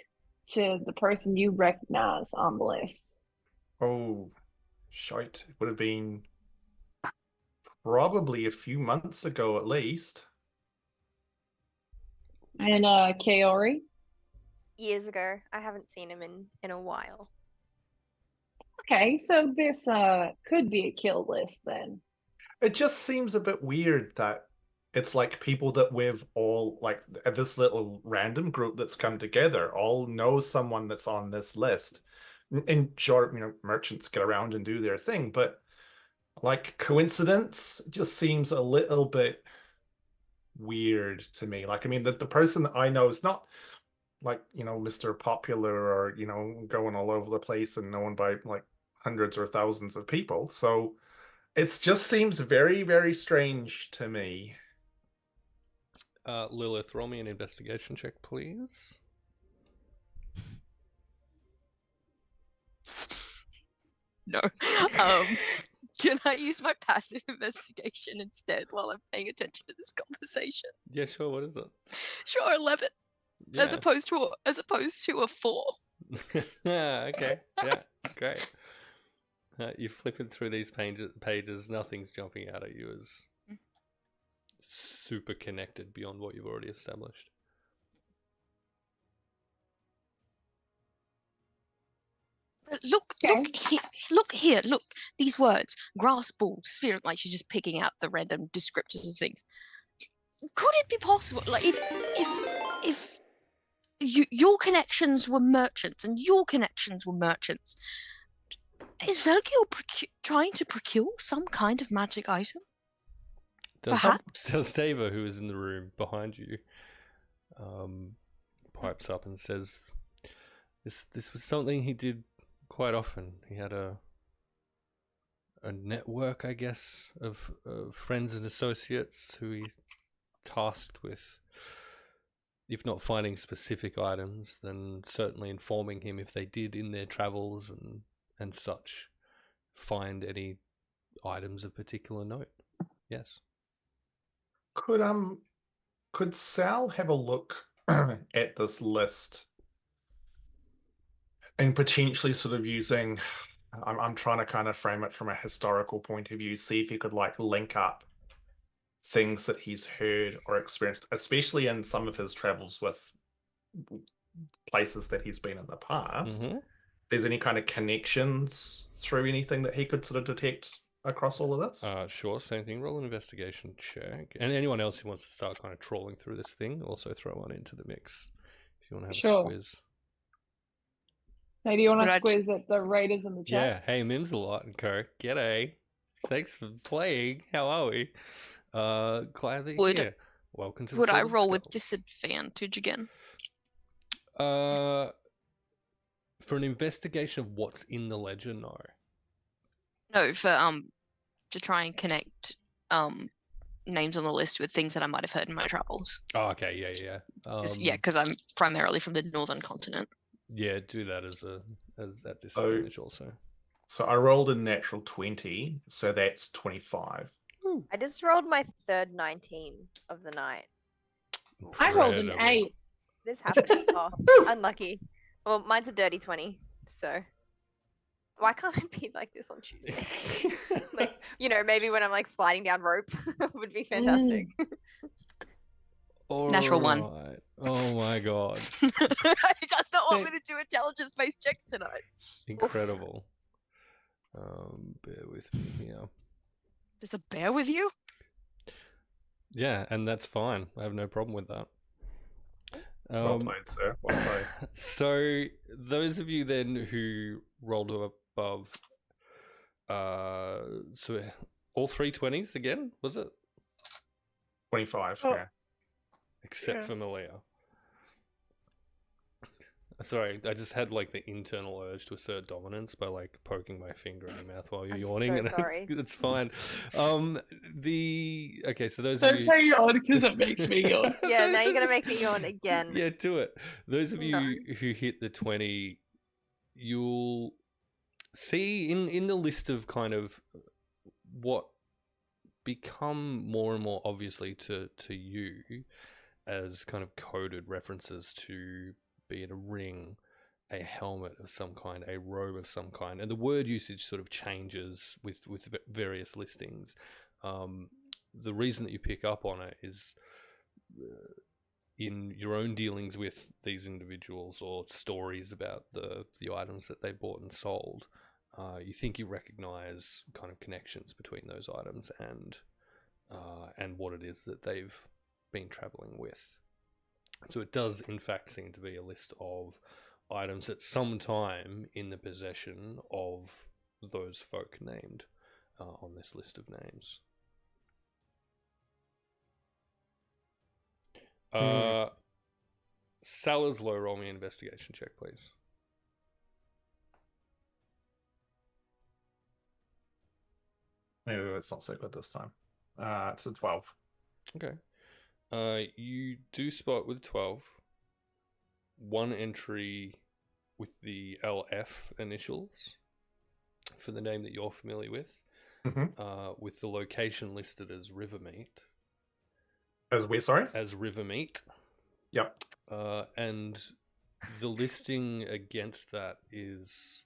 to the person you recognize on the list? Oh, shite. It would have been probably a few months ago at least. And Kaori? Years ago. I haven't seen him in a while. Okay, so this could be a kill list then. It just seems a bit weird that it's like people that we've all like this little random group that's come together all know someone that's on this list. And sure, merchants get around and do their thing, but like coincidence just seems a little bit weird to me. Like, I mean, the person that I know is not like, Mr. Popular or, going all over the place and known by like hundreds or thousands of people. So it just seems very, very strange to me. Lilith, roll me an investigation check, please. No. Can I use my passive investigation instead while I'm paying attention to this conversation? Yeah, sure. What is it? Sure, 11. Yeah. As opposed to a 4. Yeah. Okay. Yeah. Great. You're flipping through these pages. Nothing's jumping out at you as super connected beyond what you've already established. But look here, look. These words, grass ball, sphere, like she's just picking out the random descriptors of things. Could it be possible, like, if your connections were merchants and your connections were merchants, is Velkior trying to procure some kind of magic item? Perhaps. Does Dava, who is in the room behind you, pipes up and says, "This was something he did quite often. He had a network, I guess, of friends and associates who he tasked with, if not finding specific items, then certainly informing him if they did in their travels and such find any items of particular note." Yes. Could Sal have a look at this list and potentially sort of using, I'm trying to kind of frame it from a historical point of view, see if he could like link up things that he's heard or experienced, especially in some of his travels with places that he's been in the past, Mhm. there's any kind of connections through anything that he could sort of detect across all of this? Sure, same thing. Roll an investigation check. And anyone else who wants to start kind of trawling through this thing, also throw one into the mix if you want to have Sure. a squiz. Maybe you want Would to I- squeeze at the raiders in the chat? Yeah, hey, Mims a lot and Co. G'day. Thanks for playing. How are we? Glad that you're Would- here. Welcome to the Would I Sword of roll with Skulls. disadvantage again? For an investigation of what's in the ledger, no. No, for to try and connect names on the list with things that I might have heard in my travels. Oh, okay, yeah. Because I'm primarily from the northern continent. Yeah, do that as that disadvantage also. So I rolled a natural 20, so that's 25. I just rolled my third 19 of the night. I rolled an Incredible. 8. This happened. Oh, unlucky. Well, mine's a dirty 20, so why can't I be like this on Tuesday? Like, maybe when I'm like sliding down rope would be fantastic. Natural 1. Alright. Oh my god. He does not want So- me to do intelligence-based checks tonight. Incredible. Bear with me here. There's a bear with you? Yeah, and that's fine. I have no problem with that. Well played, sir. Well played. So those of you then who rolled above, so all 3 20s again, was it? 25, Oh. yeah. Except Yeah. for Malia. Sorry, I just had like the internal urge to assert dominance by like poking my finger in your mouth while you're I'm yawning, so and sorry. it's fine. Okay, so those Don't of you. say yawn because it makes me yawn. Yeah, now Those you're of gonna make me yawn again. Yeah, do it. Those of you No. who hit the 20, you'll see in the list of kind of what become more and more obviously to you as kind of coded references to be it a ring, a helmet of some kind, a robe of some kind, and the word usage sort of changes with various listings. The reason that you pick up on it is in your own dealings with these individuals or stories about the items that they bought and sold, you think you recognize kind of connections between those items and what it is that they've been traveling with. So it does in fact seem to be a list of items at some time in the possession of those folk named on this list of names. Salazlo, roll me an investigation check, please. Maybe it's not so good this time. It's a 12. Okay. You do spot with 12 one entry with the LF initials for the name that you're familiar with, with the location listed as Rivermeet. As we, sorry? As Rivermeet. Yep. And the listing against that is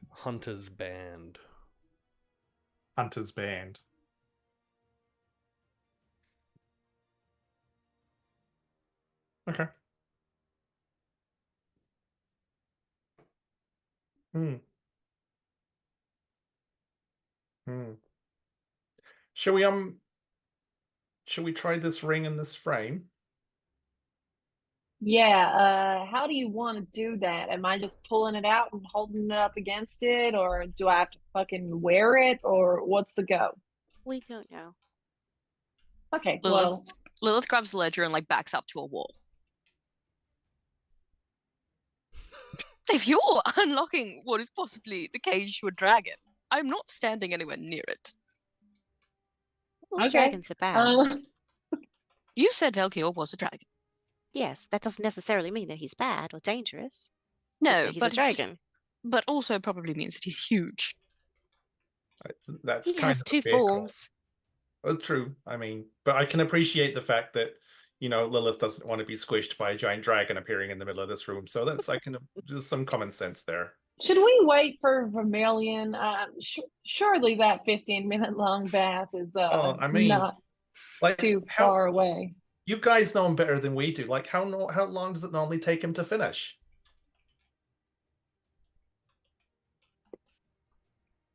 Hunter's Band. Hunter's Band. Okay. Hmm. Shall we try this ring in this frame? Yeah, how do you want to do that? Am I just pulling it out and holding it up against it, or do I have to fucking wear it, or what's the go? We don't know. Okay, well, Lilith grabs the ledger and like backs up to a wall. If you're unlocking what is possibly the cage to a dragon, I'm not standing anywhere near it. Well, Okay. dragons are bad. You said Velkior was a dragon. Yes, that doesn't necessarily mean that he's bad or dangerous. Just No, that he's but a dragon. but also probably means that he's huge. That's He kind has of a two fair call. forms. Well, true. I mean, but I can appreciate the fact that, Lilith doesn't want to be squished by a giant dragon appearing in the middle of this room. So there's some common sense there. should we wait for Vermilion? Surely that 15-minute long bath is I mean, not like, too how far away. You guys know him better than we do. Like, how long does it normally take him to finish?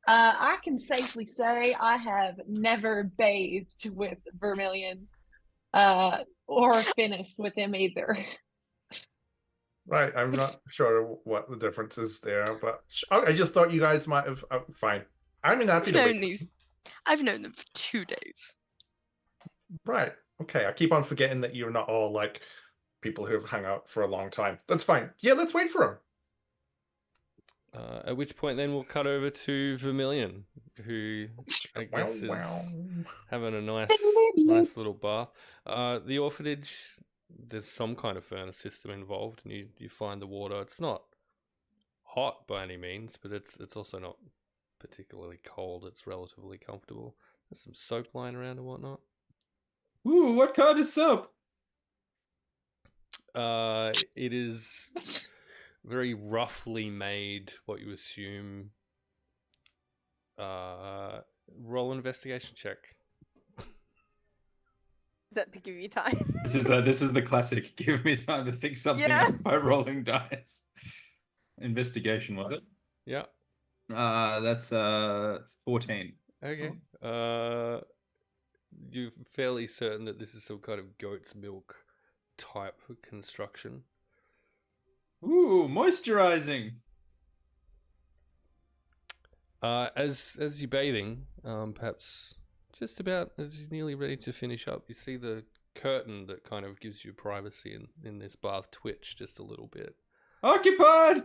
I can safely say I have never bathed with Vermilion, or finished with him either. Right, I'm not sure what the difference is there, but I just thought you guys might have. Fine, I'm happy to wait. I've known them for 2 days. Right. Okay. I keep on forgetting that you're not all like people who have hung out for a long time. That's fine. Yeah, let's wait for him. At which point, then we'll cut over to Vermilion, who I guess is having a nice little bath. The orphanage, there's some kind of furnace system involved, and you find the water. It's not hot by any means, but it's also not particularly cold. It's relatively comfortable. There's some soap lying around and whatnot. Ooh, what kind of soap? It is very roughly made, what you assume. Roll an investigation check. Is that to give you time? This is the classic. Give me time to think something up by rolling dice. Investigation, was it? Yeah. That's 14. Okay. You're fairly certain that this is some kind of goat's milk type construction. Ooh, moisturizing. As you're bathing, perhaps just about as you're nearly ready to finish up, you see the curtain that kind of gives you privacy in this bath twitch just a little bit. Occupied!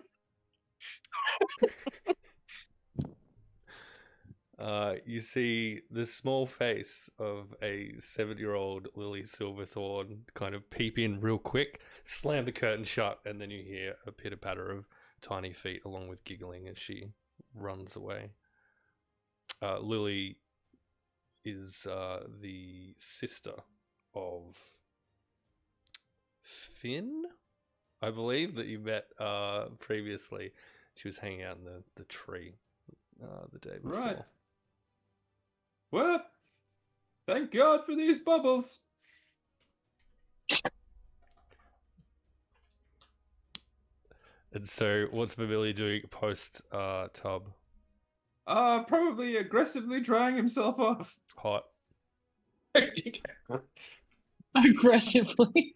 You see the small face of a 7-year-old Lily Silverthorn kind of peep in real quick, slam the curtain shut, and then you hear a pitter-patter of tiny feet along with giggling as she runs away. Lily is the sister of Finn, I believe, that you met previously. She was hanging out in the tree the day before. Right. Well, thank God for these bubbles. And so, what's Vermilion doing post tub? Probably aggressively drying himself off. Hot. Aggressively.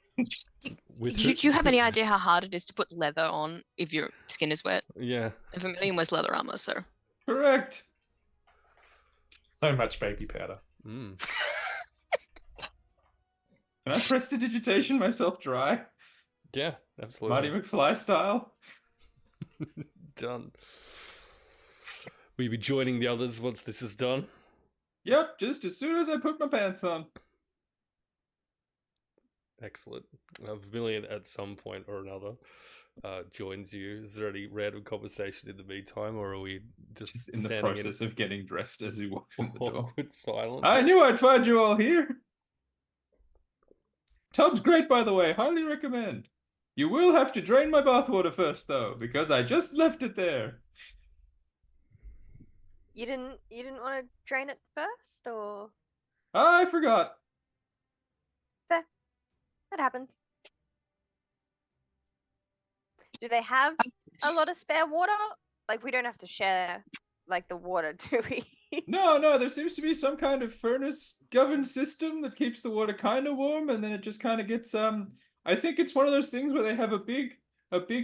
With Do you have any idea how hard it is to put leather on if your skin is wet? Yeah. And Vermilion wears leather armor, so. Correct. So much baby powder. Mm. Can I prestidigitation myself dry? Yeah, absolutely. Marty McFly style. Done. Will you be joining the others once this is done? Yep, just as soon as I put my pants on. Excellent. Vermilion at some point or another joins you. Is there any random conversation in the meantime, or are we just in the standing process of getting dressed as he walks in the door? Awkward silence. I knew I'd find you all here. Tub's great, by the way. Highly recommend. You will have to drain my bathwater first, though, because I just left it there. You didn't want to drain it first, or I forgot. fair? That happens. Do they have a lot of spare water? Like, we don't have to share like the water, do we? No, there seems to be some kind of furnace governed system that keeps the water kind of warm, and then it just kind of gets I think it's one of those things where they have a big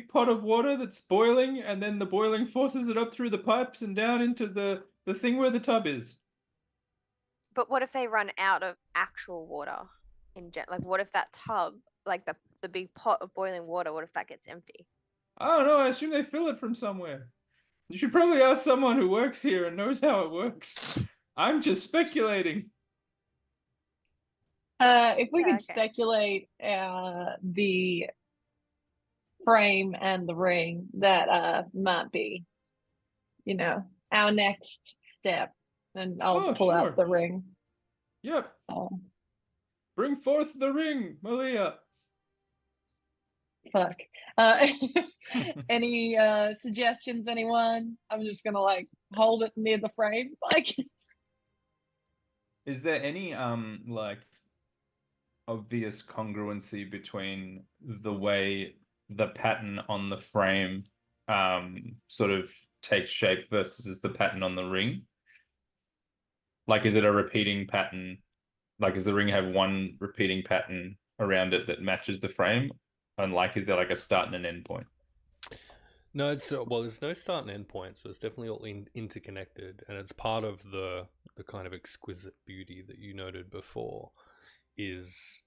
pot of water that's boiling, and then the boiling forces it up through the pipes and down into the thing where the tub is. But what if they run out of actual water like, what if that tub, like the big pot of boiling water, what if that gets empty? I don't know, I assume they fill it from somewhere. You should probably ask someone who works here and knows how it works. I'm just speculating. If we Yeah, could speculate the frame and the ring, that might be, our next step. And I'll pull out the ring. Yep. Bring forth the ring, Malia. Fuck. Any suggestions, anyone? I'm just gonna hold it near the frame. Is there any like obvious congruency between the way the pattern on the frame sort of takes shape versus the pattern on the ring? Like, is it a repeating pattern? Like, does the ring have one repeating pattern around it that matches the frame? And like, is there like a start and an end point? No, it's well, there's no start and end point, so it's definitely all interconnected, and it's part of the kind of exquisite beauty that you noted before. Is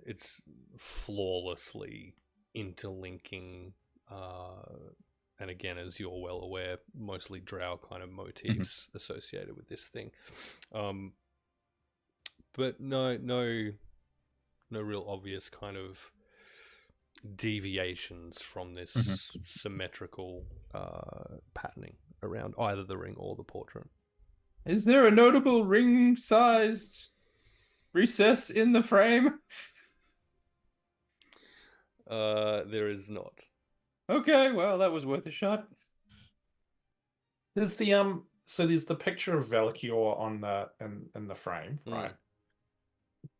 it's flawlessly interlinking, and again, as you're well aware, mostly drow kind of motifs associated with this thing. But no real obvious kind of deviations from this symmetrical patterning around either the ring or the portrait. Is there a notable ring-sized recess in the frame? There is not. Okay, well, that was worth a shot. There's the so there's the picture of Valkyr on the in the frame, right?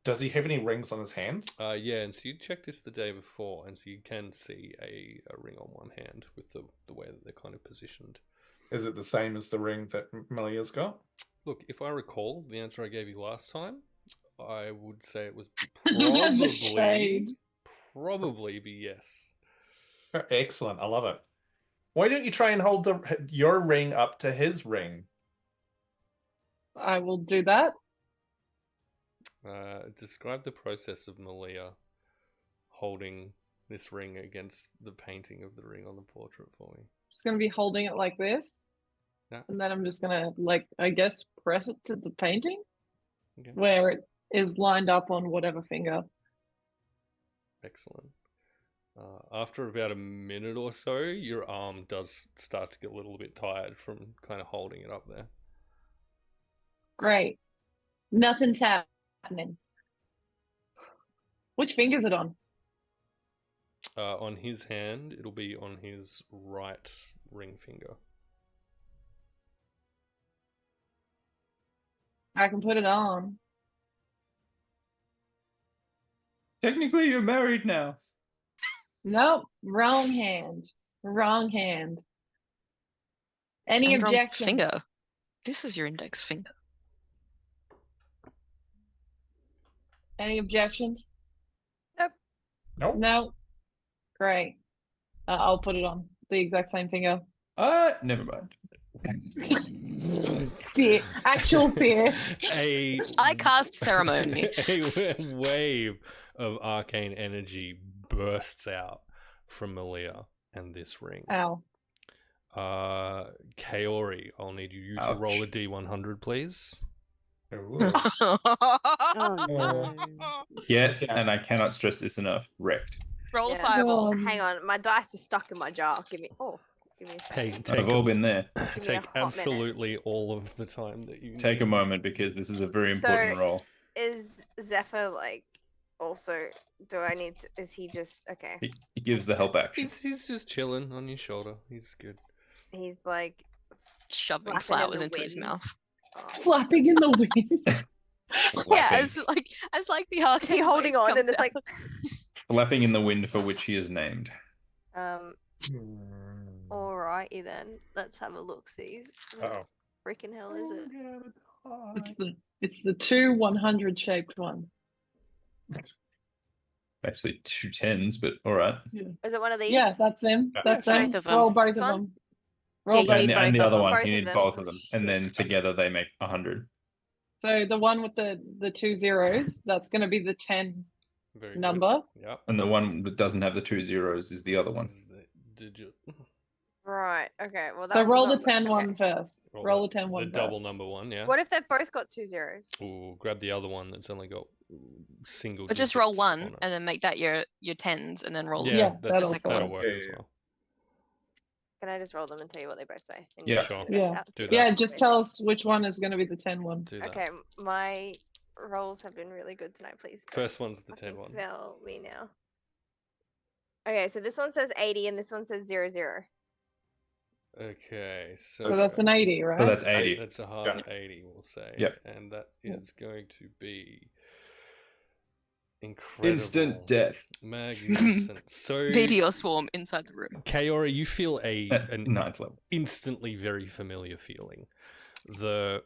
Does he have any rings on his hands? Yeah, and so you checked this the day before, and so you can see a ring on one hand with the way that they're kind of positioned. Is it the same as the ring that Melia's got? Look, if I recall the answer I gave you last time, I would say it was The shade. probably be yes. Excellent, I love it. Why don't you try and hold your ring up to his ring? I will do that. Describe the process of Malia holding this ring against the painting of the ring on the portrait for me. Just going to be holding it like this. Yeah. And then I'm just going to, like, I guess, press it to the painting Okay. where it is lined up on whatever finger. Excellent. After about a minute or so, your arm does start to get a little bit tired from kind of holding it up there. Great. Nothing's happening. Which finger's it on? On his hand, it'll be on his right ring finger. I can put it on. Technically, you're married now. Nope, wrong hand. Wrong hand. Any And wrong objections? finger. This is your index finger. Any objections? Nope. No. Great. I'll put it on the exact same finger. Never mind. Fear. Actual fear. I cast ceremony. A wave of arcane energy bursts out from Malia and this ring. Ow. Kaori, I'll need you to roll a D100, please. Oh no. Yeah, and I cannot stress this enough. Wrecked. Roll a Yeah. fireball. Hang on, my dice are stuck in my jar. Give me a Hey, second. I've all been there. Give me a take hot minute. absolutely all of the time that you Take a need. moment because this is a very important So- role. Is Zephyr like also? Do I need to? Is he just okay? He gives the help action. He's just chilling on your shoulder. He's good. He's like Shoving Flapping in flowers the into his wind. mouth. Flapping in the wind. Yeah, Flapping. as like the arcane is he holding wave on and comes it's like out. Flapping in the wind for which he is named. Alrighty then. Let's have a look. Sees. Uh-oh. Freaking hell is it? It's the two 100 shaped ones. Actually, 2 10s, but all right. Is it one of these? Yeah, that's them. Yeah. That's them. Both of them. Roll both of This one? them. Roll you both. need And the both of other them. one, Both you of need them. both of them, and then together they make 100. So the one with the 2 zeros, that's going to be the 10 Very good. number. Yep. And the one that doesn't have the 2 zeros is the other one. Is the digit. Right. Okay. Well, that So one's roll the not- 10 okay. one first. Roll the 10 one The first. double number one, yeah. What if they've both got 2 zeros? Ooh, grab the other one that's only got single. But just roll digits one on it. and then make that your tens and then roll Yeah, Yeah, that's, that'll that'll fine. work Yeah, as yeah. well. Can I just roll them and tell you what they both say? And Yeah. just Sure. figure this Yeah. out? Do that. Yeah, just tell us which one is going to be the 10 one. Do that. Okay, my rolls have been really good tonight. Please. don't First one's the 10 fucking one. Fail me now. Okay, so this one says 80 and this one says 00. Okay, so, So that's an 80, right? So that's 80. That's a hard 80, we'll say. Yep. And that Yeah. is going to be Incredible. Instant death. Magnificent. So, Meteor swarm inside the room. Kaori, you feel At an 9th level. instantly very familiar feeling. The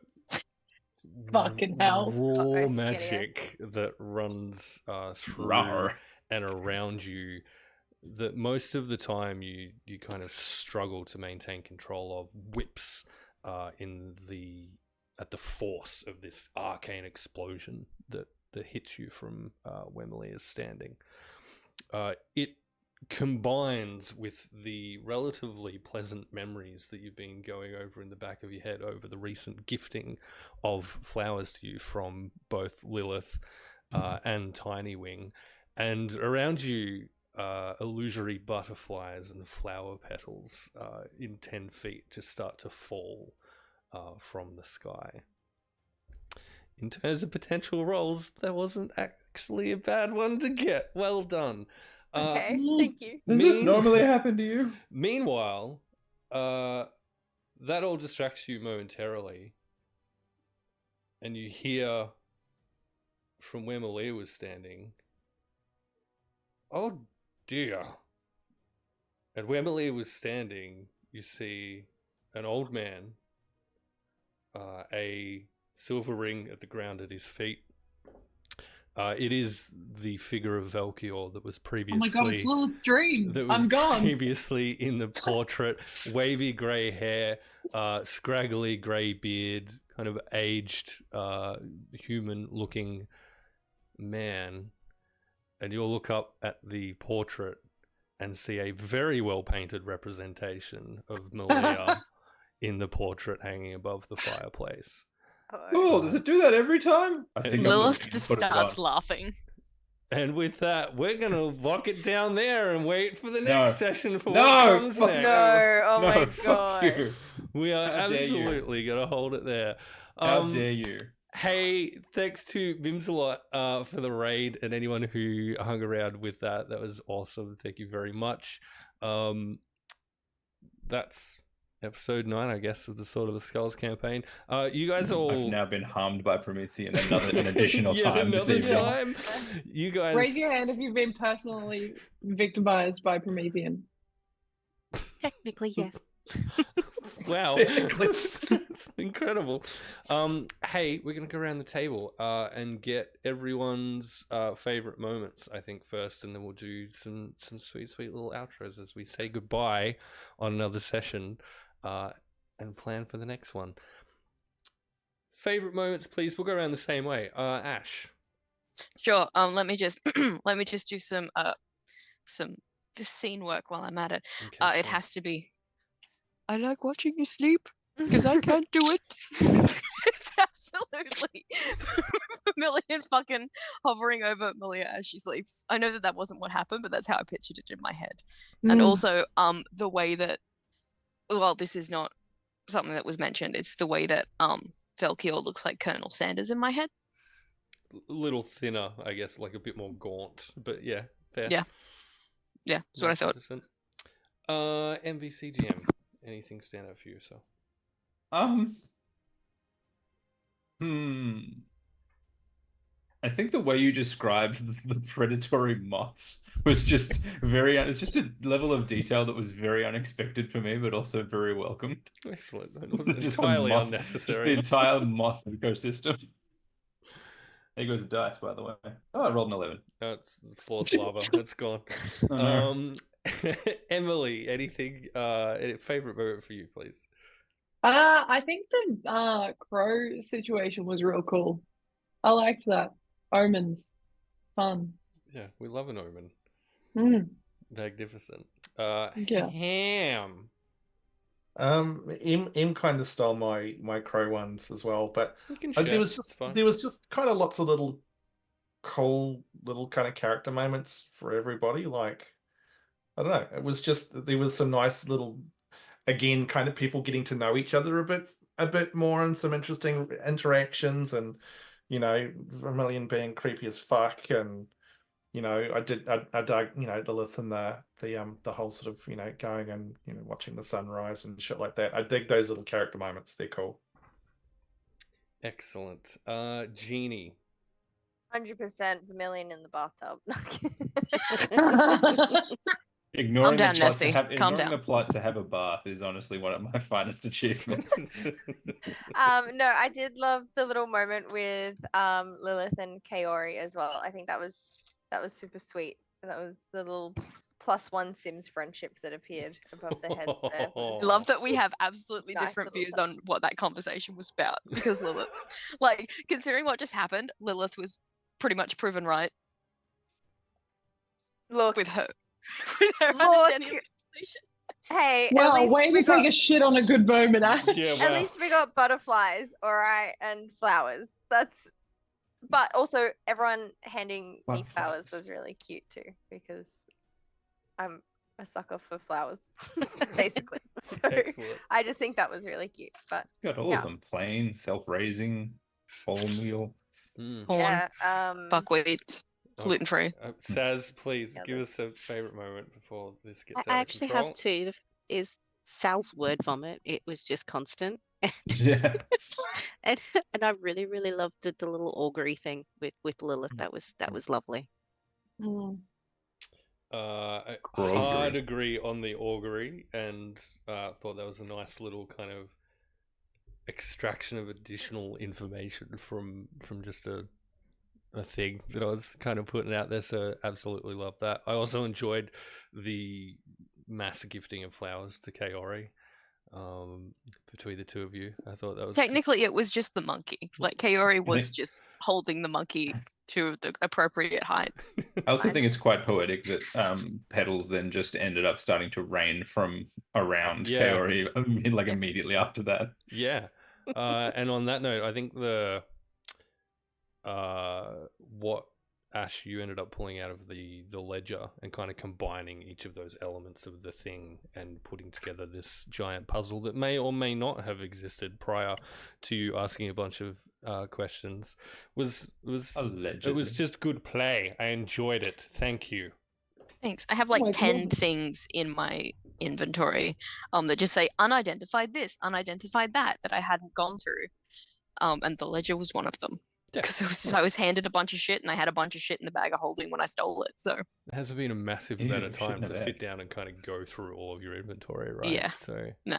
Fucking hell. raw Uh-oh, magic that runs through Rawr. and around you, that most of the time you kind of struggle to maintain control of, whips at the force of this arcane explosion that hits you from where Malia is standing. It combines with the relatively pleasant memories that you've been going over in the back of your head over the recent gifting of flowers to you from both Lilith and Tiny Wing, and around you illusory butterflies and flower petals in 10 feet just start to fall from the sky. In terms of potential roles, that wasn't actually a bad one to get. Well done. Okay, thank you. Does this normally happen to you? Meanwhile, that all distracts you momentarily, and you hear from where Malia was standing, "Oh dear." And where Malia was standing, you see an old man, a silver ring at the ground at his feet. It is the figure of Valkior that was previously. Oh my god, it's Lilith's dream. That was I'm gone. previously in the portrait. Wavy grey hair, scraggly grey beard, kind of aged, human-looking man. And you'll look up at the portrait and see a very well-painted representation of Malia in the portrait hanging above the fireplace. Cool. Does it do that every time? I think I'm Lilith gonna just put it starts on. laughing. And with that, we're going to lock it down there and wait for the No. next session for No, what comes fuck next. No, oh No, my fuck god. you. We are How dare you. absolutely going to hold it there. How dare you? Hey, thanks to Bims a lot for the raid and anyone who hung around with that. That was awesome. Thank you very much. That's episode 9, I guess, of the Sword of the Skulls campaign. You guys all... I've now been harmed by Promethean an additional Yet time this another evening. time. You guys... Raise your hand if you've been personally victimized by Promethean. Technically, yes. Wow. It's incredible. Hey, we're going to go around the table and get everyone's favorite moments, I think, first, and then we'll do some sweet, sweet little outros as we say goodbye on another session and plan for the next one. Favorite moments, please. We'll go around the same way. Ash. Sure. Let me just do some scene work while I'm at it. Okay, It sure. has to be. I like watching you sleep because I can't do it. It's absolutely Million fucking hovering over Malia as she sleeps. I know that wasn't what happened, but that's how I pictured it in my head. And also, the way that, well, this is not something that was mentioned. It's the way that Velkior looks like Colonel Sanders in my head. A little thinner, I guess, like a bit more gaunt, but yeah, fair. Yeah. Yeah, that's what I thought. 100%. MVCGM. Anything stand out for you, so? I think the way you described the predatory moths was just it's just a level of detail that was very unexpected for me, but also very welcomed. Excellent. It was Just entirely Just unnecessary. the entire moth ecosystem. There goes a dice, by the way. Oh, I rolled an 11. It's floor's lava. It's gone. Oh, no. Emily, anything? Favorite moment for you, please? I think the crow situation was real cool. I liked that. Omens. Fun. Yeah, we love an omen. Magnificent. Yeah. Ham. Im kind of stole my crow ones as well, but You can there share, was it's just fine. kind of lots of little cool little kind of character moments for everybody. Like, I don't know, it was just there was some nice little, again, kind of people getting to know each other a bit more, and some interesting interactions, and Vermilion being creepy as fuck, and I dug Lilith and the whole sort of going and watching the sunrise and shit like that. I dig those little character moments. They're cool. Excellent. Jeannie. 100% Vermilion in the bathtub. Ignoring down, the plot Nessie. to have Calm ignoring the down. plot to have a bath is honestly one of my finest achievements. No, I did love the little moment with Lilith and Kaori as well. I think that was super sweet. That was the little +1 Sims friendship that appeared above their heads there. Love that we have absolutely Nice different little views touch. on what that conversation was about because Lilith, like, considering what just happened, Lilith was pretty much proven right Look, with her understanding of the conversation. hey, at Wow, least way we to take got, a shit on a good moment, Ash. Yeah, at wow. least we got butterflies, all right, and flowers. But also everyone handing me flowers Butterflies. was really cute too, because I'm a sucker for flowers, basically. So Excellent. I just think that was really cute. But Got all yeah. of them. Plain, self-raising, whole meal. Mm. Corn, yeah, buckwheat, gluten free. Saz, please Yeah, give that's- us a favorite moment before this gets I out of actually control. have two. Is Sal's word vomit. It was just constant. Yeah. and I really, really loved the little augury thing with Lilith. That was lovely. Mm. I Augury. hard agree on the augury, and thought that was a nice little kind of extraction of additional information from just a thing that I was kind of putting out there. So absolutely love that. I also enjoyed the mass gifting of flowers to Kaori between the two of you. I thought that was Technically, it was just the monkey. Like Kaori was just holding the monkey to the appropriate height. I also Fine. think it's quite poetic that petals then just ended up starting to rain from around Yeah. Kaori like immediately after that. Yeah. And on that note, I think the what Ash you ended up pulling out of the ledger and kind of combining each of those elements of the thing and putting together this giant puzzle that may or may not have existed prior to you asking a bunch of questions was Allegedly. it was just good play. I enjoyed it. Thank you. Thanks. I have Oh like my 10 goodness. things in my inventory that just say unidentified this, unidentified that I hadn't gone through. And the ledger was one of them. Yeah. Because I was handed a bunch of shit and I had a bunch of shit in the bag of holding when I stole it. So It has been a massive Ew, amount of shit time in a to bag. sit down and kind of go through all of your inventory, right? Yeah. So Nah.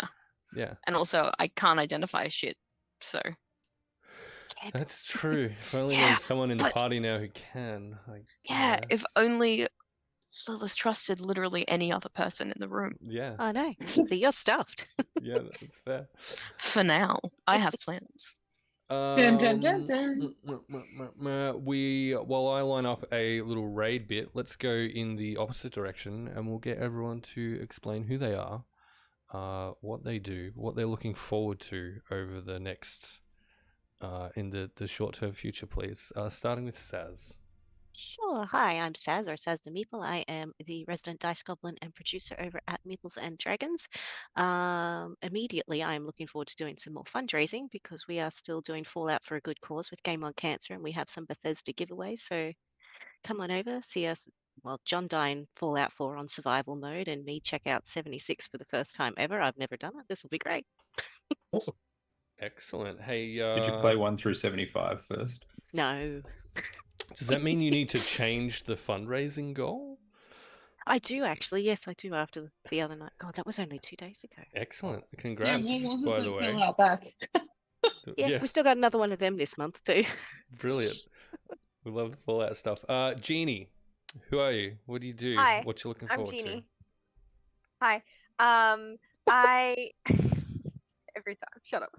yeah. And also I can't identify shit. So That's true. If only Yeah, there's someone in the but- party now who can. yeah, if guess. only Lilith trusted literally any other person in the room. Yeah, I know. So you're stuffed. yeah, that's fair. For now, I have plans. Dun, dun, dun, dun. While I line up a little raid bit, let's go in the opposite direction and we'll get everyone to explain who they are, what they do, what they're looking forward to over the next, in the short-term future, please. Starting with Saz. Sure. Hi, I'm Saz, or Saz the Meeple. I am the resident dice goblin and producer over at Meeples and Dragons. Immediately, I am looking forward to doing some more fundraising because we are still doing Fallout for a good cause with Game on Cancer, and we have some Bethesda giveaways. So come on over, see us. Well, John Dine Fallout 4 on survival mode, and me check out 76 for the first time ever. I've never done it. This will be great. Awesome. Excellent. Hey, Did you play 1 through 75 first? No, does that mean you need to change the fundraising goal? I do actually. Yes, I do. After the other night. God, that was only 2 days ago. Excellent. Yeah, Congrats, what was it by that the way. fell out back? Yeah, we still got another one of them this month too. Brilliant. We love the Fallout stuff. Jeannie, who are you? What do you do? Hi, What you looking I'm forward Jeannie. to? Hi. I every time. Shut up.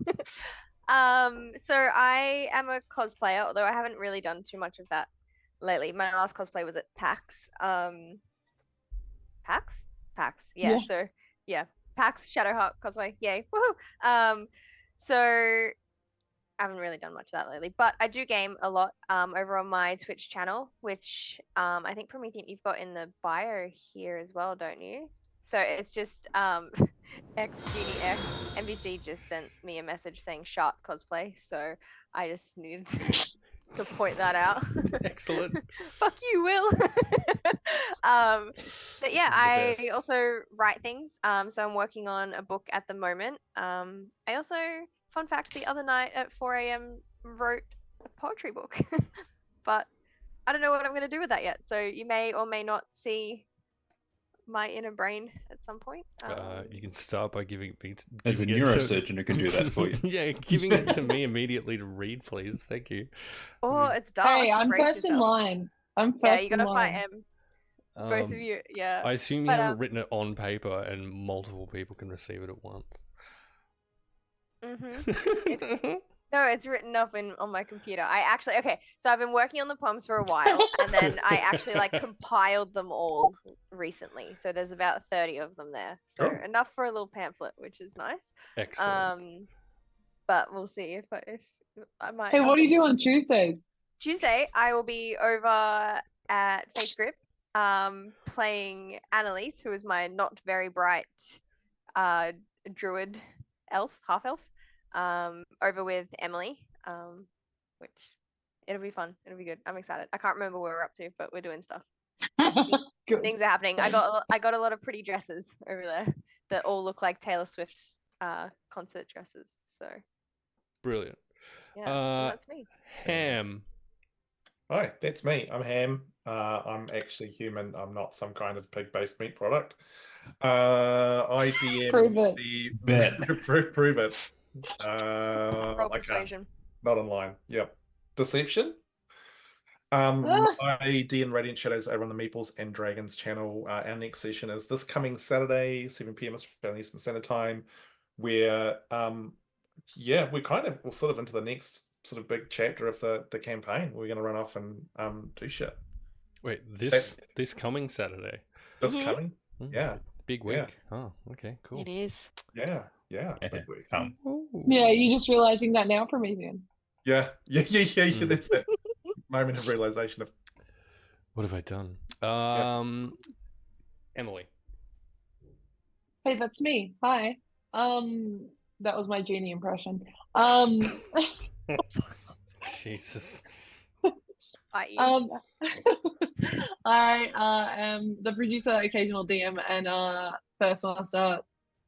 So I am a cosplayer, although I haven't really done too much of that lately. My last cosplay was at PAX. PAX? PAX. Yeah. Yeah. So yeah, PAX Shadowheart cosplay. Yay! Woohoo! So I haven't really done much of that lately, but I do game a lot over on my Twitch channel, which I think Promethean you've got in the bio here as well, don't you? So it's just X Genie X. NBC just sent me a message saying shark cosplay, so I just needed to point that out. Excellent. Fuck you, Will. But yeah, The I best. also write things. So I'm working on a book at the moment. I also, fun fact, the other night at 4 a.m. wrote a poetry book. But I don't know what I'm going to do with that yet. So you may or may not see my inner brain at some point. You can start by giving me There's a giving it to- neurosurgeon who can do that for you. Yeah, giving it to me immediately to read, please. Thank you. Oh, it's dark. Hey, I'm Brace first in yourself. line. I'm first Yeah, you got in to fight line. him. Both of Um, you. Yeah. I assume you But, haven't written it on paper and multiple people can receive it at once. Mm-hmm. No, it's written up on my computer. So I've been working on the poems for a while, and then I actually like compiled them all recently. So there's about 30 of them there. So Cool. enough for a little pamphlet, which is nice. Excellent. But we'll see if I might. Hey, what do you do on Tuesdays? Tuesday, I will be over at Face Grip, playing Annalise, who is my not very bright druid elf, half elf, over with Emily, which it'll be fun. It'll be good. I'm excited. I can't remember where we're up to, but we're doing stuff. Good. Things are happening. I got a lot of pretty dresses over there that all look like Taylor Swift's concert dresses. So Brilliant. yeah, and that's me. Ham. Hi, that's me. I'm Ham. I'm actually human. I'm not some kind of pig-based meat product. I DM Prove it. the Bet. prove it. Roll Like persuasion. not online. Yep. Deception. Ah. I DM Radiant Shadows over on the Meeples and Dragons channel. Our next session is this coming Saturday, 7 p.m. Australian Eastern Standard Time, where we're sort of into the next sort of big chapter of the campaign. We're gonna run off and do shit. Wait, this coming Saturday. This coming? Mm, Yeah. Big Yeah. week. Oh, okay, cool. It is. Yeah. Big week. Ooh. Yeah, you're just realizing that now, Promethean. Yeah. That's that moment of realization of What have I done? Emily. Hey, that's me. Hi. That was my genie impression. Jesus. Fight you. I am the producer, occasional DM, and first master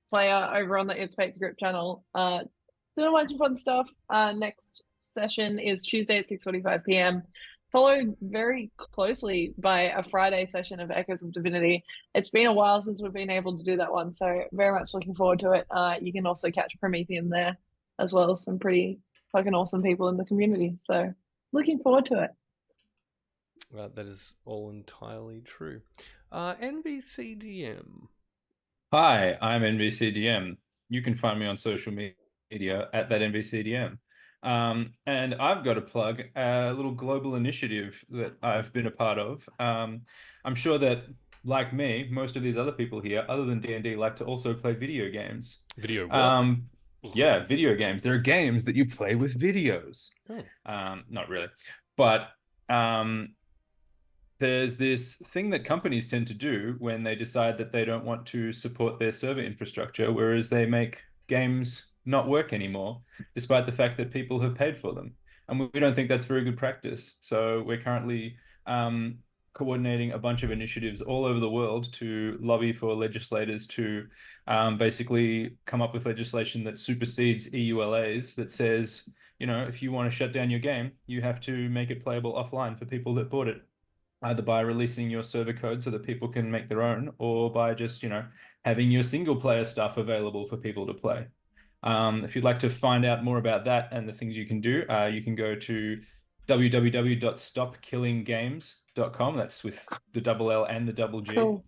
player over on the It's Fates Group channel. Doing a bunch of fun stuff. Next session is Tuesday at 6:45 p.m. Followed very closely by a Friday session of Echoes of Divinity. It's been a while since we've been able to do that one, so very much looking forward to it. You can also catch Promethean there, as well as some pretty fucking awesome people in the community. So looking forward to it. That is all entirely true. NVCDM. Hi, I'm NVCDM. You can find me on social media at that NVCDM. And I've got to plug a little global initiative that I've been a part of. I'm sure that, like me, most of these other people here, other than D&D, like to also play video games. Video what? Yeah, video games. There are games that you play with videos. Oh. Not really. But there's this thing that companies tend to do when they decide that they don't want to support their server infrastructure, whereas they make games not work anymore, despite the fact that people have paid for them. And we don't think that's very good practice. So we're currently coordinating a bunch of initiatives all over the world to lobby for legislators to basically come up with legislation that supersedes EULAs that says, if you want to shut down your game, you have to make it playable offline for people that bought it, either by releasing your server code so that people can make their own, or by just, having your single player stuff available for people to play. If you'd like to find out more about that and the things you can do, you can go to www.stopkillinggames.com. That's with the double L and the double G. Cool.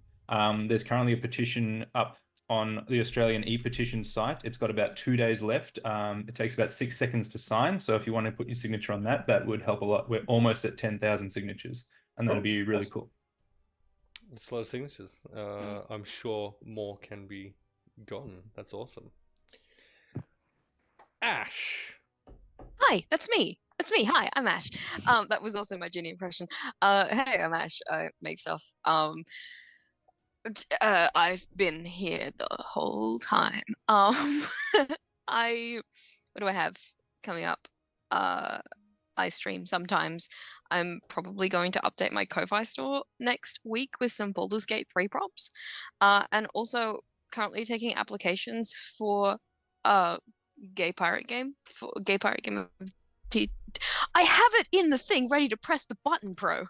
There's currently a petition up on the Australian e-petition site. It's got about 2 days left. It takes about 6 seconds to sign. So if you want to put your signature on that, that would help a lot. We're almost at 10,000 signatures, and that'd be really cool. It's a lot of signatures. I'm sure more can be gotten. That's awesome. Ash. Hi, that's me. That's me. Hi, I'm Ash. That was also my Ginny impression. Hey, I'm Ash. I make stuff. I've been here the whole time. What do I have coming up? I stream sometimes. I'm probably going to update my Ko-Fi store next week with some Baldur's Gate 3 props. And also currently taking applications for Gay Pirate Game of I have it in the thing ready to press the button, bro.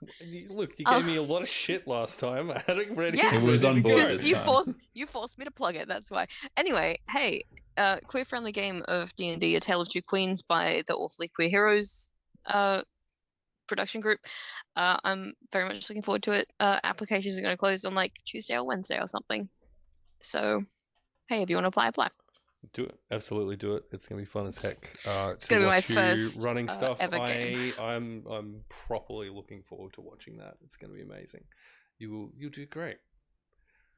Look, you gave me a lot of shit last time. I had it ready. Yeah. It was ready on to board go. at Because the time. you forced me to plug it. That's why. Anyway, hey, queer friendly game of D&D: A Tale of Two Queens by the Awfully Queer Heroes production group. I'm very much looking forward to it. Applications are going to close on like Tuesday or Wednesday or something. So, hey, if you want to apply. Do it. Absolutely do it. It's gonna be fun as heck. It's To gonna be my watch you first, running stuff. ever game. I'm properly looking forward to watching that. It's gonna be amazing. You'll do great.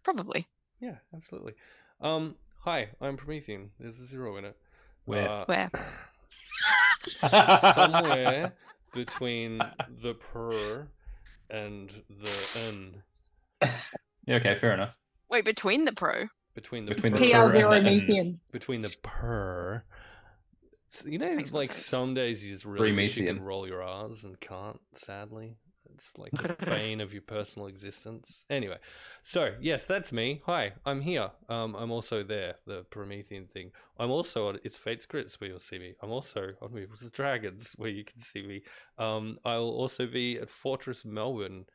Probably. Yeah, absolutely. Hi, I'm Promethean. There's a 0 in it. Where? Where? Somewhere between the purr and the n. Yeah, okay, fair enough. Wait, between the pro? Between the Between the purr purr PR0 and the N. Methian. between the purr. You know, Makes more like sense. some days you just really wish you Promethean. could roll your R's and can't, sadly. It's like the bane of your personal existence. Anyway, so yes, that's me. Hi, I'm here. I'm also there, the Promethean thing. I'm also on It's Fate Scripts where you'll see me. I'm also on Weevils and Dragons where you can see me. I will also be at Fortress Melbourne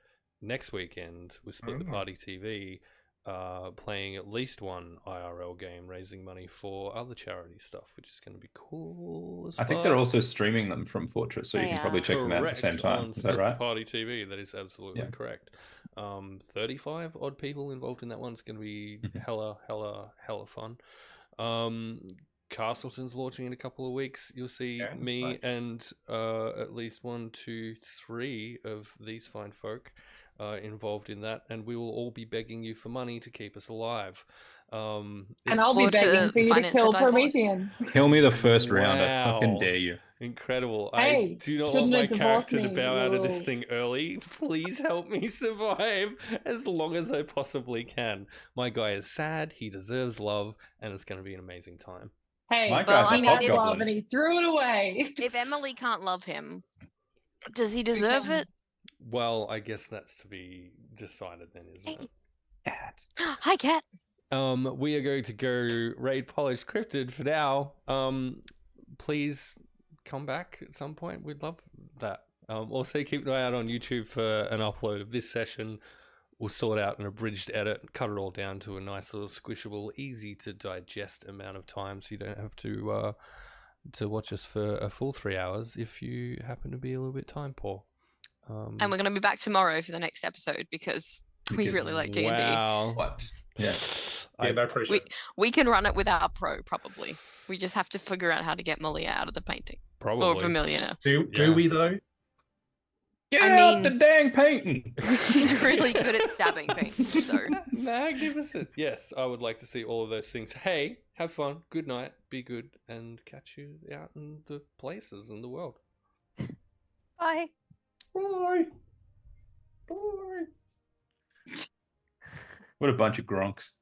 next weekend with Split the Party TV, playing at least one IRL game, raising money for other charity stuff, which is going to be cool as I think they're fuck. also streaming them from Fortress, so you They can probably are. check them out at the same time. On Is that Split the right? Party TV, that is absolutely Yeah. correct. 35 odd people involved in that one. It's going to be Mhm. hella fun. Castleton's launching in a couple of weeks. You'll see Yeah, me right. and at least 1, 2, 3 of these fine folk involved in that, and we will all be begging you for money to keep us alive. And It's- I'll be Or to begging for you to finance a kill divorce. Promethean. Kill me the first round, I fucking Wow. dare you. Incredible. Hey, I do not want shouldn't my it divorce character to me, bow out of this little- thing early. Please help me survive as long as I possibly can. My guy is sad, he deserves love, and it's going to be an amazing time. Hey, My Well, guy's I a mean, that's if- love, hobgoblin. and he threw it away. If Emily can't love him, does he deserve can. it? Well, I guess that's to be decided then, isn't it? Cat. Hi, Cat. We are going to go raid Polished Cryptid for now. Please come back at some point. We'd love that. Also, keep an eye out on YouTube for an upload of this session. We'll sort out an abridged edit, cut it all down to a nice little squishable, easy to digest amount of time, so you don't have to watch us for a full 3 hours if you happen to be a little bit time poor. And we're going to be back tomorrow for the next episode because we Because really like D&D. Wow. What? Yeah. Yeah, no pressure. We can run it without pro, probably. We just have to figure out how to get Malia out of the painting. Probably. Or Vermilion. Do Yeah. we though? Get I out mean- the dang painting! She's really good at stabbing things, so. Magnificent. Yes, I would like to see all of those things. Hey, have fun. Good night. Be good, and catch you out in the places in the world. Bye. Bye. Bye. What a bunch of gronks.